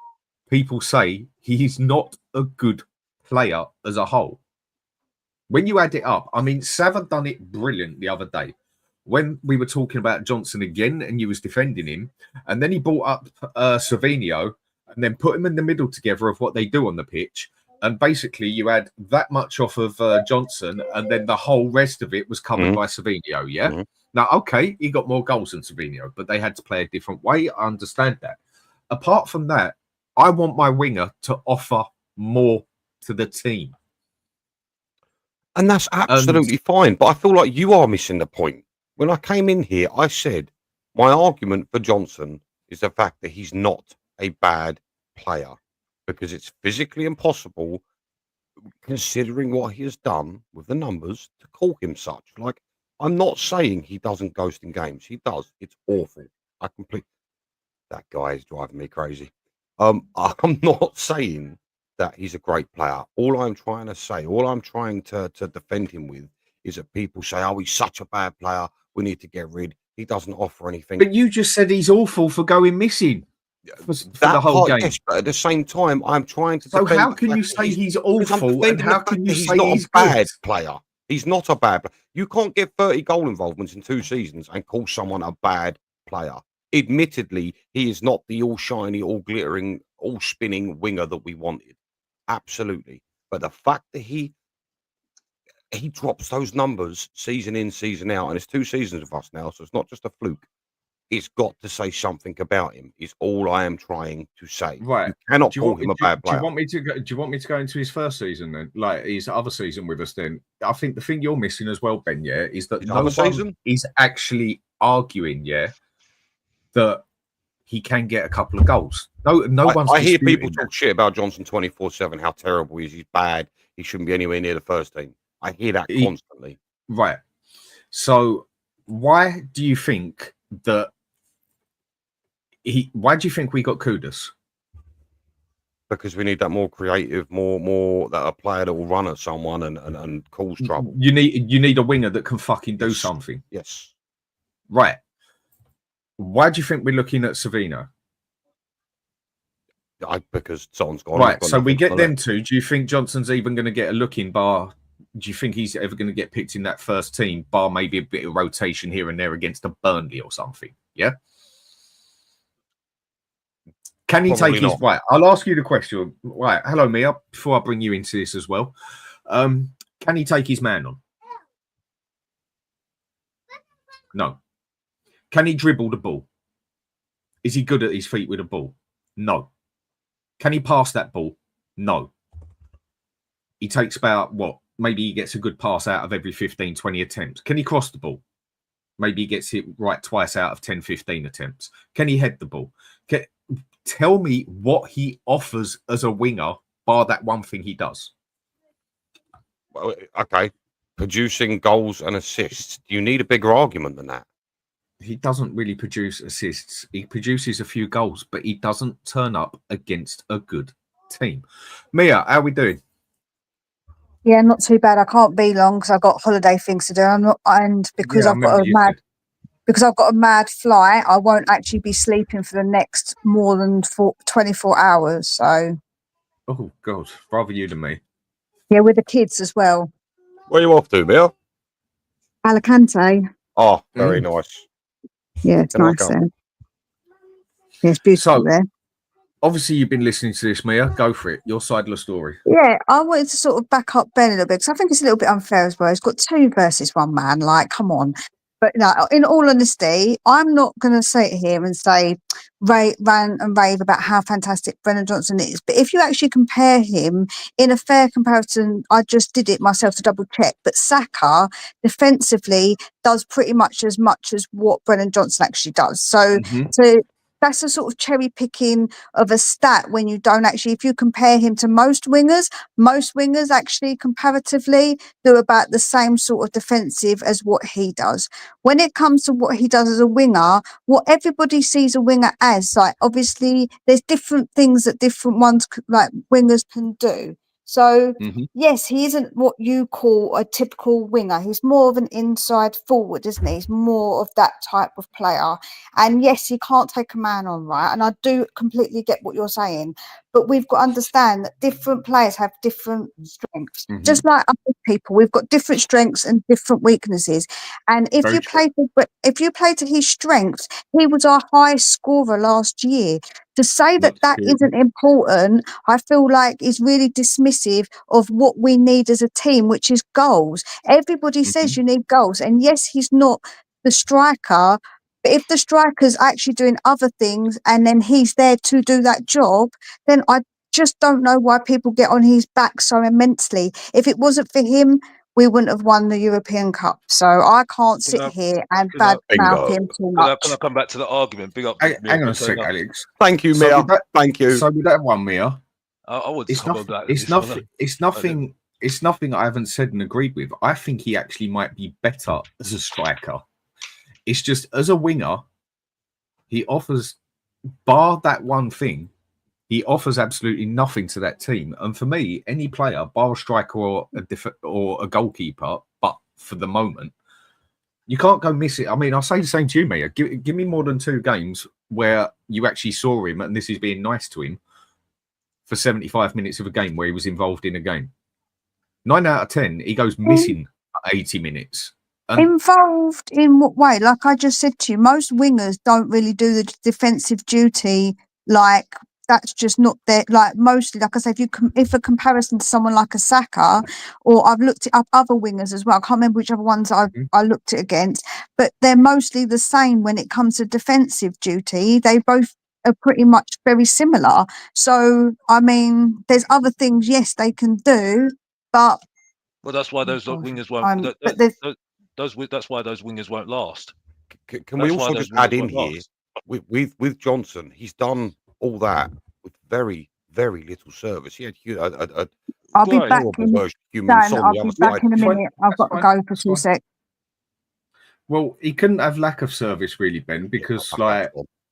people say he's not a good player as a whole. When you add it up, I mean, Sava done it brilliant the other day. When we were talking about Johnson again and you was defending him, and then he brought up Savinho and then put him in the middle together of what they do on the pitch. And basically you had that much off of Johnson and then the whole rest of it was covered by Savinho, yeah? Mm-hmm. Now, okay, he got more goals than Savinho, but they had to play a different way. I understand that. Apart from that, I want my winger to offer more to the team. And that's absolutely fine. But I feel like you are missing the point. When I came in here, I said my argument for Johnson is the fact that he's not a bad player because it's physically impossible, considering what he has done with the numbers, to call him such. Like, I'm not saying he doesn't ghost in games. He does. It's awful. That guy is driving me crazy. I'm not saying that he's a great player. All I'm trying to defend him with is that people say, oh, he's such a bad player. We need to get rid. He doesn't offer anything. But you just said he's awful for going missing for the whole game. Yes, but at the same time, I'm trying to. So how can you say he's awful and how can you say he's not a bad player? He's not a bad player. You can't get 30 goal involvements in 2 seasons and call someone a bad player. Admittedly, he is not the all shiny, all glittering, all spinning winger that we wanted. Absolutely. But the fact that he drops those numbers season in, season out, and it's 2 seasons of us now, so it's not just a fluke. It's got to say something about him, is all I am trying to say. Right. You cannot call him a bad player. Do you want me to go into his first season then? Like his other season with us then? I think the thing you're missing as well, Ben, yeah, is that no one is actually arguing, yeah, that he can get a couple of goals. No one's. I hear people talk shit about Johnson 24/7, how terrible he is. He's bad. He shouldn't be anywhere near the first team. I hear that constantly. Right. So why do you think that why do you think we got Kudus? Because we need that more creative, more that a player that will run at someone and cause trouble. You need a winger that can fucking do something. Yes. Right. Why do you think we're looking at Savinho? Because someone's gone. Right. So we get them 2. Do you think Johnson's even going to get a look in, bar? Do you think he's ever going to get picked in that first team, bar maybe a bit of rotation here and there against a Burnley or something? Yeah. Can he take his right? I'll ask you the question. Right. Hello, Mia. Before I bring you into this as well, can he take his man on? No. Can he dribble the ball? Is he good at his feet with a ball? No. Can he pass that ball? No. He takes about what? Maybe he gets a good pass out of every 15, 20 attempts. Can he cross the ball? Maybe he gets it right twice out of 10, 15 attempts. Can he head the ball? Tell me what he offers as a winger, bar that one thing he does. Well, okay, producing goals and assists. Do you need a bigger argument than that? He doesn't really produce assists. He produces a few goals, but he doesn't turn up against a good team. Mia, how are we doing? Yeah, not too bad. I can't be long because I've got holiday things to do. Because I've got a mad flight, I won't actually be sleeping for the next more than 24 hours. So, oh God, rather you than me. Yeah, with the kids as well. Where are you off to, Mia? Alicante. Oh, very nice. Yeah, it's nice there. Yeah, it's beautiful there. Obviously, you've been listening to this, Mia. Go for it. Your side of the story. Yeah, I wanted to sort of back up Ben a little bit because I think it's a little bit unfair as well. He's got 2 versus 1 man. Like, come on. But no, in all honesty, I'm not going to sit here and say rant and rave about how fantastic Brennan Johnson is. But if you actually compare him in a fair comparison, I just did it myself to double check. But Saka defensively does pretty much as what Brennan Johnson actually does. So that's a sort of cherry picking of a stat when you don't actually, if you compare him to most wingers actually comparatively do about the same sort of defensive as what he does. When it comes to what he does as a winger, what everybody sees a winger as, like obviously there's different things that different ones like wingers can do. So yes, he isn't what you call a typical winger. He's more of an inside forward, isn't he? He's more of that type of player. And yes, he can't take a man on, right? And I do completely get what you're saying. But we've got to understand that different players have different strengths. Just like other people, we've got different strengths and different weaknesses. And if you play to his strengths, he was our highest scorer last year. To say that isn't important, I feel like is really dismissive of what we need as a team, which is goals. Everybody says you need goals. And yes, he's not the striker, but if the striker's actually doing other things and then he's there to do that job, then I just don't know why people get on his back so immensely. If it wasn't for him, we wouldn't have won the European Cup. So I can't sit here and badmouth him too much. Can I come back to the argument? Big up. Hang on a sec, Alex. Thank you, Mia. Thank you. So with that one, Mia, I would. It's nothing I haven't said and agreed with. I think he actually might be better as a striker. It's just as a winger, he offers, bar that one thing, he offers absolutely nothing to that team. And for me, any player, bar a striker or a goalkeeper, but for the moment, you can't go miss it. I mean, I'll say the same to you, Mia. Give me more than 2 games where you actually saw him, and this is being nice to him, for 75 minutes of a game where he was involved in a game. 9 out of 10, he goes missing 80 minutes. Involved in what way? Like I just said to you, most wingers don't really do the defensive duty. Like that's just not their, like mostly, like I say, if a comparison to someone like a Saka, or I've looked it up other wingers as well. I can't remember which other ones I looked it against, but they're mostly the same when it comes to defensive duty. They both are pretty much very similar. So, I mean, there's other things, yes, they can do, but... Well, that's why those wingers won't... That's why those wingers won't last. Can we also just add in here, with Johnson, he's done all that with very, very little service. He had I'll be back in a minute. I've got to go for 2 seconds. Well, he couldn't have lack of service, really, Ben, because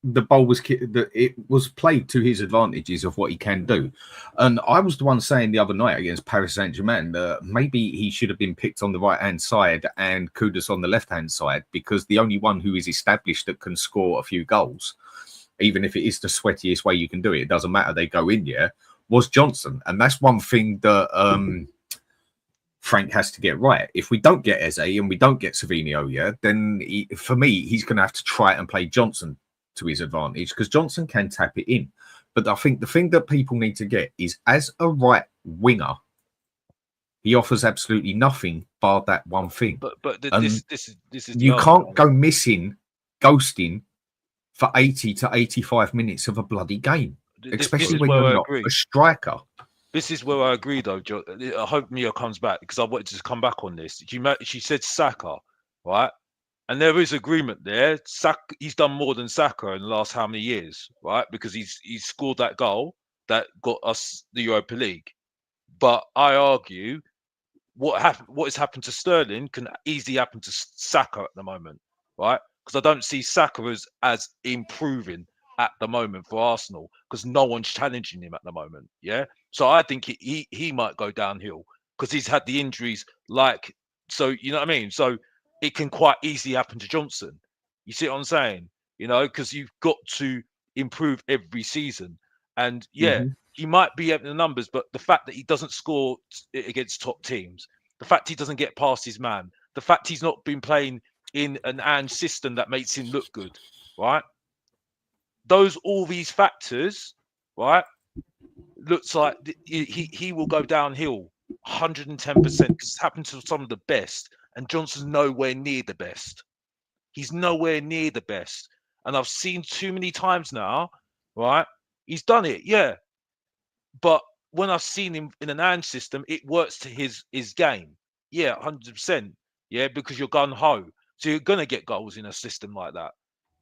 the ball was it was played to his advantages of what he can do. And I was the one saying the other night against Paris Saint-Germain that maybe he should have been picked on the right-hand side and Kudus on the left-hand side, because the only one who is established that can score a few goals, even if it is the sweatiest way you can do it, it doesn't matter, they go in, was Johnson. And that's one thing that Frank has to get right. If we don't get Eze and we don't get Savinho, then for me, he's going to have to try and play Johnson to his advantage, because Johnson can tap it in. But I think the thing that people need to get is, as a right winger, he offers absolutely nothing bar that one thing. But this is you can't go missing, ghosting for 80 to 85 minutes of a bloody game, especially when you're not a striker. This is where I agree, though, Joe. I hope Mia comes back, because I wanted to come back on this. She said Saka, right? And there is agreement there. He's done more than Saka in the last how many years, right? Because he's scored that goal that got us the Europa League. But I argue what has happened to Sterling can easily happen to Saka at the moment, right? Because I don't see Saka as improving at the moment for Arsenal because no one's challenging him at the moment. Yeah, so I think he might go downhill because he's had the injuries. So you know what I mean. So it can quite easily happen to Johnson. You see what I'm saying? You know, because you've got to improve every season, and yeah. Mm-hmm. He might be up in the numbers, but the fact that he doesn't score against top teams, the fact he doesn't get past his man, the fact he's not been playing in an Ange system that makes him look good, right? All these factors, right, looks like he will go downhill 110% because it's happened to some of the best, and Johnson's nowhere near the best. He's nowhere near the best, and I've seen too many times now, right? He's done it, yeah. But when I've seen him in an Ange system, it works to his game. Yeah, 100%. Yeah, because you're gun ho, so you're gonna get goals in a system like that.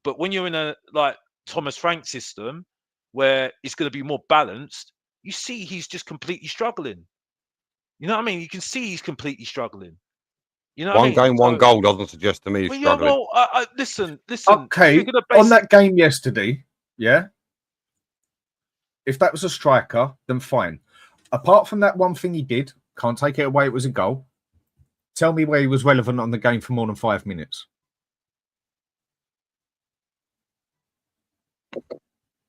But when you're in a like Thomas Frank system, where it's going to be more balanced, you see he's just completely struggling. You know what I mean? You can see he's completely struggling. You know what I mean? One game, one goal doesn't suggest to me he's Well, yeah, struggling. well, listen. Okay, on that game yesterday, yeah. If that was a striker, then fine. Apart from that one thing he did, can't take it away, it was a goal. Tell me where he was relevant on the game for more than 5 minutes.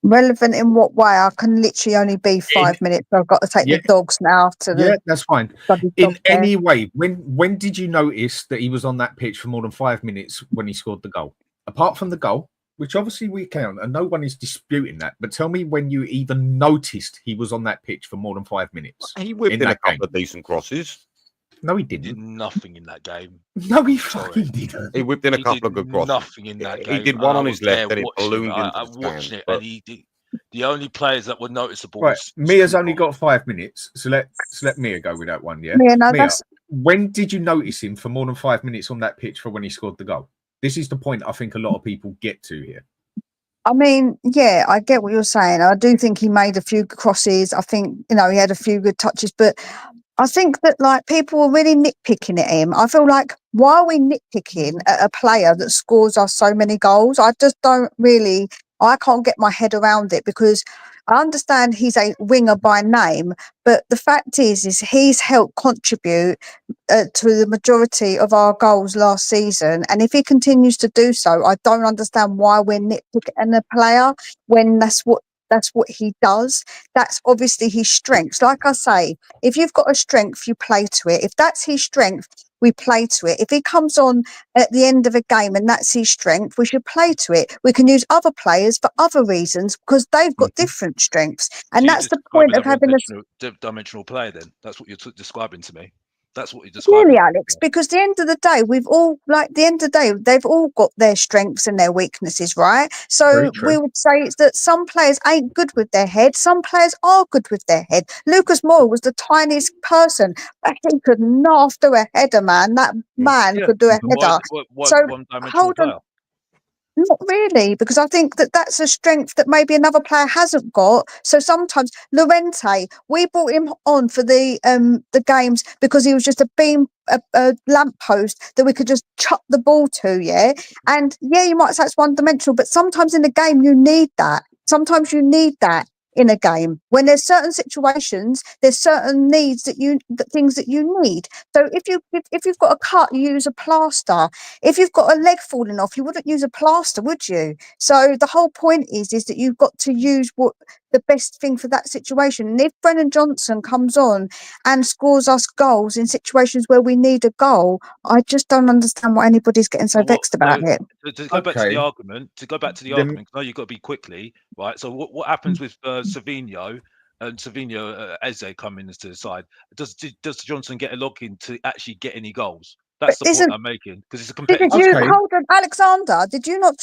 Relevant in what way? I can literally only be 5 minutes. I've got to take the dogs now to the. Yeah, that's fine. In any way, when did you notice that he was on that pitch for more than 5 minutes when he scored the goal? Apart from the goal, which obviously we count, and no one is disputing that. But tell me when you even noticed he was on that pitch for more than 5 minutes. He whipped in a couple of decent crosses. He No, he did didn't. nothing in that game. No, he fucking didn't. He whipped in a couple of good crosses. Nothing in that game. He did one on his left, and it ballooned into I the watched stands, it, but... and he did. The only players that were noticeable. Right, Mia's only got 5 minutes, so let Mia go with that one. Yeah, Mia, when did you notice him for more than 5 minutes on that pitch for when he scored the goal? This is the point I think a lot of people get to here. I mean, yeah, I get what you're saying. I do think he made a few crosses. I think, he had a few good touches, but I think that like people were really nitpicking at him. I feel like, why are we nitpicking at a player that scores us so many goals? I can't get my head around it, because I understand he's a winger by name, but the fact is he's helped contribute to the majority of our goals last season. And if he continues to do so, I don't understand why we're nitpicking a player when that's what he does. That's obviously his strengths. Like I say, if you've got a strength, you play to it. If that's his strength, we play to it. If he comes on at the end of a game and that's his strength, we should play to it. We can use other players for other reasons because they've got different strengths. And that's the point of having a dimensional player. Then that's what you're describing to me. That's what you're describing. Really, Alex, because at the end of the day, they've all got their strengths and their weaknesses, right? So we would say that some players ain't good with their head. Some players are good with their head. Lucas Moura was the tiniest person, but he could not do a header, man. That man could do a header. Hold on. Not really, because I think that that's a strength that maybe another player hasn't got. So sometimes Llorente, we brought him on for the games because he was just a lamppost that we could just chuck the ball to, yeah. And yeah, you might say it's one-dimensional, but sometimes in the game you need that. Sometimes you need that in a game when there's certain situations, there's certain needs things that you need. So if you've got a cut, you use a plaster. If you've got a leg falling off, you wouldn't use a plaster, would you? So the whole point is that you've got to use what the best thing for that situation. And if Brennan Johnson comes on and scores us goals in situations where we need a goal, I just don't understand why anybody's getting so vexed about it. To go back to the argument, because now you've got to be quickly, right? So what happens with Savinho and Savinho Eze coming into the side? Does Johnson get a lock in to actually get any goals? That's But the isn't- point I'm making because it's a competitive. Didn't you Okay. hold on, Alexander? Did you not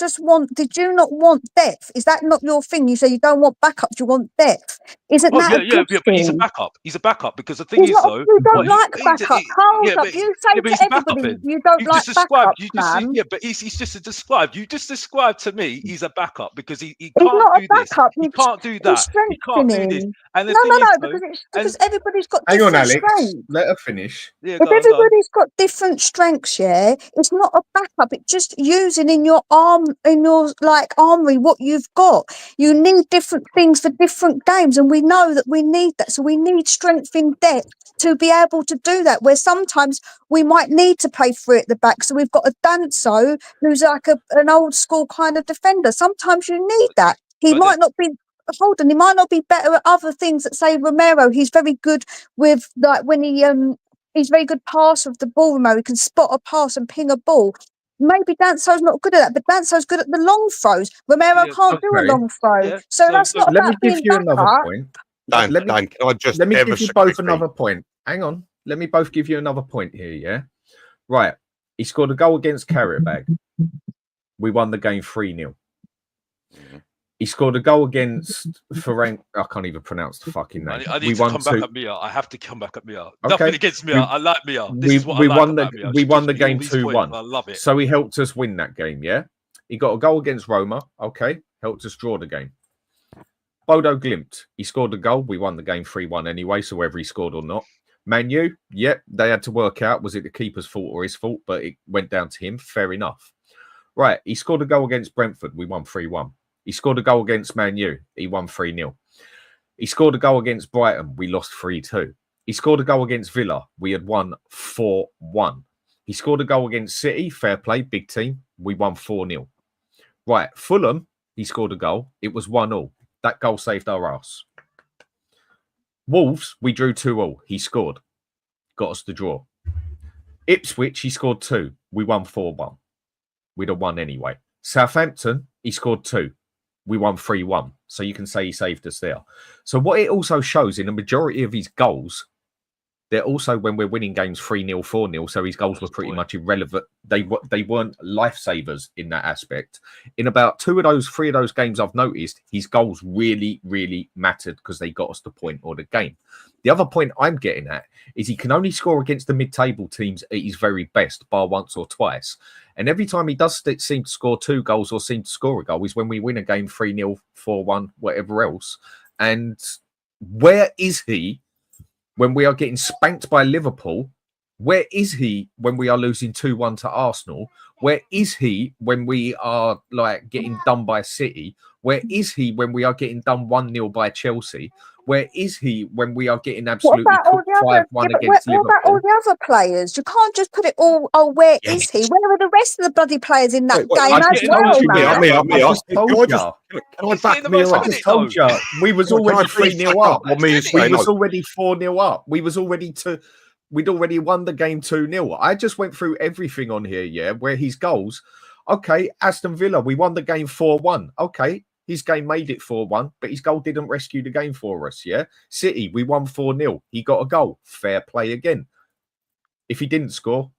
want depth? Is that not your thing? You say you don't want backups, you want depth. Isn't Oh that a good but he's a thing? backup. He's a backup because the thing He's is not, though, you don't like he's a- backup. Hold yeah, up. but, You say yeah, but to he's a backup everybody in. you don't You like just described. backups, man. Yeah, but he's just described. You just described to me he's a backup because he He's can't not a do this. backup. He can't do He's that. He can't do this. strengthening. And the No, thing is though, because everybody's got Hang on, different Alex. strengths. Let her finish. yeah, If go on. everybody's got different strengths, yeah, it's not a backup. It's just using in your armory what you've got. You need different things for different games, and we know that we need that. So we need strength in depth to be able to do that. Where sometimes we might need to play three at the back, so we've got a Danso who's like an old school kind of defender. Sometimes you need that. He But might not be. Hold on, he might not be better at other things. That say Romero, he's very good with like when he's very good passer of the ball, Romero. He can spot a pass and ping a ball. Maybe Danso's not good at that, but Danso's good at the long throws. Romero Yeah, can't do a okay. long throw. Yeah, So so- that's so not Let me about give being you another backup. point. Dan, Let me- Dan, can I just Let me ever give you so both quickly- another point. Hang on. Let me both give you another point here, yeah? Right. He scored a goal against Carrotbag. We won the game 3-0. Mhm. He scored a goal against Ferenc. I can't even pronounce the fucking name. I need We to won come back at Mia. I have to come back at Mia. Nothing against Mia. We- I like Mia. This we is what we I like won the about Mia. we She won gives the me all game these 2-1. points. I love it. So he helped us win that game, yeah? He got a goal against Roma, okay? Helped us draw the game. Bodo Glimt, he scored a goal. We won the game 3-1 anyway, so whether he scored or not. Man U, yep, they had to work out, was it the keeper's fault or his fault, but it went down to him. Fair enough. Right, he scored a goal against Brentford. We won 3-1. He scored a goal against Man U. He won 3-0. He scored a goal against Brighton. We lost 3-2. He scored a goal against Villa. We had won 4-1. He scored a goal against City. Fair play, big team. We won 4-0. Right, Fulham, he scored a goal. It was 1-1. That goal saved our ass. Wolves, we drew 2-2. He scored. Got us the draw. Ipswich, he scored 2. We won 4-1. We'd have won anyway. Southampton, he scored 2. We won 3-1. So you can say he saved us there. So what it also shows in the majority of his goals, they're also when we're winning games 3-0, 4-0. So his goals were pretty much irrelevant. They weren't lifesavers in that aspect. In about 3 of those games I've noticed, his goals really, really mattered because they got us the point or the game. The other point I'm getting at is he can only score against the mid-table teams at his very best, bar once or twice. And every time he does seem to score 2 goals or seem to score a goal is when we win a game 3-0, 4-1, whatever else. And where is he when we are getting spanked by Liverpool? Where is he when we are losing 2-1 to Arsenal? Where is he when we are like getting done by City? Where is he when we are getting done 1-0 by Chelsea? Where is he when we are getting What absolutely about all cooked the other? 5-1 What against about all Liverpool? the other players? You can't just put it all. Oh, where Yeah. is he? Where are the rest of the bloody players in that Wait, game I'm as getting well, told you, man? Mia. I just told Can I you. can I Is he in back the Mia most up? I just told you. We was Can I already please 3-0 back up. up what Mia's We saying? was No. already 4-0 up. We was already we'd already won the game 2-0. I just went through everything on here, yeah, where his goals. Okay, Aston Villa, we won the game 4-1. Okay, his game made it 4-1, but his goal didn't rescue the game for us, yeah? City, we won 4-0. He got a goal. Fair play again. If he didn't score,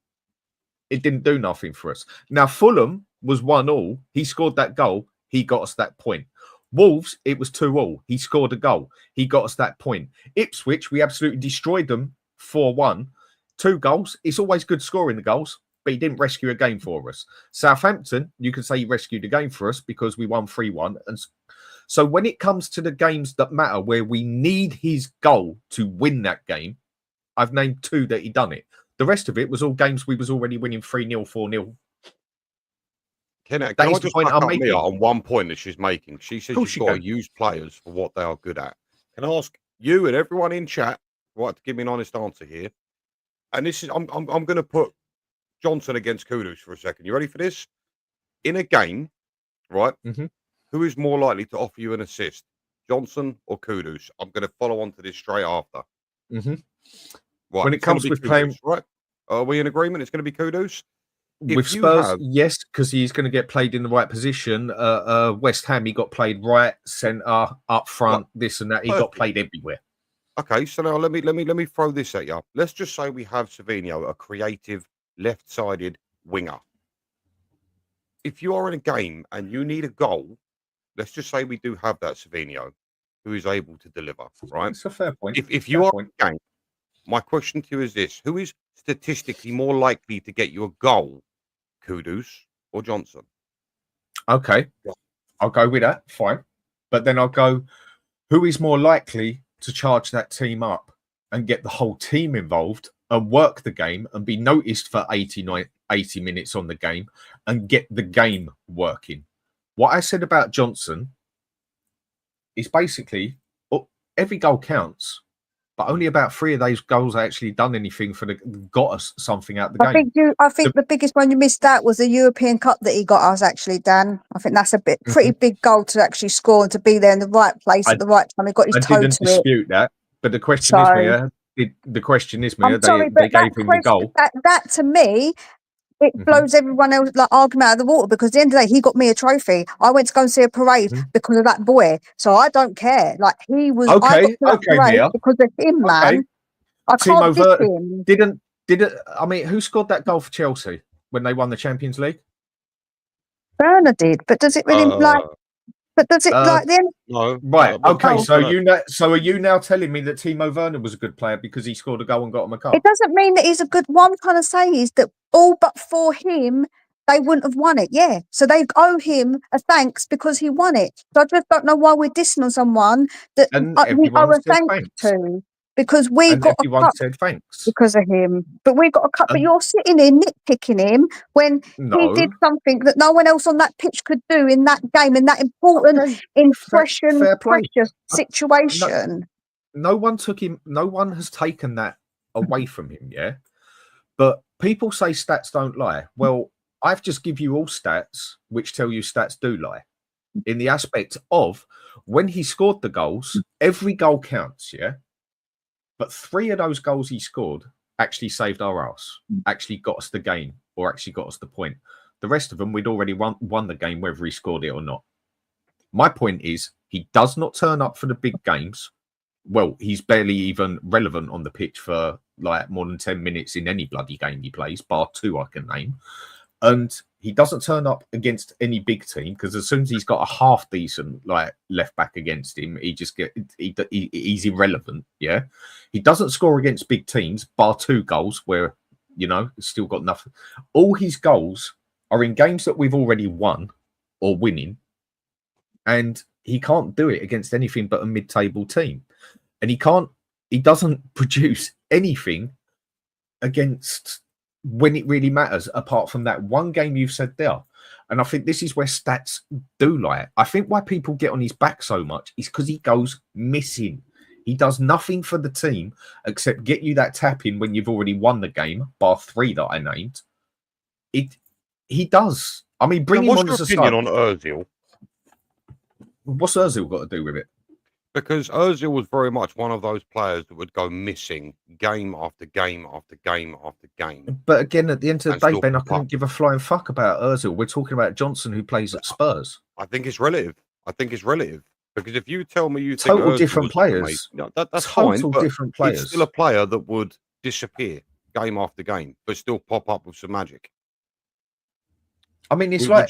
it didn't do nothing for us. Now, Fulham was 1-1. He scored that goal. He got us that point. Wolves, it was 2-2. He scored a goal. He got us that point. Ipswich, we absolutely destroyed them 4-1. 2 goals. It's always good scoring the goals, but he didn't rescue a game for us. Southampton, you can say he rescued a game for us because we won 3-1. And so when it comes to the games that matter, where we need his goal to win that game, I've named 2 that he done it. The rest of it was all games we was already winning 3-0, 4-0. Can That I is the just point back I'm up making. Mia on one point that she's making? She says course you've you got to can. use players for what they are good at. Can I ask you and everyone in chat, right, to give me an honest answer here? And this is I'm going to put Johnson against Kudus for a second. You ready for this? In a game, right? Mhm. Who is more likely to offer you an assist, Johnson or Kudus? I'm going to follow on to this straight after. Mhm. Right. When it it's gonna comes be with Kudus, playing- right? Are we in agreement? It's going to be Kudus. If With you Spurs, have- yes, because he's going to get played in the right position. West Ham, he got played right, centre, up front, this and that. He got Perfect. played everywhere. Okay, so now let me throw this at you. Let's just say we have Savinho, a creative left-sided winger. If you are in a game and you need a goal, let's just say we do have that Savinho who is able to deliver, right? It's a fair point. If you are in a game, my question to you is this: who is statistically more likely to get you a goal, Kudus or Johnson? Okay, I'll go with that. Fine. But then I'll go, who is more likely to charge that team up and get the whole team involved and work the game and be noticed for 80 minutes on the game and get the game working? What I said about Johnson is basically every goal counts, but only about 3 of those goals actually done anything got us something out of the game. I think the biggest one you missed out was the European Cup that he got us, actually, Dan. I think that's a pretty big goal to actually score and to be there in the right place at the right time. He got his toe to it. I didn't dispute that, but the question is, Mia, they gave him the goal. That to me, it blows everyone else like argument out of the water, because at the end of the day, he got me a trophy. I went to go and see a parade because of that boy, so I don't care. Like, he was okay, Mia. Because of him, man. I can't diss him. Didn't I mean, who scored that goal for Chelsea when they won the Champions League? Werner did, but does it really But does it like the end? No. Right. Okay. So are you now telling me that Timo Werner was a good player because he scored a goal and got him a cup? It doesn't mean that he's a good. What I'm trying to say is that all but for him, they wouldn't have won it. Yeah. So they owe him a thanks because he won it. So I just don't know why we're dissing on someone that we owe a thanks to. Because got a cup said thanks because of him, but we got a cup. But you're sitting here nitpicking him when he did something that no one else on that pitch could do in that game, in that important precious situation. No one took him. No one has taken that away from him. Yeah, but people say stats don't lie. Well, I've just give you all stats which tell you stats do lie. In the aspect of when he scored the goals, every goal counts. Yeah. But 3 of those goals he scored actually saved our ass, actually got us the game, or actually got us the point. The rest of them, we'd already won the game, whether he scored it or not. My point is, he does not turn up for the big games. Well, he's barely even relevant on the pitch for like more than 10 minutes in any bloody game he plays, bar 2 I can name. And he doesn't turn up against any big team, because as soon as he's got a half decent like left back against him, he's irrelevant. Yeah, he doesn't score against big teams, bar 2 goals where still got nothing. All his goals are in games that we've already won or winning, and he can't do it against anything but a mid-table team, and he doesn't produce anything against when it really matters, apart from that one game you've said there. And I think this is where stats do lie. I think why people get on his back so much is because he goes missing. He does nothing for the team except get you that tap in when you've already won the game, bar 3 that I named. He does. I mean, bring him on as a start. On Ozil? What's Ozil got to do with it? Because Ozil was very much one of those players that would go missing game after game after game after game. But again, at the end of the day, Ben, I couldn't give a flying fuck about Ozil. We're talking about Johnson, who plays at Spurs. I think it's relative. Because if you tell me you think total different players, that's fine. Total different players. It's still a player that would disappear game after game, but still pop up with some magic. I mean, it's like.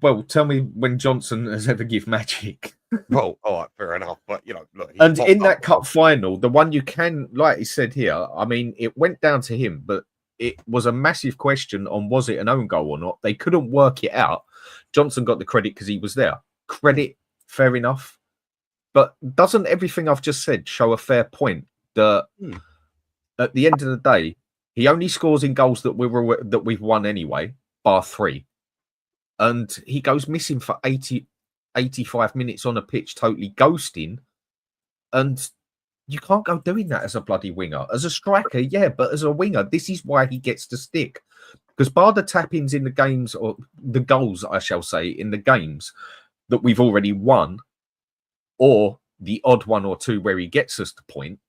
Well, tell me when Johnson has ever give magic. Well, all right, fair enough. But, look. And in that cup final, the one you can, like he said here, I mean, it went down to him, but it was a massive question on was it an own goal or not. They couldn't work it out. Johnson got the credit because he was there. Credit, fair enough. But doesn't everything I've just said show a fair point that at the end of the day, he only scores in goals that we've won anyway, bar 3. And he goes missing for 85 minutes on a pitch, totally ghosting. And you can't go doing that as a bloody winger. As a striker, yeah, but as a winger, this is why he gets to stick. Because bar the tap-ins in the games, or the goals, I shall say, in the games that we've already won, or the odd 1 or 2 where he gets us the point,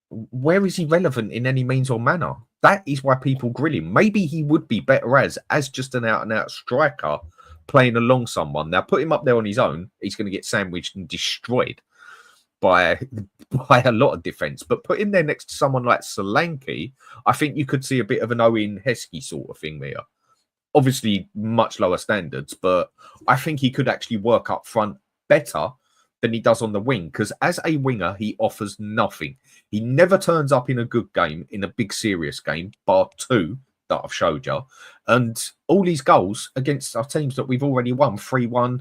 where is he relevant in any means or manner? That is why people grill him. Maybe he would be better as just an out-and-out striker playing along someone. Now, put him up there on his own, he's going to get sandwiched and destroyed. by a lot of defence. But put him there next to someone like Solanke, I think you could see a bit of an Owen Heskey sort of thing there. Obviously, much lower standards, but I think he could actually work up front better than he does on the wing, because as a winger, he offers nothing. He never turns up in a good game, in a big serious game, bar 2 that I've showed you. And all these goals against our teams that we've already won, 3-1,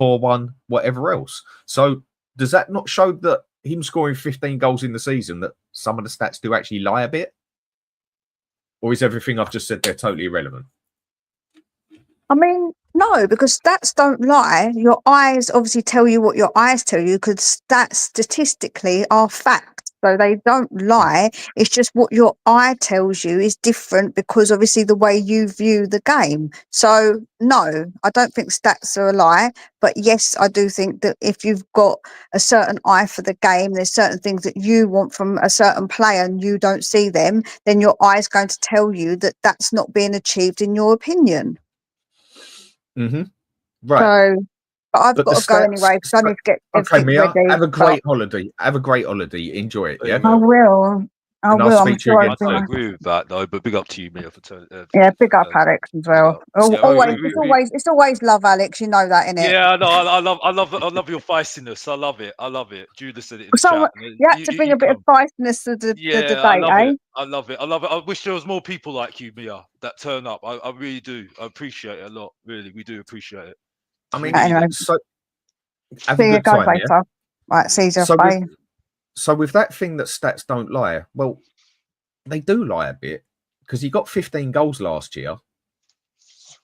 4-1, whatever else. So does that not show that him scoring 15 goals in the season, that some of the stats do actually lie a bit? Or is everything I've just said there totally irrelevant? I mean, no, because stats don't lie. Your eyes obviously tell you what your eyes tell you, because stats statistically are facts. So they don't lie. It's just what your eye tells you is different, because obviously the way you view the game. So no, I don't think stats are a lie. But yes, I do think that if you've got a certain eye for the game, there's certain things that you want from a certain player and you don't see them, then your eye's going to tell you that that's not being achieved in your opinion. Mm-hmm. Right. So, but I've got to go anyway because I need to get everything Mia, ready. have a great holiday. Have a great holiday. Enjoy it. Yeah. I will. I And I'll will. I'm speak to you sure again I it'll be don't nice. agree with that though, but big up to you, Mia, for Yeah, big up Alex as well. Yeah, Always, we- it's always love Alex. You know that, innit? Yeah, no, I love your feistiness. I love it. Judah said it in the So chat. you had to bring a bit of feistiness to the Yeah, debate, I love eh? it. I love it. I wish there was more people like you, Mia, that turn up. I really do. I appreciate it a lot. Really, we do appreciate it. I mean, Anyway. so have See a you good guys time. later. Yeah? Right, see you. So Bye. So with that thing that stats don't lie, well, they do lie a bit, because he got 15 goals last year,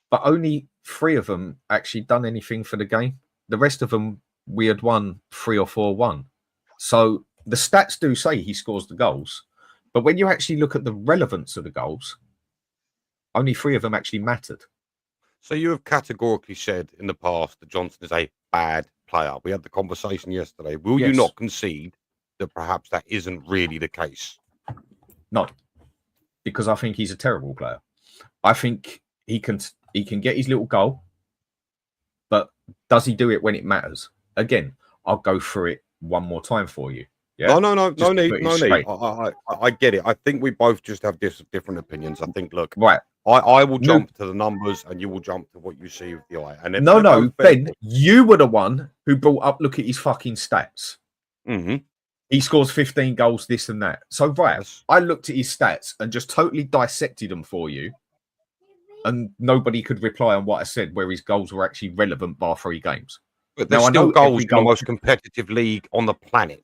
but only 3 of them actually done anything for the game. The rest of them, we had won 3 or 4-1. So the stats do say he scores the goals, but when you actually look at the relevance of the goals, only 3 of them actually mattered. So you have categorically said in the past that Johnson is a bad player. We had the conversation yesterday. Will you Yes. not concede that perhaps that isn't really the case? No, because I think he's a terrible player. I think he can get his little goal, but does he do it when it matters? Again, I'll go through it one more time for you. Yeah? No Just need. put it No need. straight. I get it. I think we both just have different opinions. I think, look, Right. I will No. jump to the numbers and you will jump to what you see with the eye. And if No, they're both Ben, you were the one who brought up, look at his fucking stats. Mm-hmm. He scores 15 goals, this and that. So, right, Yes. I looked at his stats and just totally dissected them for you. And nobody could reply on what I said, where his goals were actually relevant bar 3 games. But Now, there's I still know goals every in the goal- most competitive league on the planet.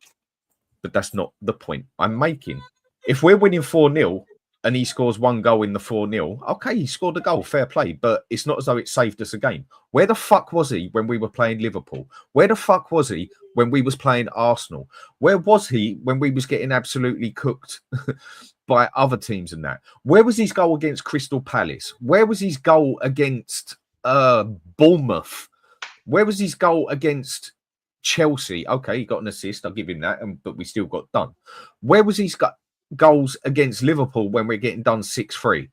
But that's not the point I'm making. If we're winning 4-0 and he scores 1 goal in the 4-0, okay, he scored a goal, fair play, but it's not as though it saved us a game. Where the fuck was he when we were playing Liverpool? Where the fuck was he when we was playing Arsenal? Where was he when we was getting absolutely cooked by other teams and that? Where was his goal against Crystal Palace? Where was his goal against Bournemouth? Where was his goal against Chelsea? Okay, he got an assist. I'll give him that, but we still got done. Where was his goals against Liverpool when we're getting done 6-3?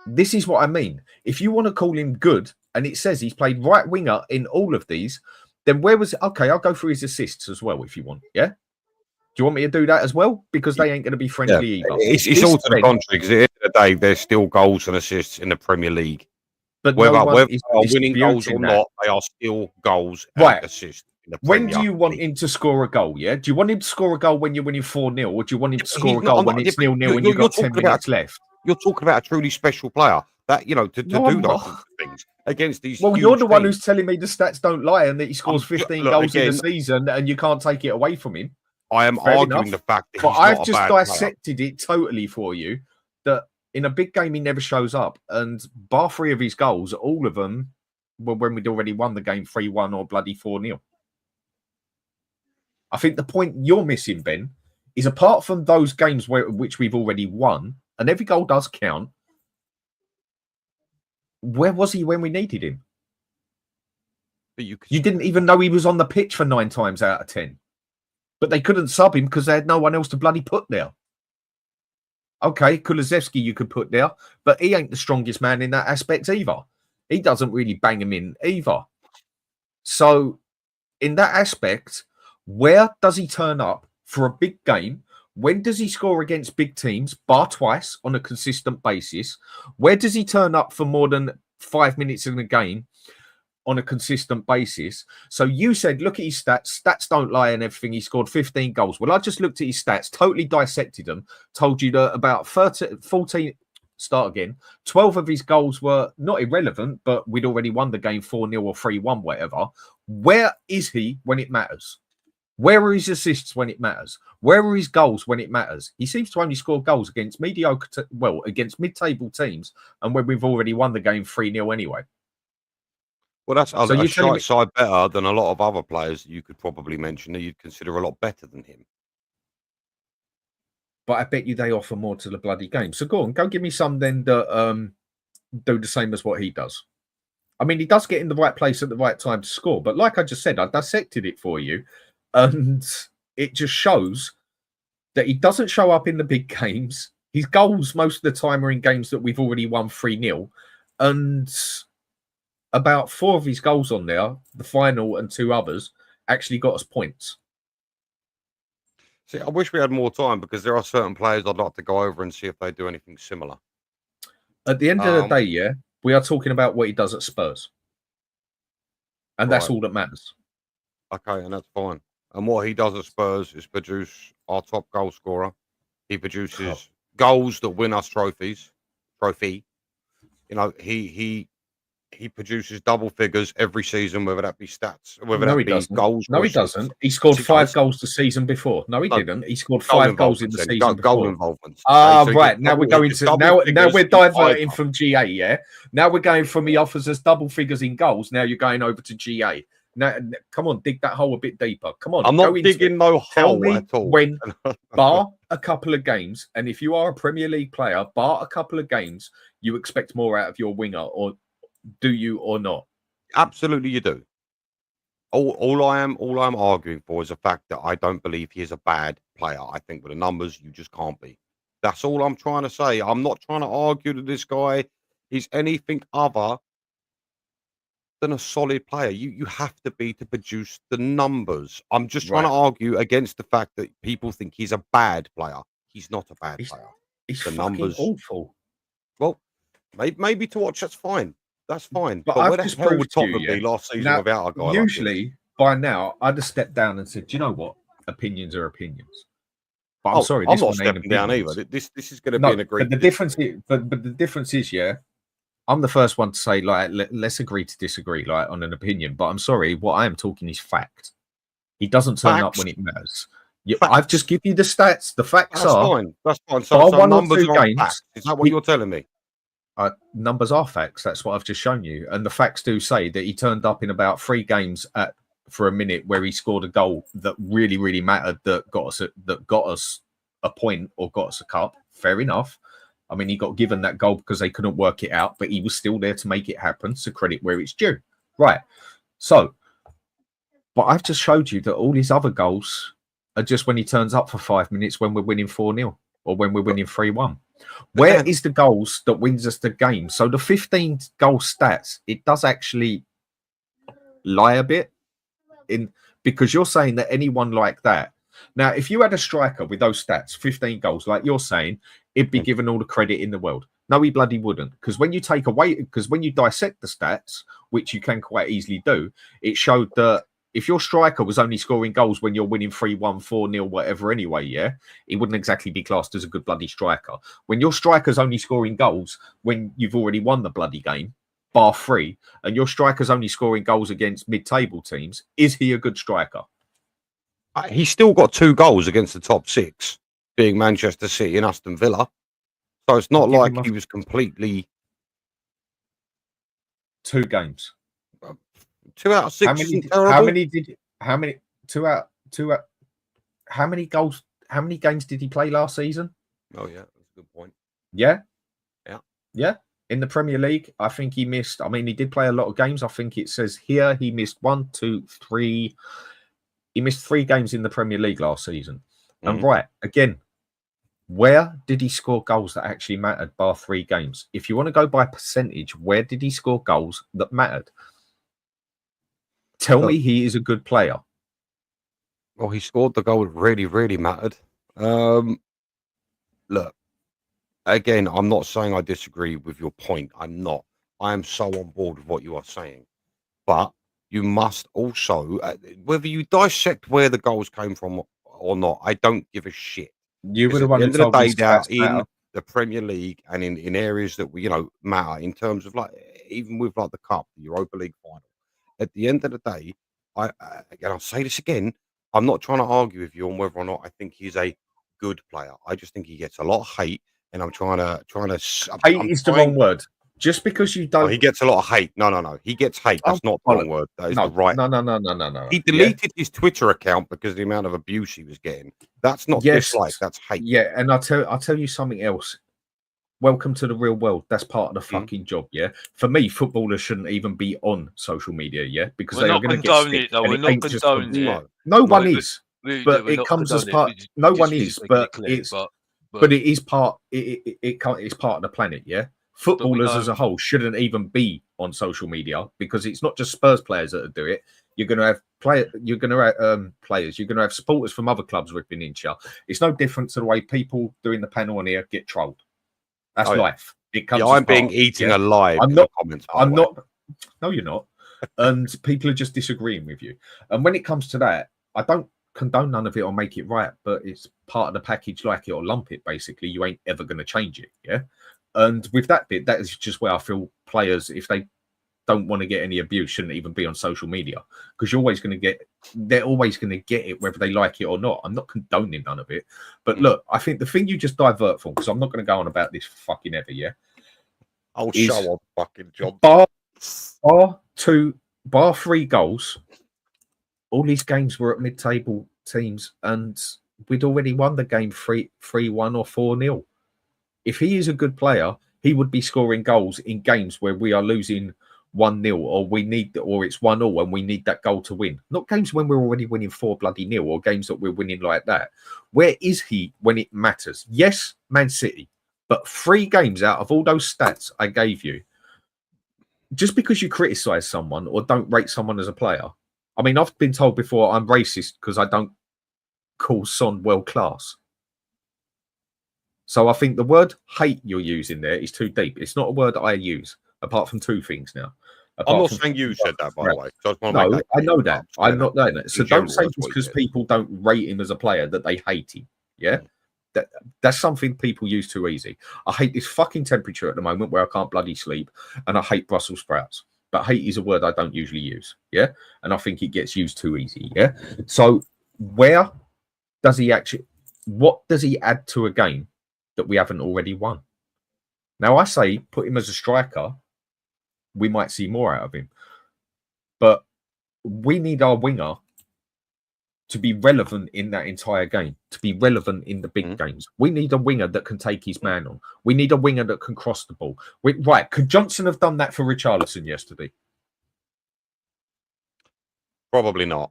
This is what I mean. If you want to call him good, and it says he's played right winger in all of these, then where was it? Okay, I'll go through his assists as well if you want. Yeah. Do you want me to do that as well? Because they ain't going to be friendly either. It's all to the contrary, because at the end of the day, there's still goals and assists in the Premier League. But Whether no one they is are winning goals or disputing that. not, they are still goals Right. and assists. In the When Premier do you want League. him to score a goal? Yeah. Do you want him to score a goal when you're winning 4-0, or do you want him to score a He's not- goal I'm when not- it's yeah, 0-0 and you're you've got 10 talking about- minutes left? You're talking about a truly special player that, you know, to No, do I'm those not. things against these. Well, huge you're the one teams. who's telling me the stats don't lie and that he scores 15 look, goals in again, a season and you can't take it away from him. I am Fair arguing enough. the fact that But he's I've not a just bad player. dissected it totally for you that in a big game he never shows up. And bar 3 of his goals, all of them were when we'd already won the game 3-1 or bloody 4-0. I think the point you're missing, Ben, is apart from those games which we've already won, and every goal does count, where was he when we needed him? But you could You didn't even know he was on the pitch for 9 times out of 10. But they couldn't sub him because they had no one else to bloody put there. Okay, Kulusevski you could put there, but he ain't the strongest man in that aspect either. He doesn't really bang him in either. So, in that aspect, Where does he turn up for a big game? When does he score against big teams, bar twice on a consistent basis? Where does he turn up for more than 5 minutes in a game on a consistent basis? So you said, look at his stats. Stats don't lie and everything. He scored 15 goals. Well, I just looked at his stats, totally dissected them, told you that about 14, 12 of his goals were not irrelevant, but we'd already won the game 4-0 or 3-1, whatever. Where is he when it matters? Where are his assists when it matters? Where are his goals when it matters? He seems to only score goals against against mid-table teams, and when we've already won the game 3-0 anyway. Well, that's So a you're telling me- side better than a lot of other players you could probably mention that you'd consider a lot better than him. But I bet you they offer more to the bloody game. So go on, go give me some then that do the same as what he does. I mean, he does get in the right place at the right time to score. But like I just said, I dissected it for you. And it just shows that he doesn't show up in the big games. His goals most of the time are in games that we've already won 3-0. And about 4 of his goals on there, the final and 2 others, actually got us points. See, I wish we had more time because there are certain players I'd like to go over and see if they do anything similar. At the end of the day, yeah, we are talking about what he does at Spurs. And that's Right. all that matters. Okay, and that's fine. And what he does at Spurs is produce our top goal scorer. He produces goals that win us trophy. You know, he produces double figures every season, whether that be stats, whether No, that he be doesn't. goals. No, or he assists. doesn't. He scored Yes, he 5 does. goals the season before. No, he No, didn't. He scored Goal 5 goals in the involvements then. season Goal before. involvements. Ah, So he right. gets Now we're double- going he gets to double now figures we're in five diverting goals. from GA. Yeah. Now we're going from he offers us double figures in goals. Now you're going over to GA. Now, come on, dig that hole a bit deeper. Come on, I'm go not into digging it. no Tell hole me at all. when, bar a couple of games, and if you are a Premier League player, bar a couple of games, you expect more out of your winger, or do you or not? Absolutely, you do. All I'm arguing for is the fact that I don't believe he is a bad player. I think with the numbers, you just can't be. That's all I'm trying to say. I'm not trying to argue that this guy is anything other than a solid player. You have to be to produce the numbers. I'm just trying to argue against the fact that people think he's a bad player. He's not a bad player. He's The fucking numbers- awful. Well, maybe to watch, that's fine. That's fine. But But I've where the just hell would proved to you, Tottenham be yeah. last season Now, without a guy like usually by now I'd have stepped down and said, "Do you know what? Opinions are opinions." But I'm sorry, I'm this not one ain't stepping down opinions. either. This is going to No, be an agreed. but the difference is, but the difference is, yeah, I'm the first one to say, like, let's agree to disagree, like, on an opinion. But I'm sorry, what I am talking is fact. He doesn't turn up Facts. when it matters. Yeah, Facts. I've just give you the stats. The facts That's are fine. That's fine. bar So one or numbers two aren't games, facts. Is that what he- you're telling me? numbers are facts. That's what I've just shown you, and the facts do say that he turned up in about 3 games for a minute where he scored a goal that really mattered, that got us a point or got us a cup. Fair enough. I mean, he got given that goal because they couldn't work it out, but he was still there to make it happen. So credit where it's due, right? So, but I've just showed you that all his other goals are just when he turns up for 5 minutes when we're winning 4-0 or when we're winning 3-1. Where is the goals that wins us the game? So the 15 goal stats, it does actually lie a bit in, because you're saying that anyone like that. Now, if you had a striker with those stats, 15 goals, like you're saying, it'd be given all the credit in the world. No, he bloody wouldn't. Because when you take away, because when you dissect the stats, which you can quite easily do, it showed that if your striker was only scoring goals when you're winning 3-1, 4-0, whatever anyway, yeah, he wouldn't exactly be classed as a good bloody striker. When your striker's only scoring goals when you've already won the bloody game, bar 3, and your striker's only scoring goals against mid-table teams, is he a good striker? He's still got 2 goals against the top 6, being Manchester City and Aston Villa. So it's not Give like him a- he was completely 2 games. 2 out of 6. How many? Isn't terrible. How many did? How many? 2 out. How many goals? How many games did he play last season? Oh yeah, that's a good point. Yeah. Yeah. Yeah. In the Premier League, I think he missed. I mean, he did play a lot of games. I think it says here he missed 1, 2, 3. He missed 3 games in the Premier League last season. And right, again, where did he score goals that actually mattered, bar 3 games? If you want to go by percentage, where did he score goals that mattered? Tell me he is a good player. Well, he scored the goal that really, really mattered. Look, again, I'm not saying I disagree with your point. I'm not. I am so on board with what you are saying. But you must also, whether you dissect where the goals came from or not, I don't give a shit. You were Because the at one the who end of the told me day, they are stats in matter. the Premier League and in areas that we, matter in terms of like, even with like the Cup, the Europa League final. At the end of the day, again, I'll say this again. I'm not trying to argue with you on whether or not I think he's a good player. I just think he gets a lot of hate, and I'm trying to. Hate is the wrong word. Just because you Oh, don't. he gets a lot of hate. No. He gets hate. That's not the wrong word. That is the right. No. He deleted his Twitter account because of the amount of abuse he was getting. That's not dislike. That's hate. Yeah, and I'll tell you something else. Welcome to the real world. That's part of the fucking job, yeah? For me, footballers shouldn't even be on social media, yeah? Because they are going to get stick. No, we're not condoning it. No one is. But it comes as part. No one is, but it's. But it is part. It's part of the planet, yeah? Footballers as a whole shouldn't even be on social media because it's not just Spurs players that do it. You're going to have players. You're going to have players. You're going to have supporters from other clubs ripping into you. It's no different to the way people doing the panel on here get trolled. That's life. It comes. I'm being eaten alive. I'm not. Comments, I'm not. No, you're not. And people are just disagreeing with you. And when it comes to that, I don't condone none of it or make it right, but it's part of the package, like it or lump it. Basically, you ain't ever going to change it. Yeah. And with that bit, that is just where I feel players, if they don't want to get any abuse, shouldn't even be on social media because you're always going to get. They're always going to get it whether they like it or not. I'm not condoning none of it, but look, I think the thing you just divert from, because I'm not going to go on about this fucking ever. Yeah, I'll show on fucking job. Bar 3 goals. All these games were at mid-table teams, and we'd already won the game 3-1 or 4-0. If he is a good player, he would be scoring goals in games where we are losing 1-0 or it's 1-0 and we need that goal to win. Not games when we're already winning 4-0 or games that we're winning like that. Where is he when it matters? Yes, Man City, but 3 games out of all those stats I gave you, just because you criticize someone or don't rate someone as a player. I mean, I've been told before I'm racist because I don't call Son world class. So I think the word hate you're using there is too deep. It's not a word I use, apart from 2 things now. I'm not saying you said that, by the way. So I know that. I'm not saying that. So don't say just because people don't rate him as a player that they hate him. Yeah? That's something people use too easy. I hate this fucking temperature at the moment where I can't bloody sleep, and I hate Brussels sprouts. But hate is a word I don't usually use. Yeah? And I think it gets used too easy. Yeah? So where does he actually... What does he add to a game that we haven't already won? Now, I say put him as a striker, we might see more out of him. But we need our winger to be relevant in that entire game, to be relevant in the big games. We need a winger that can take his man on. We need a winger that can cross the ball. Right, could Johnson have done that for Richarlison yesterday? Probably not.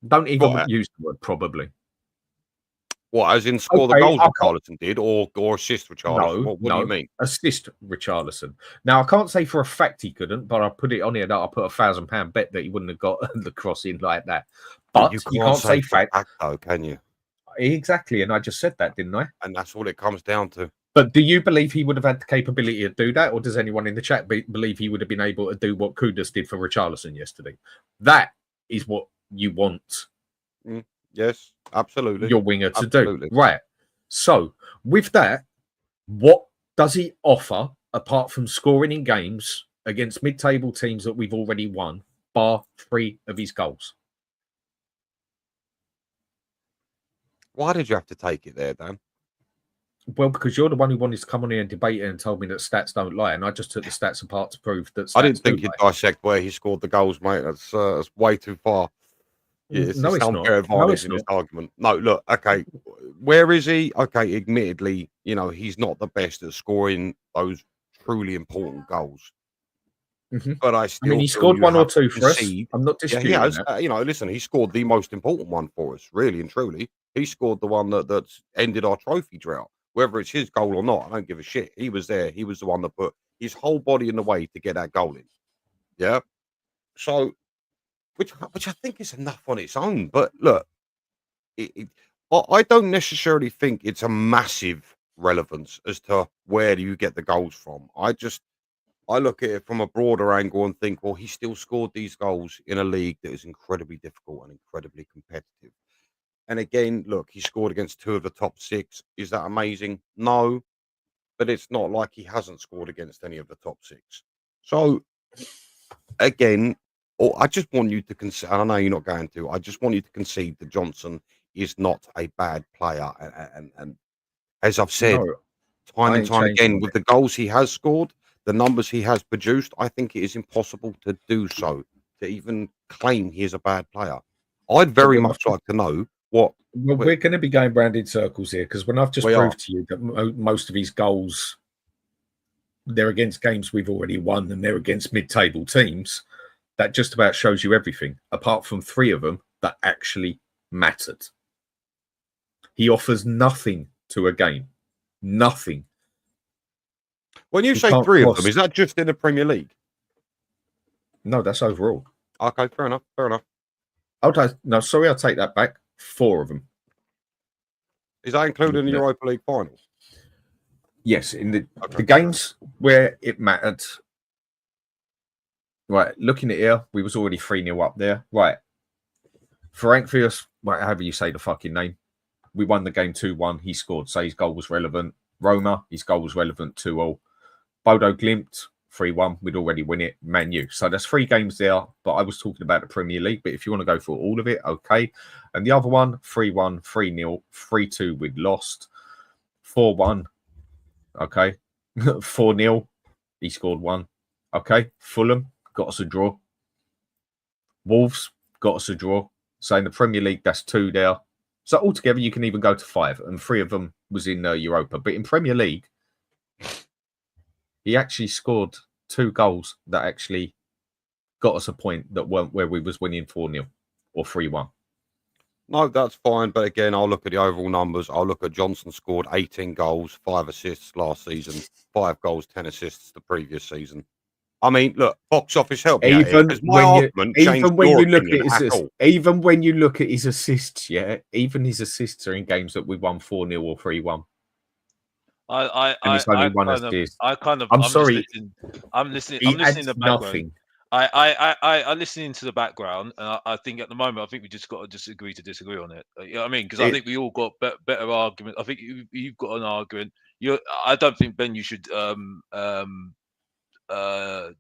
Don't even use the word probably. What, as in score the goals Richarlison did, or assist Richarlison? No, what do you mean? Assist Richarlison. Now, I can't say for a fact he couldn't, but I put it on here that I put £1,000 bet that he wouldn't have got the cross in like that. But you can't say fact, though, can you? Exactly, and I just said that, didn't I? And that's all it comes down to. But do you believe he would have had the capability to do that, or does anyone in the chat believe he would have been able to do what Kudus did for Richarlison yesterday? That is what you want. Yes, absolutely. Your winger to do. Right. So, with that, what does he offer apart from scoring in games against mid-table teams that we've already won, bar 3 of his goals? Why did you have to take it there, Dan? Well, because you're the one who wanted to come on here and debate it and told me that stats don't lie, and I just took the stats apart to prove that. I didn't think you'd dissect where he scored the goals, mate. That's way too far. It's no, it's not. Advantage in this argument. No, look, okay, where is he? Okay, admittedly, he's not the best at scoring those truly important goals. But I mean, he scored 1 or 2 for us. I'm not disputing that. Listen, he scored the most important one for us, really and truly. He scored the one that ended our trophy drought. Whether it's his goal or not, I don't give a shit. He was there. He was the one that put his whole body in the way to get that goal in. Yeah. So which I think is enough on its own. But look, I don't necessarily think it's a massive relevance as to where do you get the goals from. I look at it from a broader angle and think, well, he still scored these goals in a league that is incredibly difficult and incredibly competitive. And again, look, he scored against 2 of the top 6. Is that amazing? No, but it's not like he hasn't scored against any of the top 6. So again, I just want you to concede. I know you're not going to. I just want you to concede that Johnson is not a bad player. And as I've said No, time I and ain't time changing again, with the goals he has scored, the numbers he has produced, I think it is impossible to do so, to even claim he is a bad player. I'd very much like to know what. Well, we're going to be going round in circles here because when I've just proved to you that most of his goals, they're against games we've already won and they're against mid-table teams, that just about shows you everything, apart from 3 of them that actually mattered. He offers nothing to a game. Nothing. When you say 3 of them, is that just in the Premier League? No, that's overall. Okay, fair enough. Fair enough. I'll take that back. 4 of them. Is that including the Europa League final? Yes, in the games where it mattered. Right, looking at here, we was already 3-0 up there. Right. Ferencváros, however you say the fucking name, we won the game 2-1. He scored, so his goal was relevant. Roma, his goal was relevant 2-0. Bodo Glimt, 3-1. We'd already win it. Man U. So there's 3 games there, but I was talking about the Premier League. But if you want to go for all of it, okay. And the other one, 3-1, 3-0, 3-2, we'd lost. 4-1, okay. 4-0, he scored 1. Okay. Fulham got us a draw. Wolves got us a draw. So in the Premier League, that's 2 there. So altogether, you can even go to 5, and 3 of them was in Europa. But in Premier League, he actually scored 2 goals that actually got us a point that weren't where we was winning 4-0 or 3-1. No, that's fine. But again, I'll look at the overall numbers. I'll look at Johnson scored 18 goals, 5 assists last season, 5 goals, 10 assists the previous season. I mean, look, box office help. Even when you look at his assists, even his assists are in games that we won 4-0 or 3-1. I'm sorry. I'm listening in the background. Nothing. I'm listening to the background, and I think at the moment, I think we just got to disagree on it. You know what I mean? Because I think we all got better argument. I think you've got an argument. I don't think, Ben, you should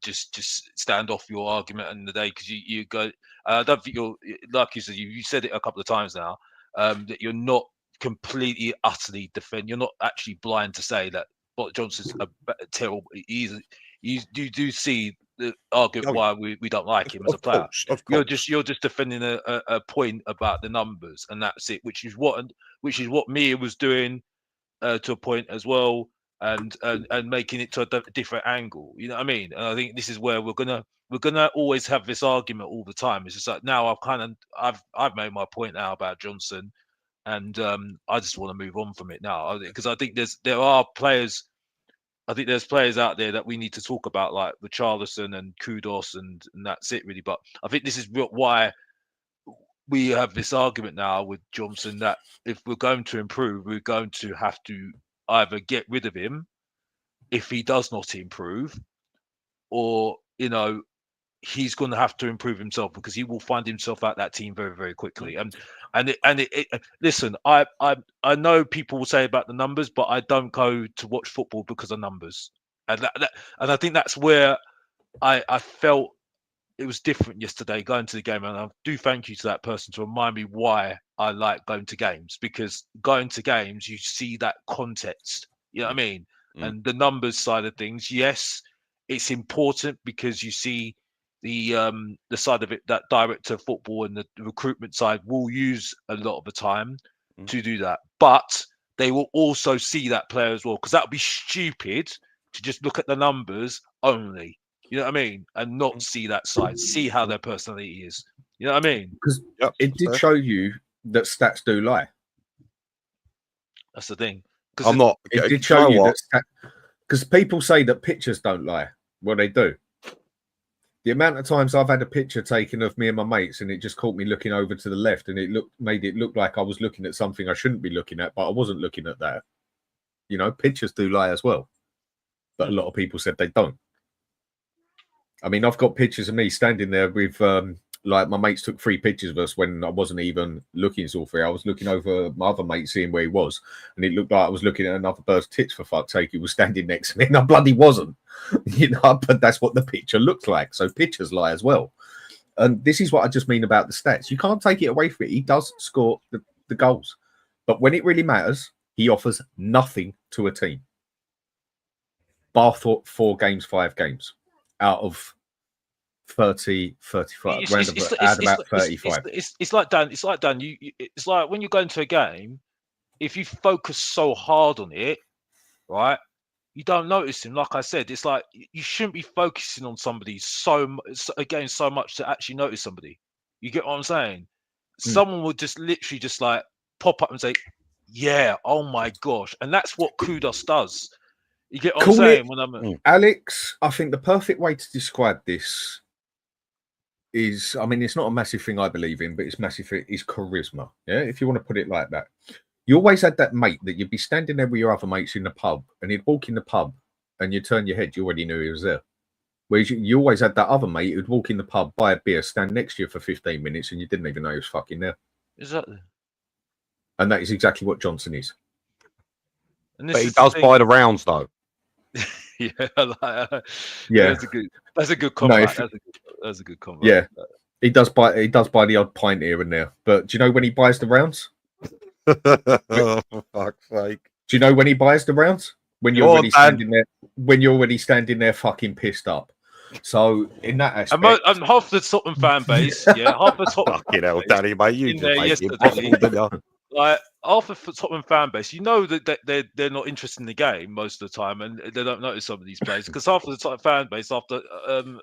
just stand off your argument in the day, because you go. I don't think you're, like you said. You said it a couple of times now, that you're not completely, utterly defend. You're not actually blind to say that Johnson's a terrible. You do see the argument why we don't like him as a player. You're just defending a point about the numbers, and that's it. Which is what Mia was doing to a point as well, and making it to a different angle. You know what I mean? And I think this is where we're gonna always have this argument all the time. It's just like, now I've made my point now about Johnson, and I just want to move on from it now, because I think there's players out there that we need to talk about, like Richarlison and Kudos, and that's it really. But I think this is why we have this argument now with Johnson, that if we're going to improve, we're going to have to either get rid of him if he does not improve, or he's going to have to improve himself, because he will find himself out that team very, very quickly. Listen, I know people will say about the numbers, but I don't go to watch football because of numbers, and I think that's where I felt it was different yesterday going to the game. And I do thank you to that person to remind me why I like going to games, because going to games, you see that context, you know what I mean? And the numbers side of things, yes, it's important, because you see the side of it that director of football and the recruitment side will use a lot of the time to do that, but they will also see that player as well, because that would be stupid to just look at the numbers only. You know what I mean? And not see that side, see how their personality is. You know what I mean? Because it did show you that stats do lie. That's the thing. It did show you that, because people say that pictures don't lie. Well, they do. The amount of times I've had a picture taken of me and my mates, and it just caught me looking over to the left, and made it look like I was looking at something I shouldn't be looking at, but I wasn't looking at that. You know, pictures do lie as well, but a lot of people said they don't. I mean, I've got pictures of me standing there with, like, my mates took 3 pictures of us when I wasn't even looking all 3. I was looking over my other mate, seeing where he was, and it looked like I was looking at another bird's tits, for fuck's sake. He was standing next to me, and I bloody wasn't. You know, but that's what the picture looks like. So pictures lie as well. And this is what I just mean about the stats. You can't take it away from it. He does score the goals, but when it really matters, he offers nothing to a team. Bar 4 games, 5 games out of 30, 35, about 35. It's like Dan. It's like Dan. It's like when you go into a game, if you focus so hard on it, right, you don't notice him. Like I said, it's like you shouldn't be focusing on somebody so much to actually notice somebody. You get what I'm saying? Someone would just literally just like pop up and say, "Yeah, oh my gosh," and that's what kudos does. You get what I'm saying? Alex, I think the perfect way to describe this is, I mean, it's not a massive thing I believe in, but it's massive. Is charisma. Yeah, if you want to put it like that. You always had that mate that you'd be standing there with your other mates in the pub, and he'd walk in the pub, and you'd turn your head, you already knew he was there. Whereas you always had that other mate who'd walk in the pub, buy a beer, stand next to you for 15 minutes, and you didn't even know he was fucking there. Exactly. And that is exactly what Johnson is. But he does buy the rounds, though. Yeah, yeah. That's a good comment. That's a good comment. Yeah, he does buy the odd pint here and there. But do you know when he buys the rounds? Oh, for fuck's sake! Do you know when he buys the rounds? When you're already standing there. When you're already standing there, fucking pissed up. So in that aspect, and half the Tottenham fan base, half the Tottenham. Fucking hell, Danny, mate, you in there yesterday. Like half of the Tottenham fan base, you know that they're not interested in the game most of the time, and they don't notice some of these players because half of the Tottenham fan base after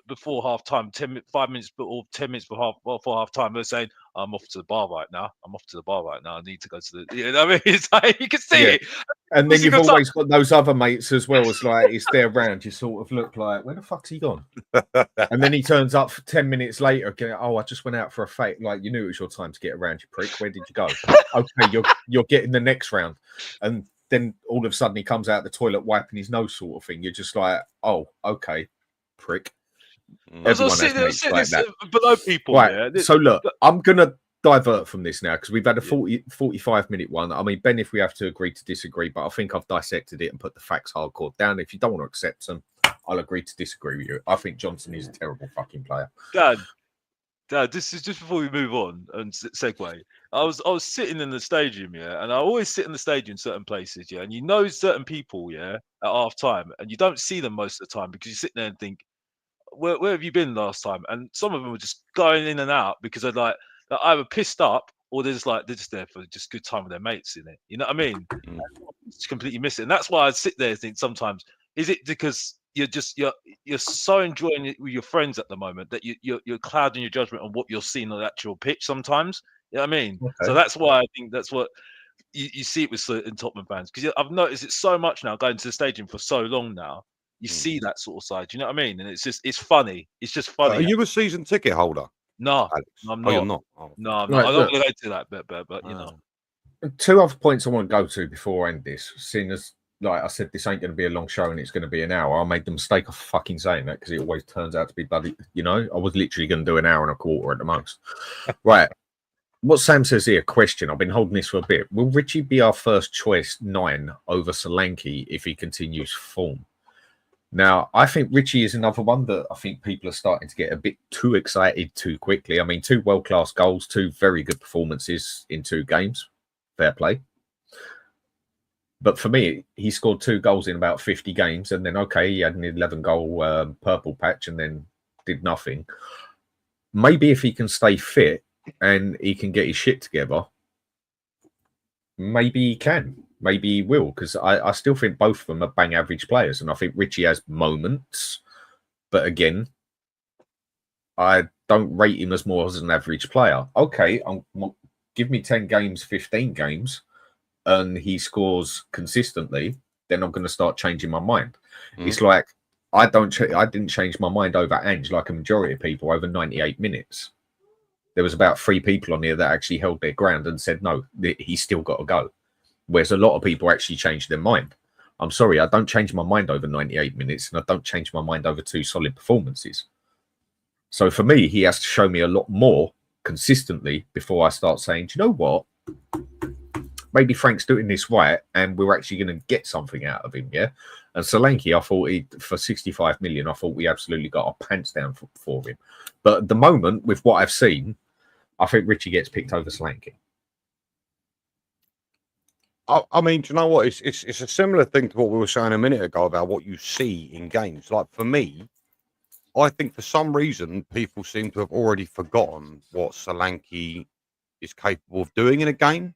before half time, 5 minutes or 10 minutes before half time, they're saying, "I'm off to the bar right now. I need to go to the." You know what I mean? It's like you can see it. And then you've always got those other mates as well as like it's their round. You sort of look like, where the fuck's he gone? And then he turns up 10 minutes later. Going, oh, I just went out for a fake. Like you knew it was your time to get around, you prick. Where did you go? Okay, you're getting the next round, and then all of a sudden he comes out the toilet wiping his nose, sort of thing. You're just like, oh, okay, prick. Everyone has mates like that. Below people, right? Yeah. So look, I'm gonna divert from this now because we've had a 45-minute one. I mean, Ben, if we have to agree to disagree, but I think I've dissected it and put the facts hardcore down. If you don't want to accept them, I'll agree to disagree with you. I think Johnson is a terrible fucking player. Dad, this is just before we move on and segue. I was sitting in the stadium, and I always sit in the stadium in certain places, and you know certain people, at half time, and you don't see them most of the time because you sit there and think, where have you been last time? And some of them were just going in and out because they're like they're either pissed up or they're just there for just good time with their mates in it. You know what I mean? Just completely miss it, and that's why I sit there and think sometimes, is it because you're so enjoying it with your friends at the moment that you're clouding your judgment on what you're seeing on the actual pitch sometimes. You know what I mean? Okay. So that's why I think that's what you see it with certain Tottenham fans, because I've noticed it so much now going to the stadium for so long now. You see that sort of side. You know what I mean? And it's funny. It's just funny. Are you a season ticket holder? No, Alex? I'm not. Oh, you're not. Oh. No, I'm not. I don't want to go to that bit, but you know. 2 other points I want to go to before I end this, seeing as like I said, this ain't going to be a long show and it's going to be an hour. I made the mistake of fucking saying that because it always turns out to be bloody, I was literally going to do an hour and a quarter at the most. Right. What Sam says here, question. I've been holding this for a bit. Will Richie be our first choice 9 over Solanke if he continues form? Now, I think Richie is another one that I think people are starting to get a bit too excited too quickly. I mean, 2 world-class goals, 2 very good performances in 2 games. Fair play. But for me, he scored 2 goals in about 50 games. And then, okay, he had an 11-goal purple patch and then did nothing. Maybe if he can stay fit and he can get his shit together, maybe he can. Maybe he will, because I still think both of them are bang average players. And I think Richie has moments. But again, I don't rate him as more as an average player. Okay, give me 10 games, 15 games, and he scores consistently, then I'm going to start changing my mind. It's like, I didn't change my mind over Ange like a majority of people over 98 minutes. There was about 3 people on here that actually held their ground and said, no, he's still got to go. Whereas a lot of people actually changed their mind. I'm sorry, I don't change my mind over 98 minutes, and I don't change my mind over 2 solid performances. So for me, he has to show me a lot more consistently before I start saying, do you know what? Maybe Frank's doing this right, and we're actually going to get something out of him, yeah? And Solanke, I thought for 65 million, I thought we absolutely got our pants down for him. But at the moment, with what I've seen, I think Richie gets picked over Solanke. I mean, do you know what? It's a similar thing to what we were saying a minute ago about what you see in games. Like for me, I think for some reason people seem to have already forgotten what Solanke is capable of doing in a game.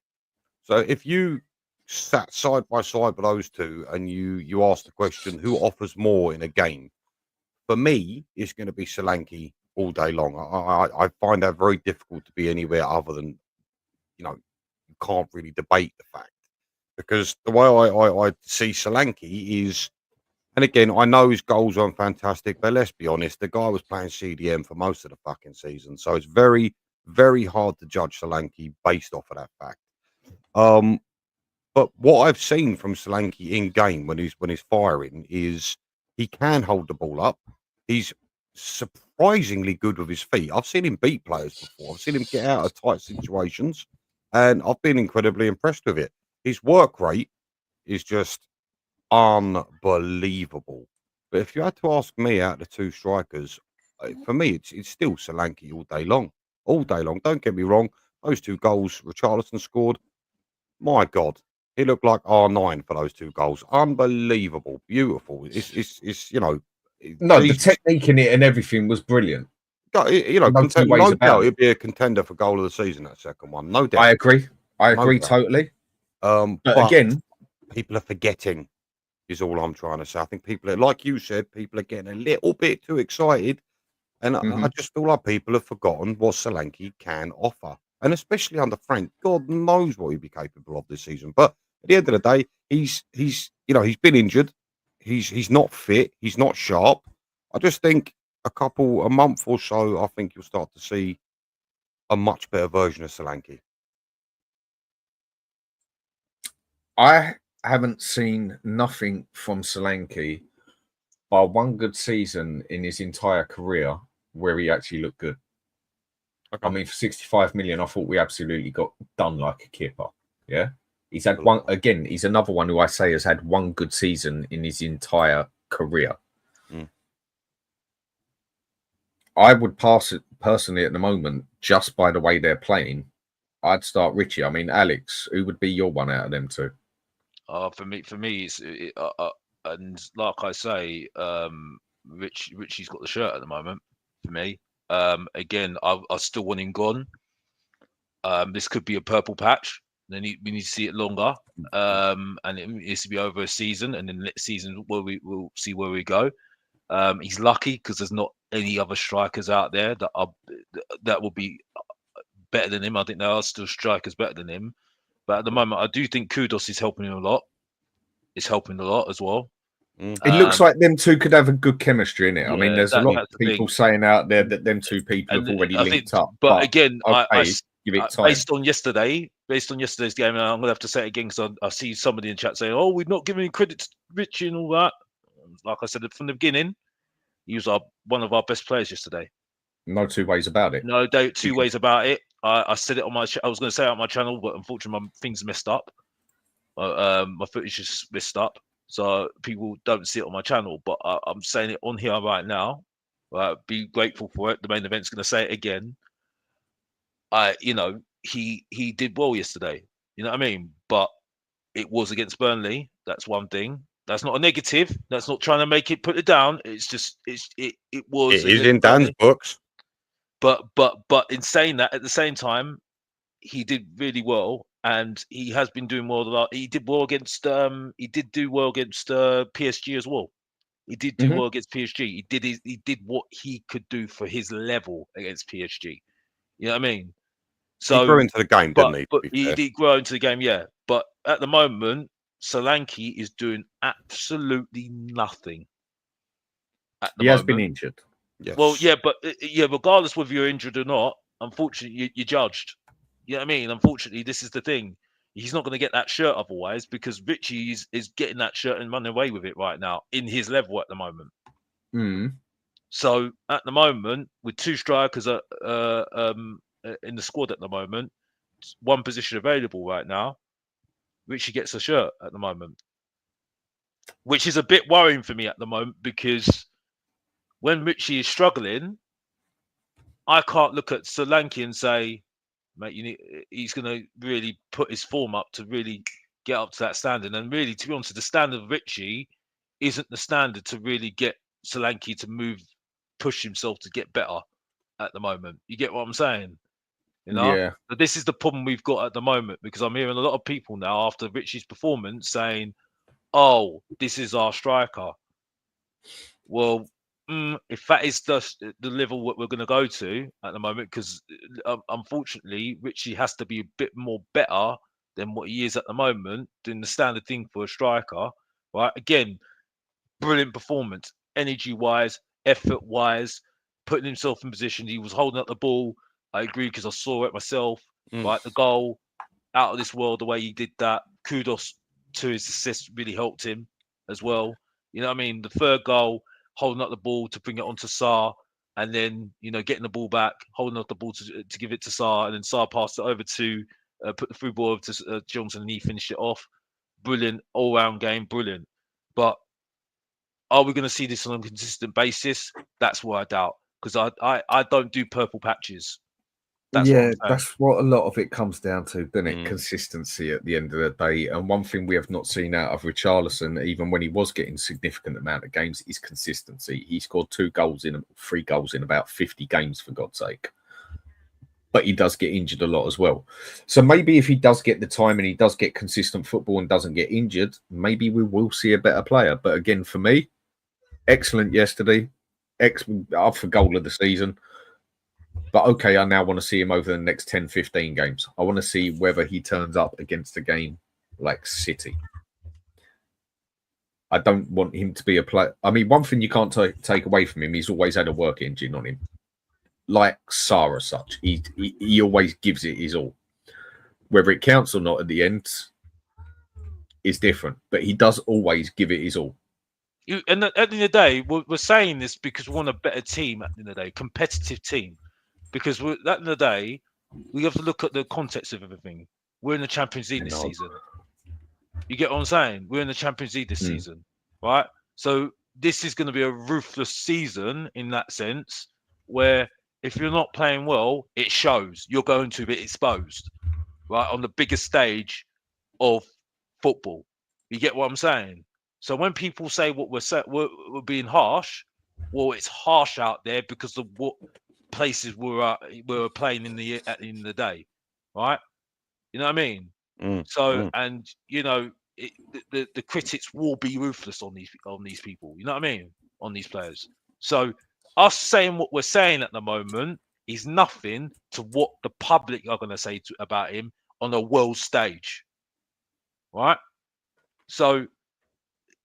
So if you sat side by side with those two and you ask the question, who offers more in a game? For me, it's going to be Solanke all day long. I find that very difficult to be anywhere other than, you can't really debate the fact. Because the way I see Solanke is, and again, I know his goals aren't fantastic, but let's be honest, the guy was playing CDM for most of the fucking season. So it's very, very hard to judge Solanke based off of that fact. But what I've seen from Solanke in game when he's firing is he can hold the ball up. He's surprisingly good with his feet. I've seen him beat players before. I've seen him get out of tight situations, and I've been incredibly impressed with it. His work rate is just unbelievable. But if you had to ask me out of the 2 strikers, for me, it's still Solanke all day long. All day long. Don't get me wrong. Those 2 goals Richarlison scored, my God, he looked like R9 for those 2 goals. Unbelievable. Beautiful. It's No, the the technique in it and everything was brilliant. no two ways no about doubt it. it'd be a contender for goal of the season, that second one. No doubt. I agree. I agree doubt. totally. But again, people are forgetting is all I'm trying to say. I think people are, like you said, people are getting a little bit too excited. And I just feel like people have forgotten what Solanke can offer. And especially under Frank, God knows what he'd be capable of this season. But at the end of the day, he's been injured. He's not fit. He's not sharp. I just think a month or so, I think you'll start to see a much better version of Solanke. I haven't seen nothing from Solanke by one good season in his entire career where he actually looked good. Okay. I mean, for 65 million, I thought we absolutely got done like a kipper. Yeah. He's had one, again, he's another one who I say has had one good season in his entire career. I would pass it personally at the moment, just by the way they're playing. I'd start Richie. I mean, Alex, who would be your one out of them 2? For me, it's and like I say, Richie's got the shirt at the moment for me. Again, I still want him gone. This could be a purple patch. Then we need to see it longer, and it needs to be over a season, and then next season we'll see where we go. He's lucky because there's not any other strikers out there that will be better than him. I think there are still strikers better than him, but at the moment, I do think Kudos is helping him a lot. It's helping a lot as well. It looks like them 2 could have a good chemistry in it. I mean, there's a lot of people saying out there that them 2 people have already linked up. But again, okay, give it time. Based on yesterday's game, and I'm gonna have to say it again because I see somebody in chat saying, "Oh, we've not given credit to Richie and all that." Like I said from the beginning, he was one of our best players yesterday. No 2 ways about it. No 2 ways about it. I said it on my. I was going to say it on my channel, but unfortunately, my things messed up. My footage just messed up, so people don't see it on my channel. But I'm saying it on here right now. Be grateful for it. The main event's going to say it again. He did well yesterday. You know what I mean? But it was against Burnley. That's one thing. That's not a negative. That's not trying to put it down. It's just it was. It is in Dan's books. But in saying that, at the same time, he did really well, and he has been doing well. He did well against. He did do well against PSG as well. He did do well against PSG. He did what he could do for his level against PSG. You know what I mean? So he grew into the game, didn't he? But he did grow into the game, yeah. But at the moment, Solanke is doing absolutely nothing. at the He has been moment. injured. Yes. Well, yeah, but regardless whether you're injured or not, unfortunately, you're judged. You know what I mean? Unfortunately, this is the thing. He's not going to get that shirt otherwise, because Richie is getting that shirt and running away with it right now in his level at the moment. Mm. So at the moment, with two strikers in the squad at the moment, one position available right now, Richie gets a shirt at the moment, which is a bit worrying for me at the moment, because when Richie is struggling, I can't look at Solanke and say, mate, he's going to really put his form up to really get up to that standard. And really, to be honest, the standard of Richie isn't the standard to really get Solanke to push himself to get better at the moment. You get what I'm saying? You know? Yeah. But this is the problem we've got at the moment, because I'm hearing a lot of people now after Richie's performance saying, oh, this is our striker. Well, if that is the level what we're going to go to at the moment, because unfortunately, Richie has to be a bit more better than what he is at the moment, doing the standard thing for a striker, right? Again, brilliant performance, energy-wise, effort-wise, putting himself in position. He was holding up the ball. I agree, because I saw it myself, right? The goal, out of this world, the way he did that. Kudos to his assist, really helped him as well. You know what I mean? The third goal, holding up the ball to bring it onto Sarr, and then, getting the ball back, holding up the ball to give it to Sarr, and then Sarr passed it over to, put the through ball over to Johnson, and he finished it off. Brilliant, all-round game, brilliant. But are we going to see this on a consistent basis? That's what I doubt, because I don't do purple patches. That's what a lot of it comes down to, doesn't it? Consistency at the end of the day. And one thing we have not seen out of Richarlison, even when he was getting significant amount of games, is consistency. He scored 3 goals in about 50 games, for God's sake. But he does get injured a lot as well. So maybe if he does get the time and he does get consistent football and doesn't get injured, maybe we will see a better player. But again, for me, excellent yesterday. Up for goal of the season. But okay, I now want to see him over the next 10, 15 games. I want to see whether he turns up against a game like City. I don't want him to be a player. I mean, one thing you can't take away from him, he's always had a work engine on him. Like Sarr as such. He always gives it his all. Whether it counts or not at the end is different. But he does always give it his all. And at the end of the day, we're saying this because we want a better team at the end of the day, competitive team. Because at the end of the day, we have to look at the context of everything. We're in the Champions League this season. You get what I'm saying? We're in the Champions League this season, right? So this is going to be a ruthless season in that sense, where if you're not playing well, it shows. You're going to be exposed, right, on the biggest stage of football. You get what I'm saying? So when people say what we're being harsh, well, it's harsh out there because of what places we were playing at the end of the day, right? You know what I mean? And the critics will be ruthless on these people. You know what I mean? On these players. So us saying what we're saying at the moment is nothing to what the public are going to say about him on a world stage, right? So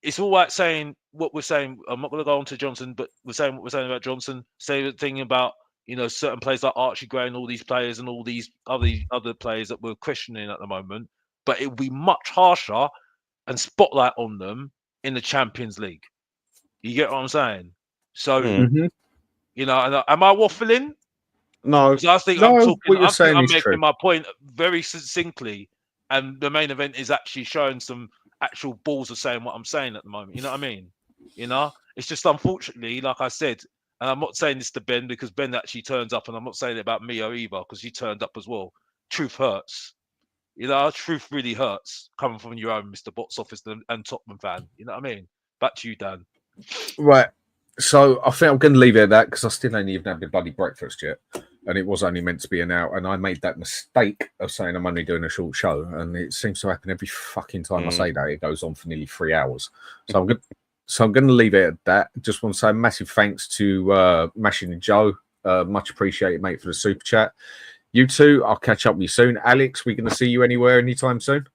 it's all right saying what we're saying. I'm not going to go on to Johnson, but we're saying what we're saying about Johnson. Say the thing about certain players like Archie Gray and all these players and all these other players that we're questioning at the moment. But it would be much harsher and spotlight on them in the Champions League. You get what I'm saying? So, am I waffling? No. I think No, I'm talking. what you're saying I'm is making true. my point very succinctly, and the main event is actually showing some actual balls of saying what I'm saying at the moment. You know what I mean? It's just unfortunately, like I said, and I'm not saying this to Ben because Ben actually turns up, and I'm not saying it about Mio either because he turned up as well. Truth hurts. Truth really hurts coming from your own Mr. Box Office and Tottenham fan. You know what I mean? Back to you, Dan. Right. So I think I'm going to leave it at that because I still ain't even had my bloody breakfast yet. And it was only meant to be an hour. And I made that mistake of saying I'm only doing a short show. And it seems to happen every fucking time I say that. It goes on for nearly 3 hours. So I'm going to leave it at that. Just want to say a massive thanks to Mashing and Joe. Much appreciated, mate, for the super chat. You two, I'll catch up with you soon. Alex, we going to see you anywhere anytime soon?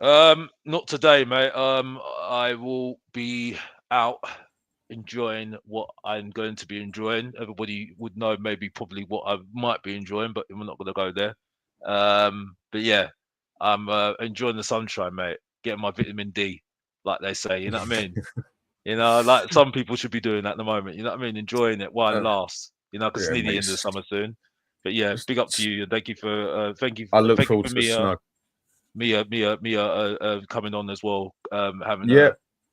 Not today, mate. I will be out enjoying what I'm going to be enjoying. Everybody would know maybe probably what I might be enjoying, but we're not going to go there. But yeah, I'm enjoying the sunshine, mate. Getting my vitamin D, like they say. You know what I mean? Like some people should be doing that at the moment. You know what I mean? Enjoying it while it lasts. Because it's nearly the end of the summer soon. But yeah, big up to you and thank you for I look forward to the snow. Mia coming on as well.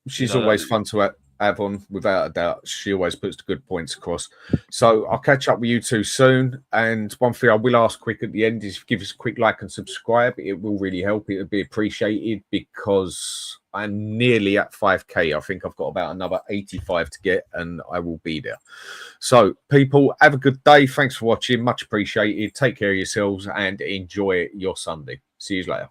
She's always fun to have on, without a doubt. She always puts the good points across. So I'll catch up with you two soon. And one thing I will ask quick at the end is give us a quick like and subscribe. It will really help. It would be appreciated because I'm nearly at 5K. I think I've got about another 85 to get and I will be there. So people, have a good day. Thanks for watching. Much appreciated. Take care of yourselves and enjoy your Sunday. See you later.